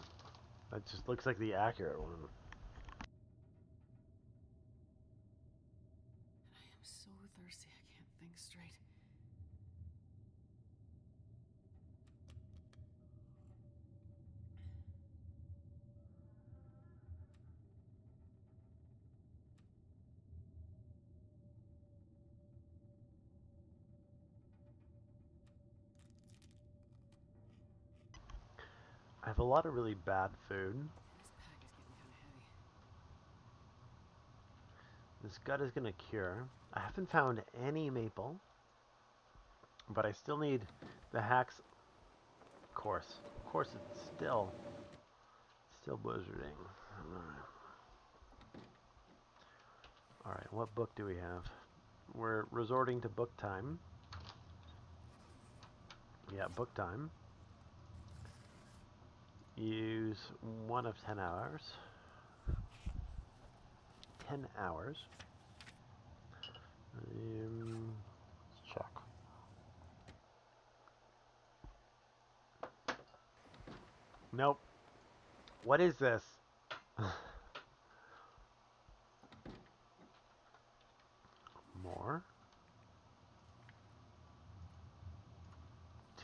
A: That just looks like the accurate one.
B: And I am so thirsty I can't think straight.
A: I have a lot of really bad food.
B: This pack is getting kind of heavy.
A: This gut is gonna cure. I haven't found any maple, but I still need the hacks. Of course, it's still blizzarding. All right, what book do we have? We're resorting to book time. Yeah, book time. Use 1 of 10 hours. 10 hours. Let's check. Nope. What is this? More.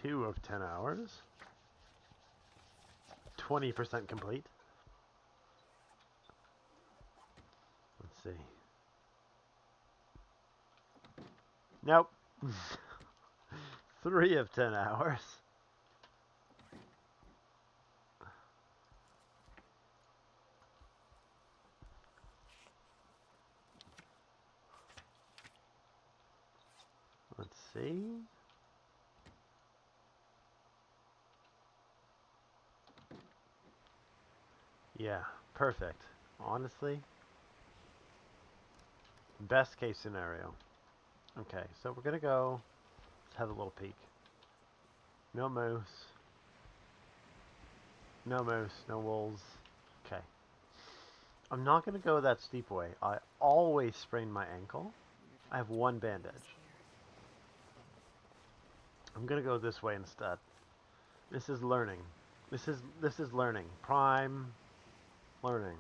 A: 2 of 10 hours. 20% complete. Let's see. Nope. 3 of 10 hours. Let's see. Yeah, perfect. Honestly, best case scenario. Okay, so we're gonna go. Let's have a little peek. No moose. No moose. No wolves. Okay. I'm not gonna go that steep way. I always sprain my ankle. I have 1 bandage. I'm gonna go this way instead. This is learning. This is learning. Prime learning.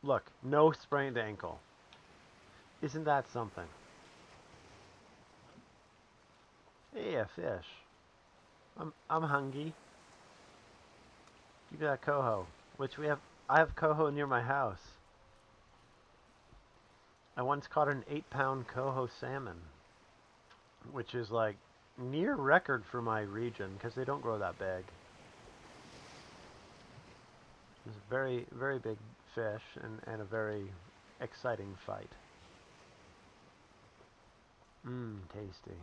A: Look, no sprained ankle. Isn't that something? Hey, a fish. I'm hungry. Give me that coho. Which we have. I have coho near my house. I once caught an 8-pound coho salmon, which is like near record for my region because they don't grow that big. It's a very, very big fish and a very exciting fight. Mmm, tasty.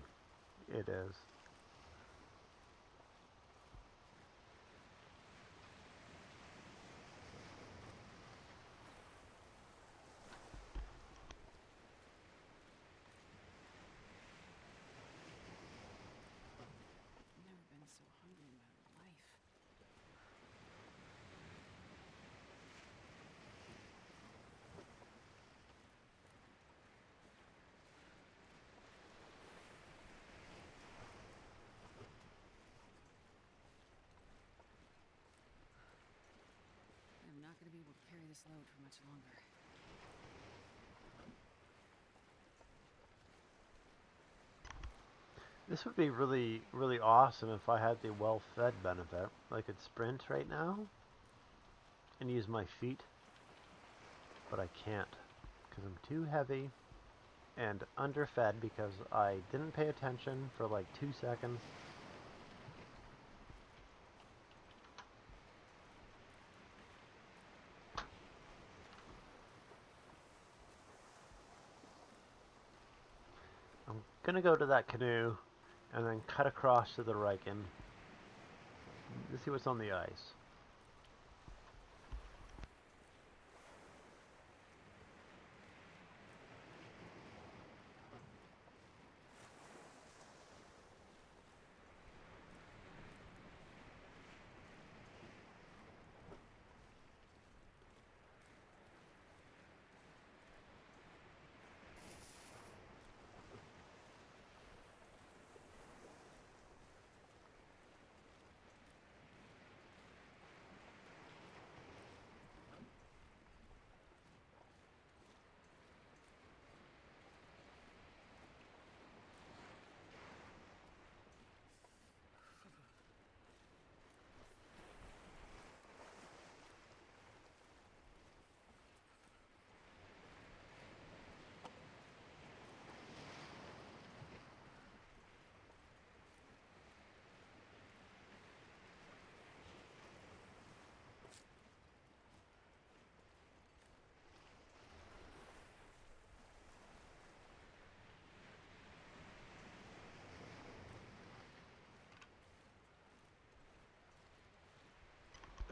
A: It is.
B: I've never been so hungry in my life. I'm not going to be able to carry this load for much longer.
A: This would be really, really awesome if I had the well-fed benefit. I could sprint right now and use my feet, but I can't because I'm too heavy and underfed because I didn't pay attention for like 2 seconds. I'm gonna go to that canoe and then cut across to the Riken to see what's on the ice.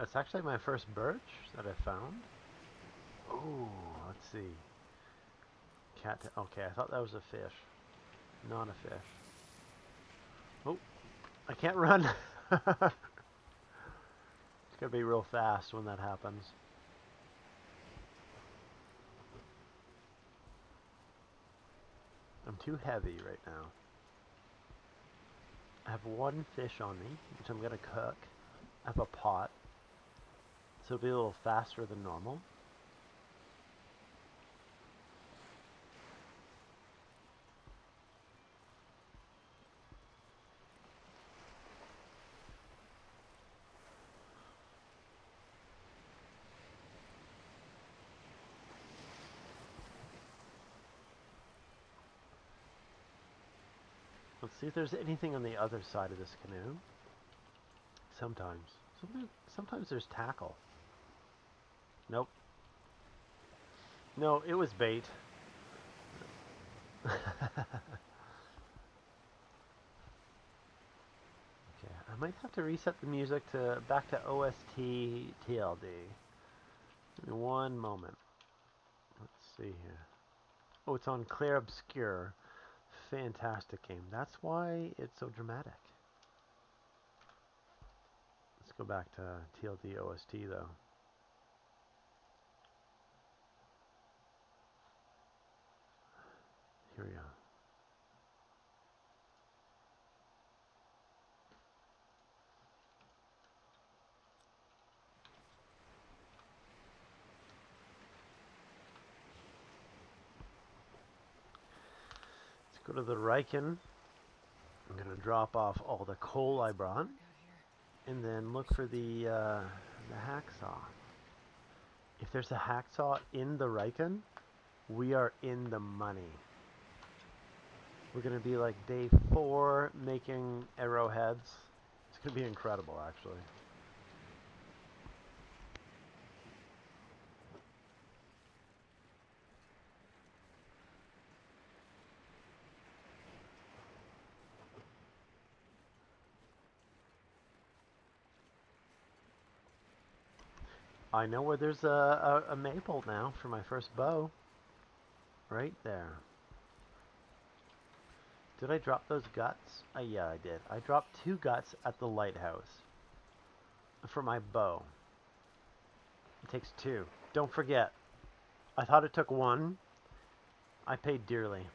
A: That's actually my first birch that I found. Oh, let's see. Okay, I thought that was a fish. Not a fish. Oh, I can't run. It's gotta be real fast when that happens. I'm too heavy right now. I have one fish on me, which I'm gonna cook. I have a pot, so it'll be a little faster than normal. Let's see if there's anything on the other side of this canoe. Sometimes. Sometimes there's tackle. Nope. No, it was bait. Okay, I might have to reset the music to back to OST TLD. Give me one moment. Let's see here. Oh, it's on Clear Obscure. Fantastic game. That's why it's so dramatic. Let's go back to TLD OST though. Here we go. Let's go to the Riken. I'm going to drop off all the coal I brought. And then look for the hacksaw. If there's a hacksaw in the Riken, we are in the money. We're going to be like day 4 making arrowheads. It's going to be incredible, actually. I know where there's a maple now for my first bow. Right there. Did I drop those guts? Yeah, I did. I dropped 2 guts at the lighthouse for my bow. It takes 2. Don't forget. I thought it took 1. I paid dearly.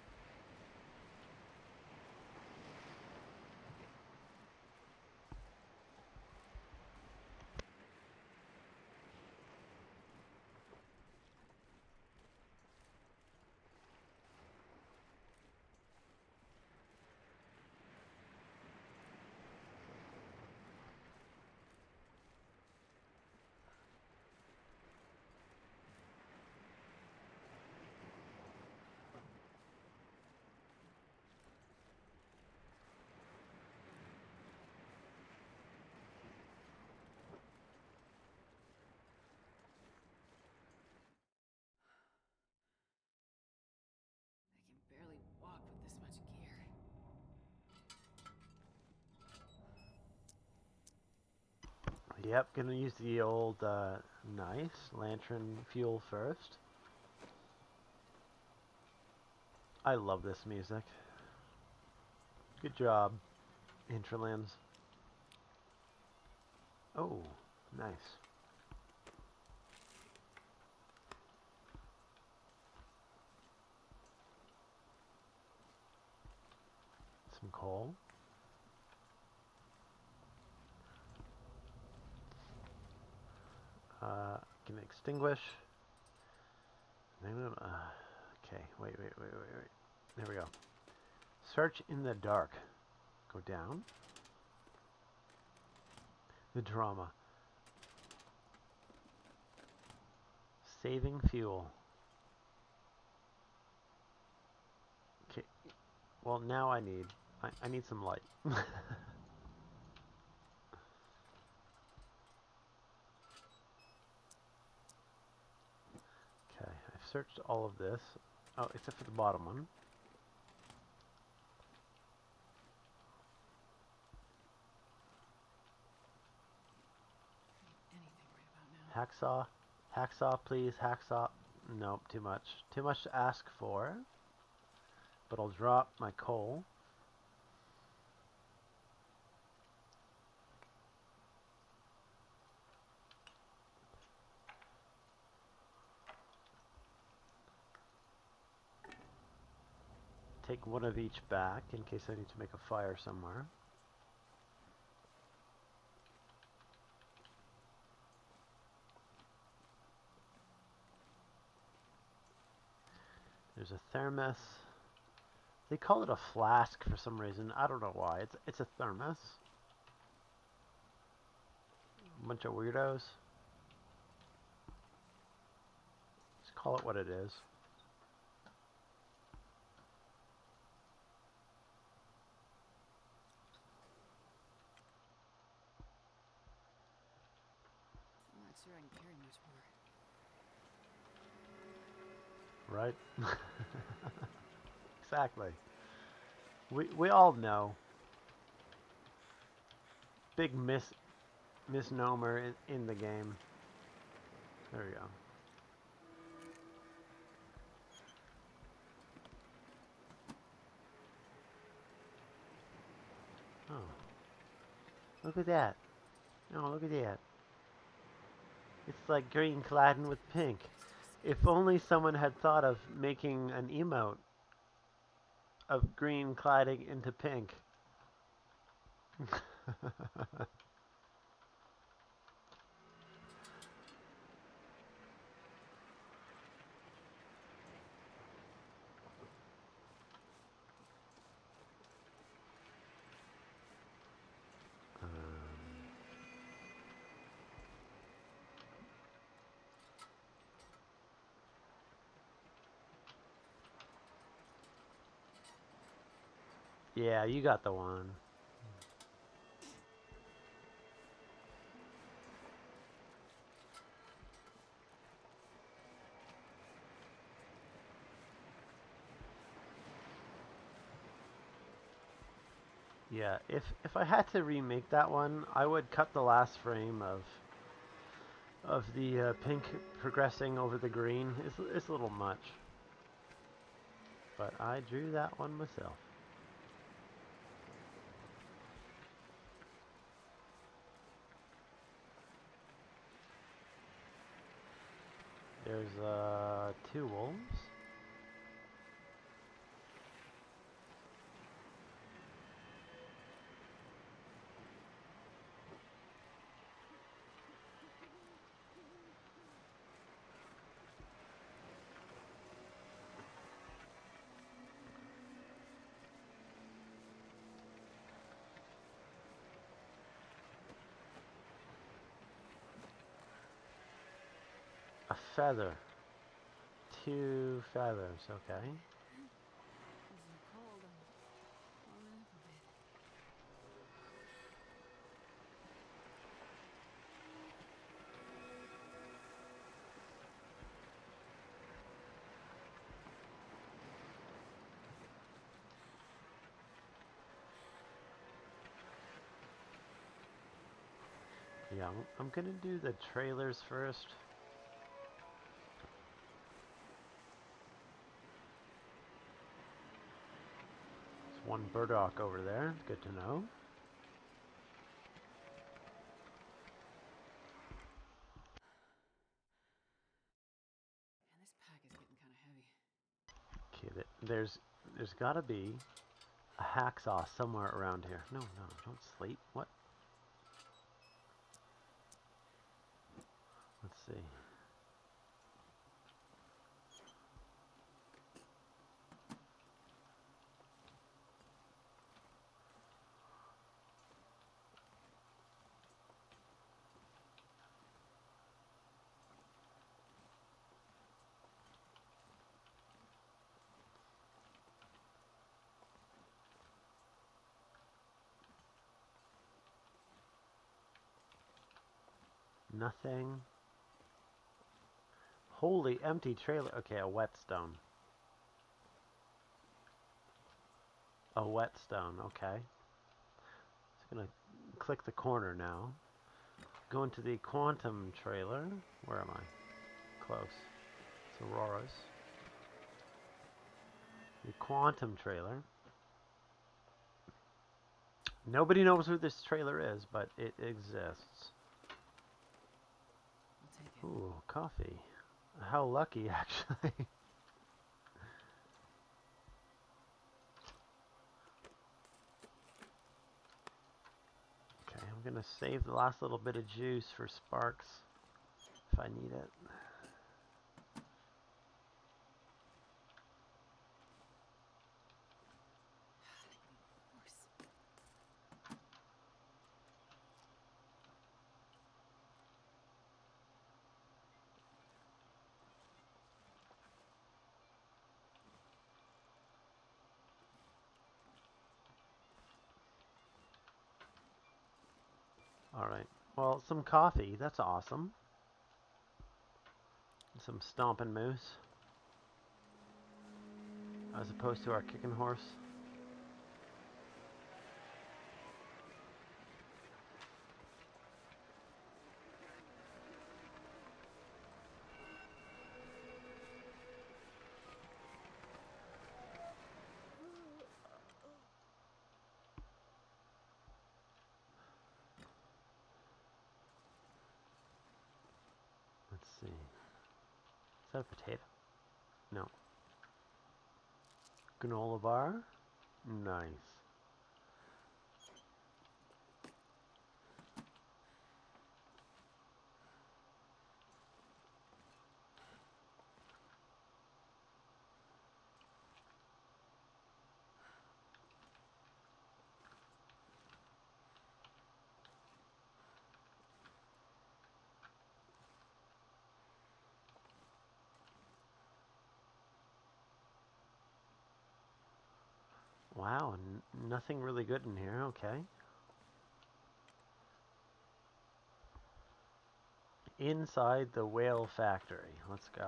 B: I can barely walk with this much gear.
A: Yep, gonna use the old nice lantern fuel first. I love this music. Good job, Interlands. Oh, nice. Some coal. Can extinguish. Okay, wait. There we go. Search in the dark. Go down. The drama. Saving fuel. Okay. Well, now I need some light. Okay, I've searched all of this. Oh, except for the bottom one.
B: Anything
A: Hacksaw. Hacksaw, please. Hacksaw. Nope, too much. Too much to ask for. But I'll drop my coal. Take one of each back in case I need to make a fire somewhere. There's a thermos. They call it a flask for some reason. I don't know why. It's a thermos. A bunch of weirdos. Just call it what it is.
B: I'm not sure I can carry much more.
A: Right? Exactly. We all know. Big misnomer in the game. There we go. Oh, look at that. Oh, look at that. It's like green cladding with pink.
B: So
A: If
B: disgusting.
A: only someone had thought of making an emote of green cladding into pink. Yeah, you got the one. Yeah, if I had to remake that one, I would cut the last frame of the pink progressing over the green. It's a little much, but I drew that one myself. There's two wolves. A feather. Two feathers, okay.
B: It's so cold. I'm warming up a bit.
A: Yeah, I'm gonna do the trailers first. There's one burdock over there. Good to know.
B: And this pack is getting kind of heavy.
A: Okay, there's gotta be a hacksaw somewhere around here. No, no, don't sleep. What? Let's see. Nothing. Holy empty trailer. Okay, a whetstone. A whetstone, okay. Just gonna click the corner now. Going to the Quantum trailer. Where am I? Close. It's Aurora's. The Quantum trailer. Nobody knows who this trailer is, but it exists.
B: I'll take it.
A: Ooh, coffee. How lucky, actually. Okay, I'm gonna save the last little bit of juice for Sparks if I need it.
B: Of course.
A: Alright. Well, some coffee. That's awesome. Some stomping moose. As opposed to our kicking horse. Let's see. Is that a potato? No. Granola bar? Nice. Wow, nothing really good in here. Okay. Inside the whale factory. Let's go.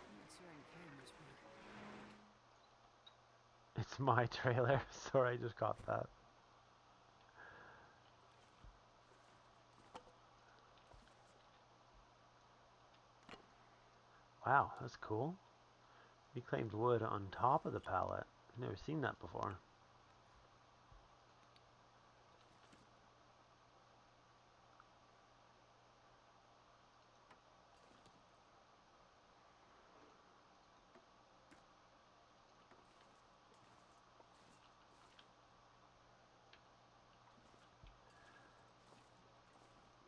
B: I'm not sure I can carry much more.
A: It's my trailer. Sorry, I just caught that. Wow, that's cool. Reclaimed wood on top of the pallet. I've never seen that before.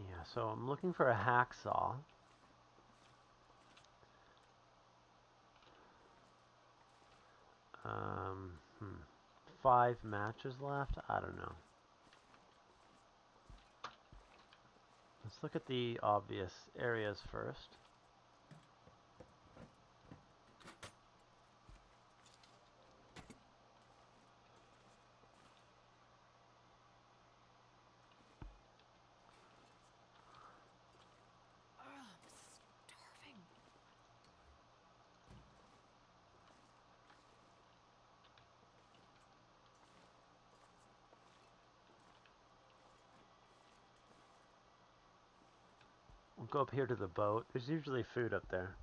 A: Yeah, so I'm looking for a hacksaw. Um, hmm. 5 matches left? I don't know. Let's look at the obvious areas first.
B: Oh, I'm starving.
A: We'll go up here to the boat. There's usually food up there.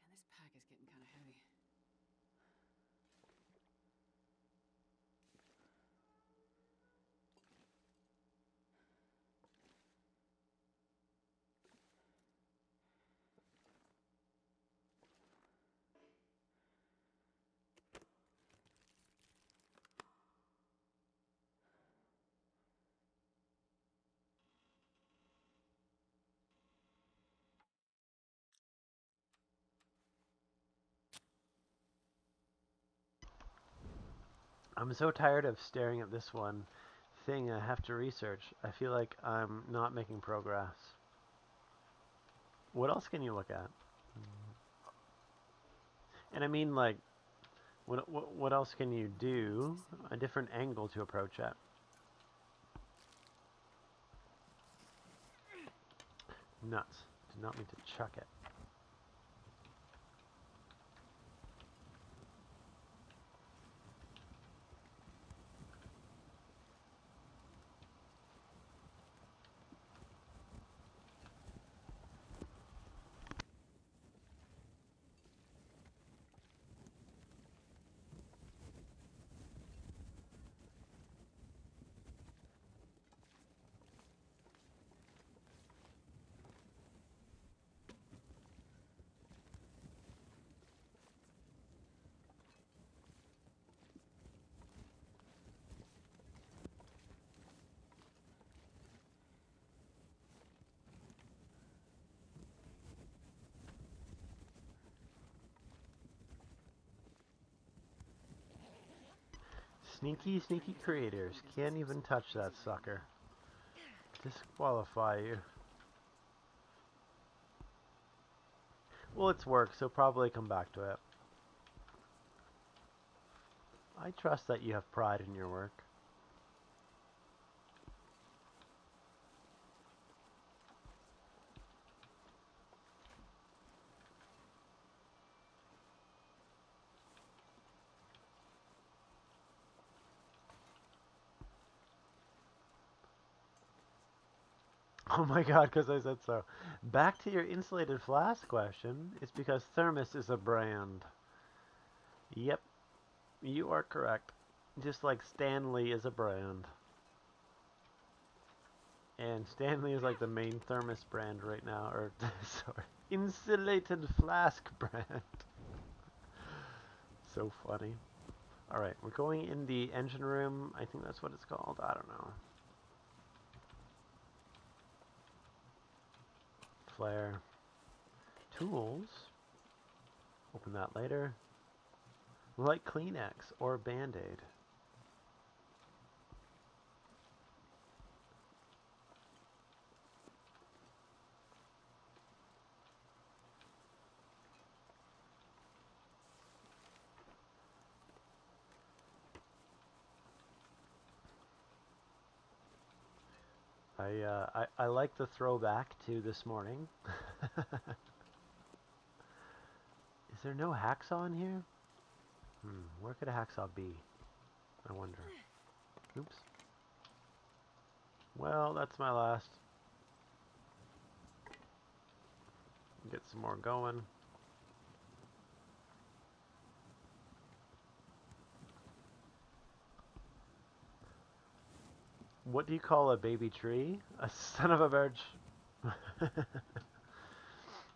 B: And this pack is getting kind of heavy.
A: I'm so tired of staring at this one thing I have to research. I feel like I'm not making progress. What else can you look at? And I mean, like, What else can you do? A different angle to approach it. Nuts. Did not mean to chuck it. Sneaky, sneaky creators. Can't even touch that sucker. Disqualify you. Well, it's work, so probably come back to it. I trust that you have pride in your work. Oh my god, because I said so. Back to your insulated flask question. It's because Thermos is a brand. Yep, you are correct. Just like Stanley is a brand. And Stanley is like the main Thermos brand right now. Or, sorry, insulated flask brand. So funny. Alright, we're going in the engine room. I think that's what it's called. I don't know. Flare. Tools. Open that later. Like Kleenex or Band-Aid. I like the throwback to this morning. Is there no hacksaw in here? Where could a hacksaw be? I wonder. Oops. Well, that's my last. Get some more going. What do you call a baby tree? A son of a birch.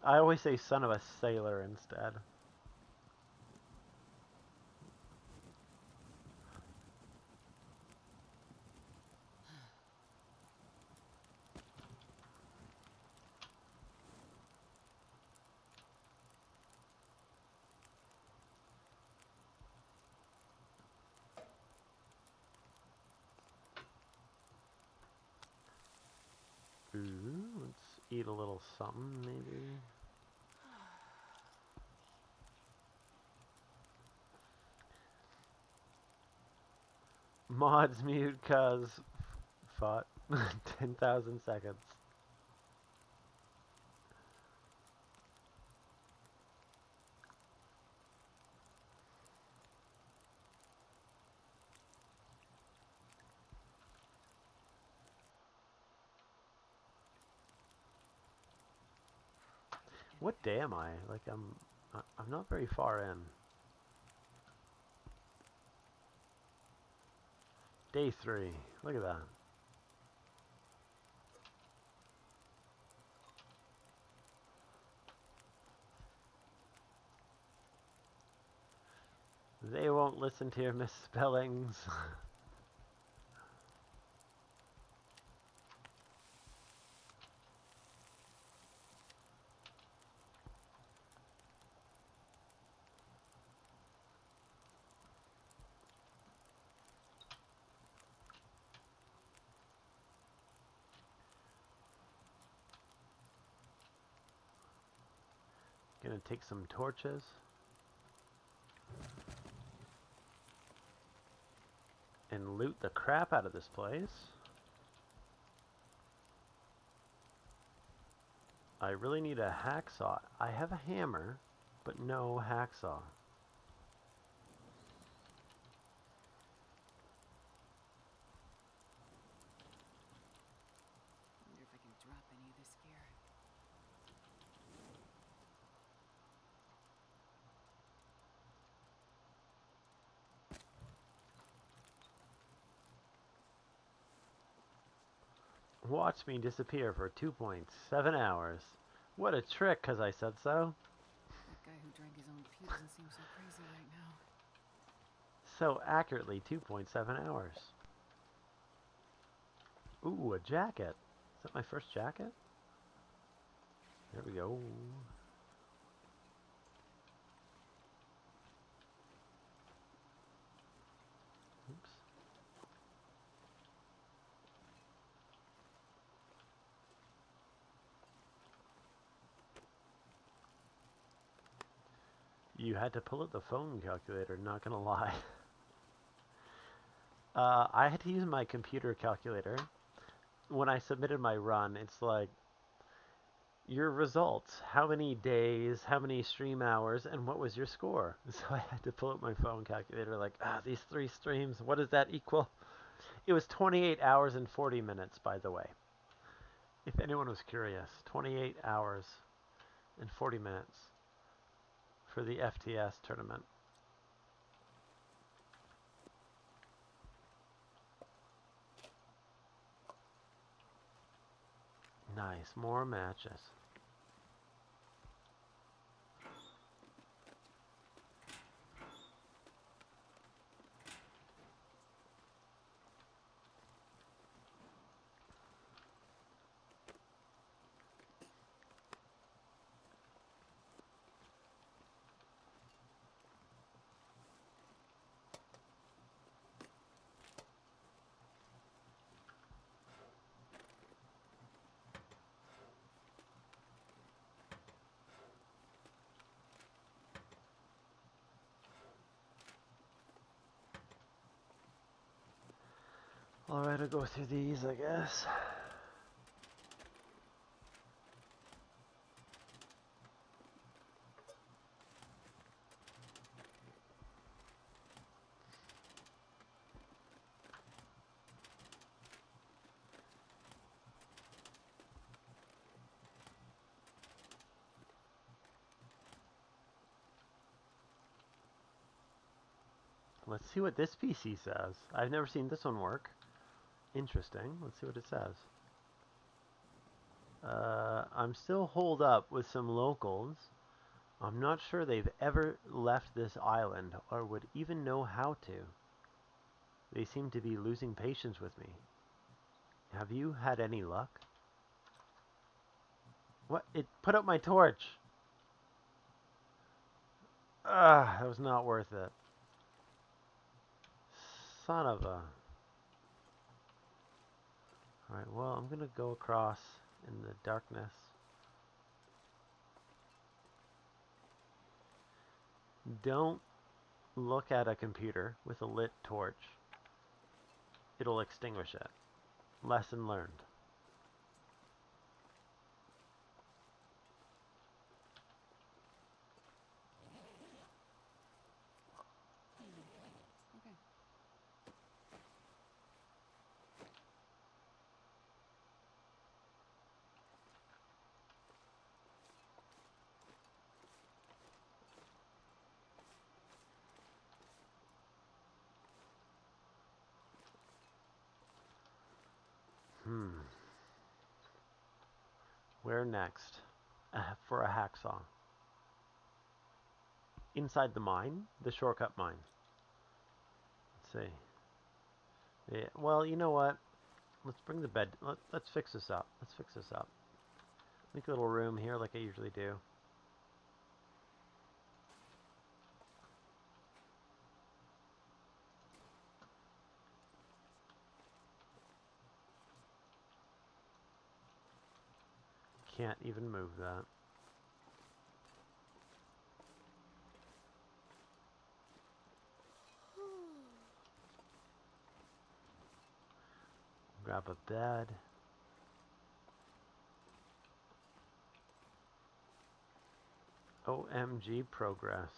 A: I always say son of a sailor instead. Ooh, let's eat a little something, maybe. Mods mute cuz fought 10,000 seconds. What day am I? Like I'm not very far in. Day 3. Look at that. They won't listen to your misspellings. Gonna take some torches. and loot the crap out of this place. I really need a hacksaw. I have a hammer, but no hacksaw.
B: Wonder if I can drop any of this gear.
A: Watch me disappear for 2.7 hours. What a trick, 'cause I said so.
B: That guy who drank his own pee doesn't seem so crazy right now.
A: So accurately 2.7 hours. Ooh, a jacket. Is that my first jacket? There we go. Oops. You had to pull out the phone calculator, not gonna lie. I had to use my computer calculator. When I submitted my run, it's like, your results, how many days, how many stream hours, and what was your score? So I had to pull out my phone calculator, like, these 3 streams, what does that equal? It was 28 hours and 40 minutes, by the way. If anyone was curious, 28 hours and 40 minutes for the FTS tournament. Nice, more matches. Alright, I'll go through these, I guess. Let's see what this PC says. I've never seen this one work. Interesting. Let's see what it says. I'm still holed up with some locals. I'm not sure they've ever left this island or would even know how to. They seem to be losing patience with me. Have you had any luck? What? It put out my torch. That was not worth it. Son of a... Alright, well, I'm gonna go across in the darkness. Don't look at a computer with a lit torch. It'll extinguish it. Lesson learned.
B: Okay.
A: Where next? For a hacksaw. Inside the mine? The shortcut mine. Let's see. Yeah, well, you know what? Let's bring the bed. Let's fix this up. Let's fix this up. Make a little room here like I usually do. Can't even move that. Grab a bed. OMG progress.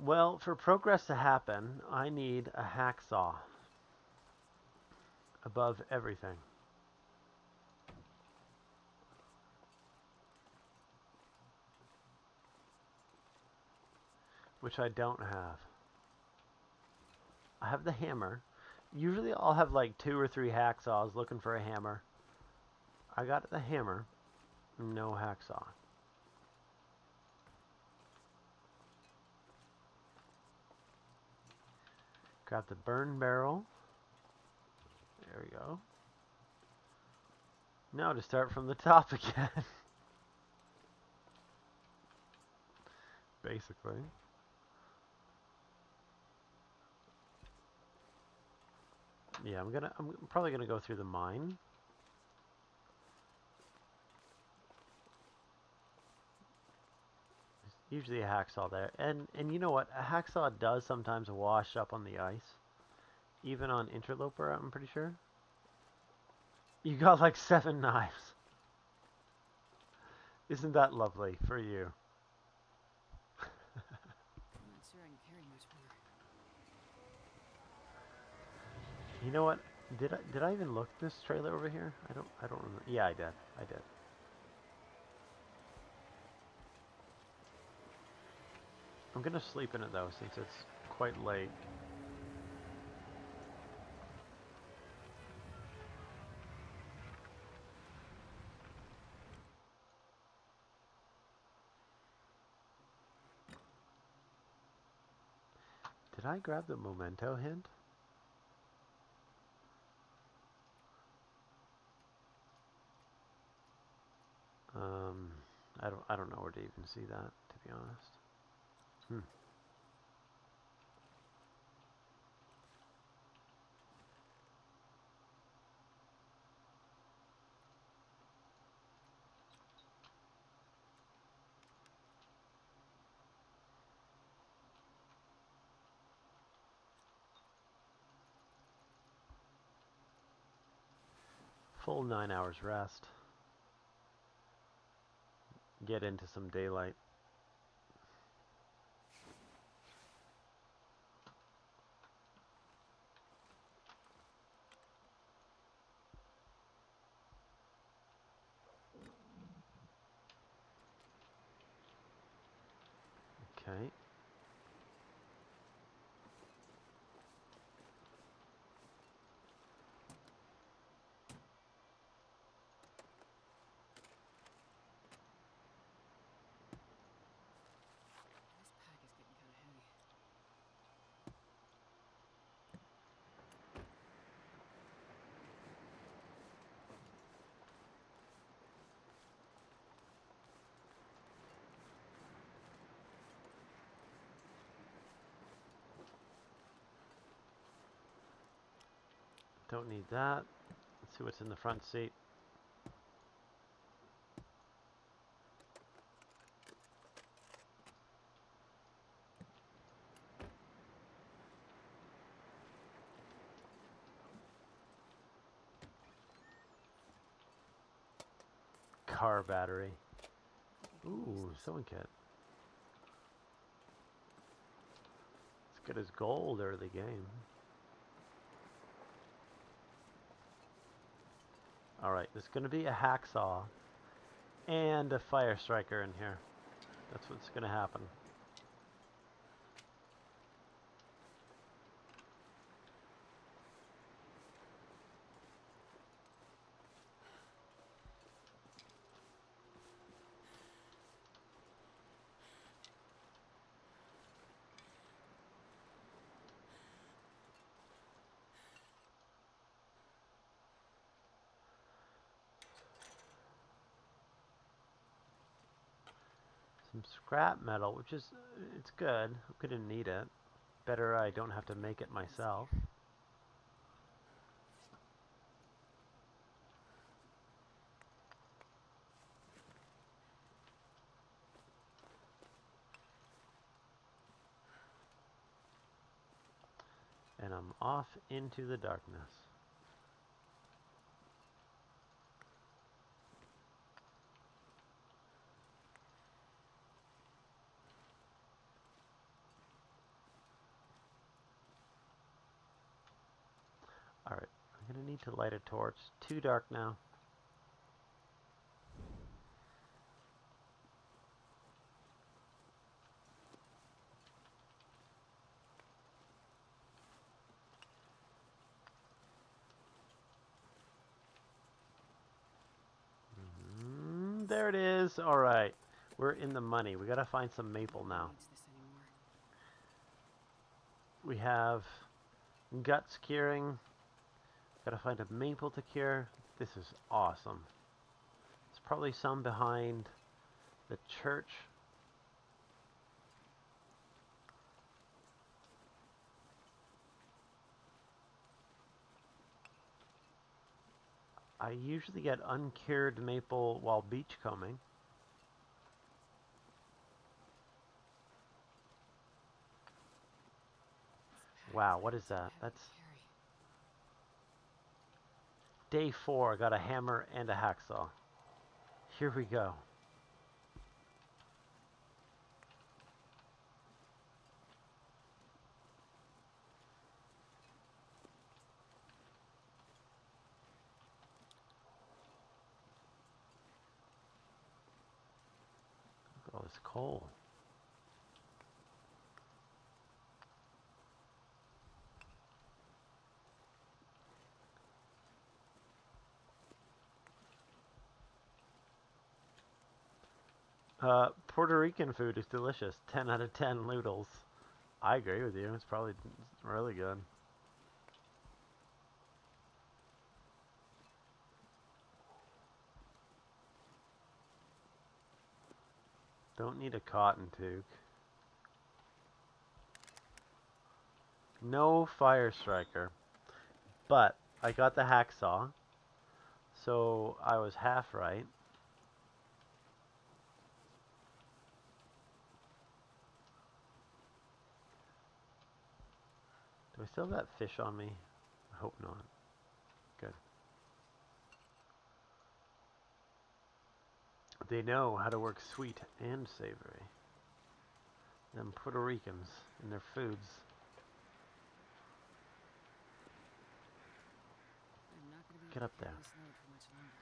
A: Well, for progress to happen, I need a hacksaw above everything. Which I don't have. I have the hammer. Usually I'll have like 2 or 3 hacksaws looking for a hammer. I got the hammer, no hacksaw. Grab the burn barrel. There we go. Now to start from the top again. Basically. Yeah, I'm probably gonna go through the mine. There's usually a hacksaw there. And you know what? A hacksaw does sometimes wash up on the ice. Even on Interloper, I'm pretty sure. You got like 7 knives. Isn't that lovely for you?
B: I'm not sure I can carry much more.
A: You know what? Did I even look this trailer over here? I don't remember. Yeah, I did. I did. I'm gonna sleep in it though, since it's quite late. Did I grab the memento hint? Um, I don't know where to even see that, to be honest. Hmm. Full 9 hours rest. Get into some daylight. Okay.
B: This pack is getting kind of heavy.
A: Don't need that. Let's see what's in the front seat. Car battery. Ooh, sewing kit. It's good as gold early game. Alright, there's going to be a hacksaw and a fire striker in here. That's what's going to happen. Some scrap metal, which is, it's good. I'm gonna need it. Better I don't have to make it myself. And I'm off into the darkness. gonna need to light a torch. Too dark now. There it is. All right. We're in the money. We gotta find some maple
B: Nobody
A: now.
B: needs this anymore.
A: We have guts curing. Gotta find a maple to cure. This is awesome. There's probably some behind the church. I usually get uncured maple while beachcombing.
B: This pack
A: Wow,
B: is
A: what is
B: too
A: that?
B: heavy
A: That's
B: to carry.
A: day 4. I got a hammer and a hacksaw. Here we go. Look at all this coal. Puerto Rican food is delicious. 10 out of 10 noodles. I agree with you. It's probably really good. Don't need a cotton toque. No fire striker. But I got the hacksaw. So I was half right. Do I still have that fish on me? I hope not. Good. They know how to work sweet and savory. Them Puerto Ricans and their foods.
B: I'm not going to be
A: Get
B: able
A: up
B: to
A: there.
B: carry this load for much longer.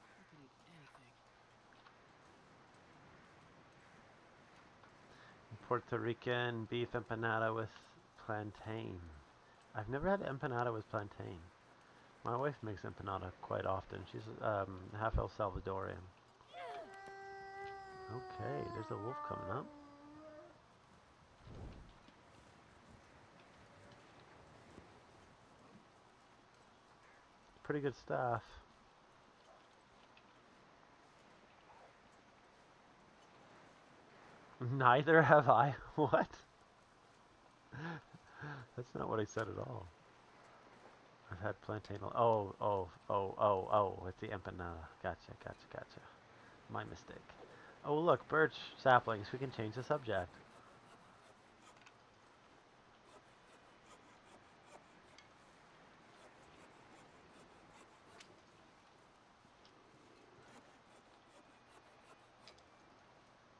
B: I could eat anything.
A: Puerto Rican beef empanada with plantain. I've never had empanada with plantain. My wife makes empanada quite often. She's half El Salvadorian. Okay, there's a wolf coming up. Pretty good stuff. Neither have I. What? That's not what I said at all. I've had plantain. Oh. It's the empanada. Gotcha. My mistake. Oh, look, birch saplings. We can change the subject.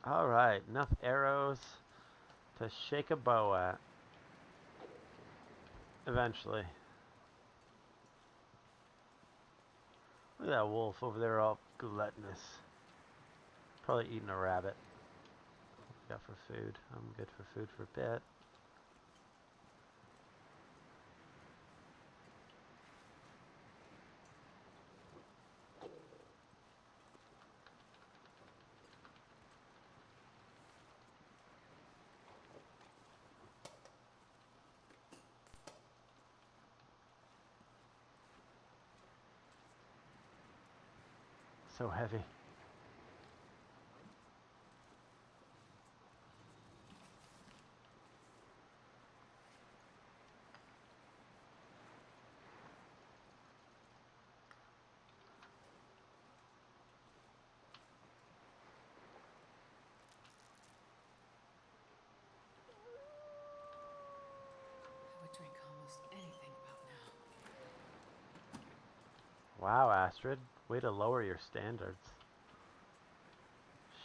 A: All right, enough arrows to shake a bow at. Eventually. Look at that wolf over there all gluttonous. Probably eating a rabbit. What we got for food? I'm good for food for a bit. So heavy. Wow, Astrid, way to lower your standards.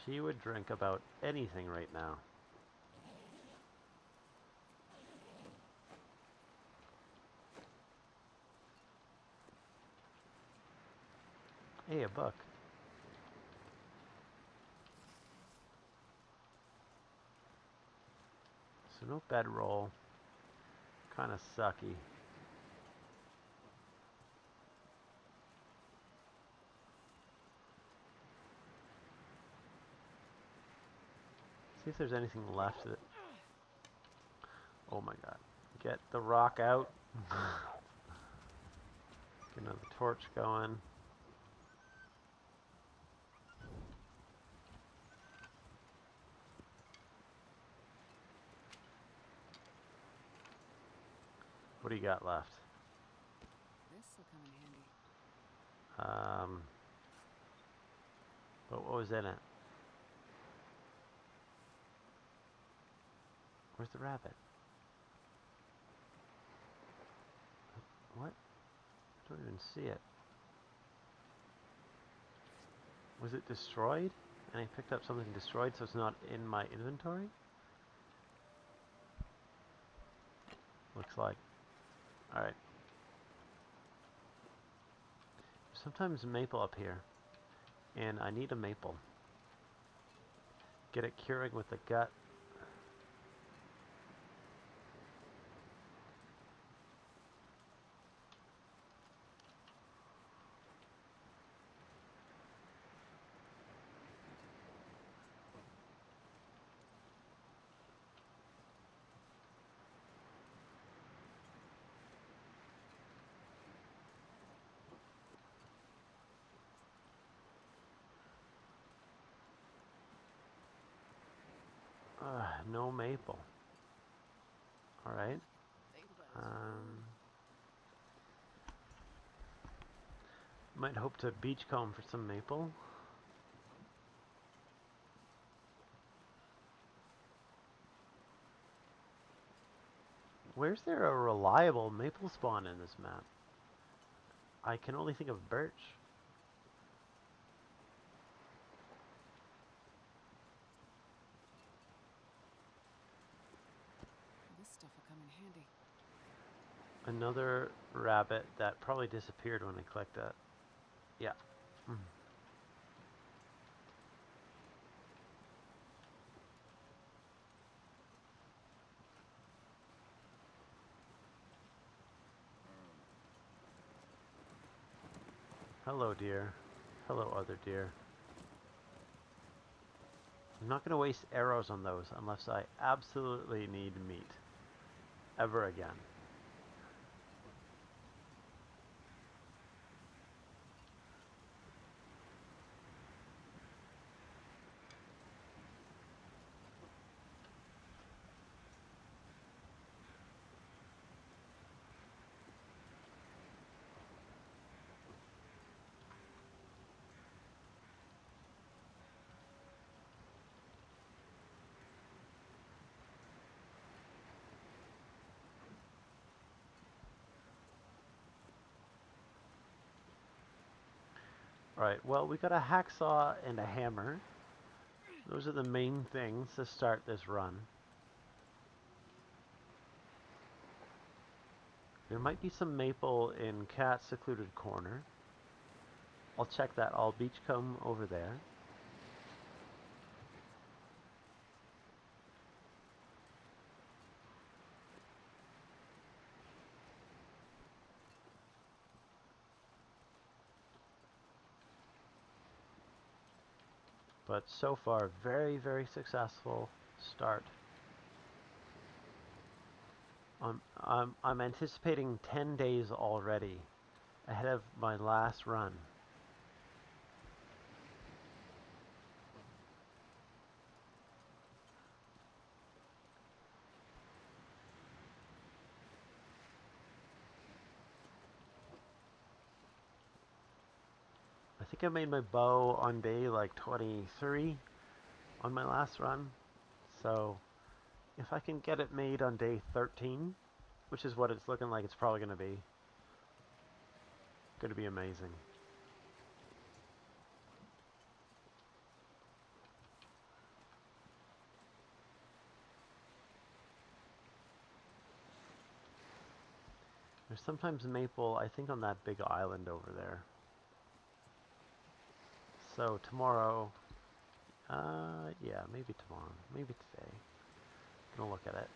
A: She would drink about anything right now. Hey, a book. So no bedroll. Kind of sucky. See if there's anything left that... Oh my god. Get the rock out. Get another torch going. What do you got left?
B: This'll come in handy.
A: Um, but what was in it? Where's the rabbit? What? I don't even see it. Was it destroyed? And I picked up something destroyed, so it's not in my inventory? Looks like. Alright. Sometimes maple up here. And I need a maple. Get it curing with the gut. No maple. Alright.
B: Think about his food.
A: Um, might hope to beachcomb for some maple. Where's there a reliable maple spawn in this map? I can only think of birch.
B: Well, this stuff will come in handy.
A: Another rabbit that probably disappeared when I clicked that. Yeah. Mm. Hello, deer. Hello, other deer. I'm not going to waste arrows on those unless I absolutely need meat. Ever again. Alright, well, we got a hacksaw and a hammer. Those are the main things to start this run. There might be some maple in Cat's secluded corner. I'll check that. I'll beachcomb over there. But so far, very, very successful start. I'm anticipating 10 days already ahead of my last run. I think I made my bow on day like 23 on my last run. So if I can get it made on day 13, which is what it's looking like it's probably going to be amazing. There's sometimes maple, I think, on that big island over there. So tomorrow, yeah, maybe tomorrow, maybe today. Gonna look at it.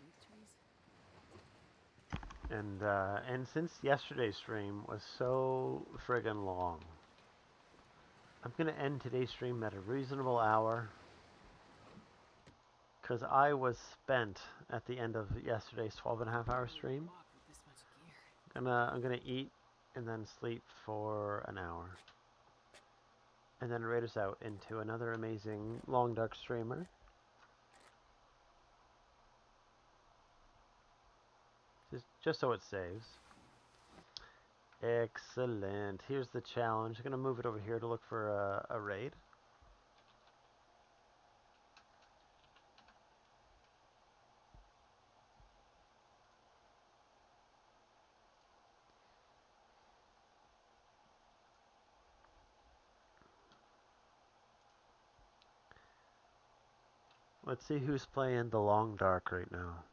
B: Meat trees?
A: And since yesterday's stream was so friggin' long, I'm gonna end today's stream at a reasonable hour, because I was spent at the end of yesterday's 12 and a half hour
B: Barely
A: stream.
B: walk with this much gear.
A: I'm gonna eat and then sleep for an hour, and then raid us out into another amazing long dark streamer. Just so it saves. Excellent. Here's the challenge. I'm gonna move it over here to look for a raid. Let's see who's playing the long dark right now.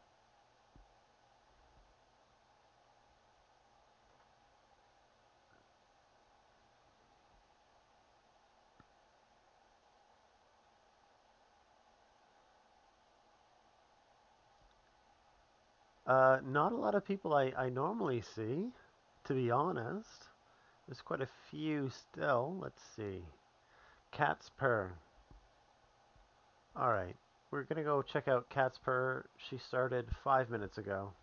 A: Not a lot of people I normally see, to be honest. There's quite a few still. Let's see. Cat's Purr. Alright, we're gonna go check out Cat's Purr. She started 5 minutes ago.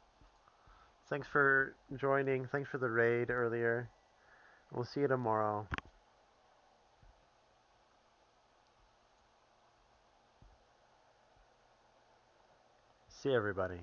A: Thanks for joining. Thanks for the raid earlier. We'll see you tomorrow. See everybody.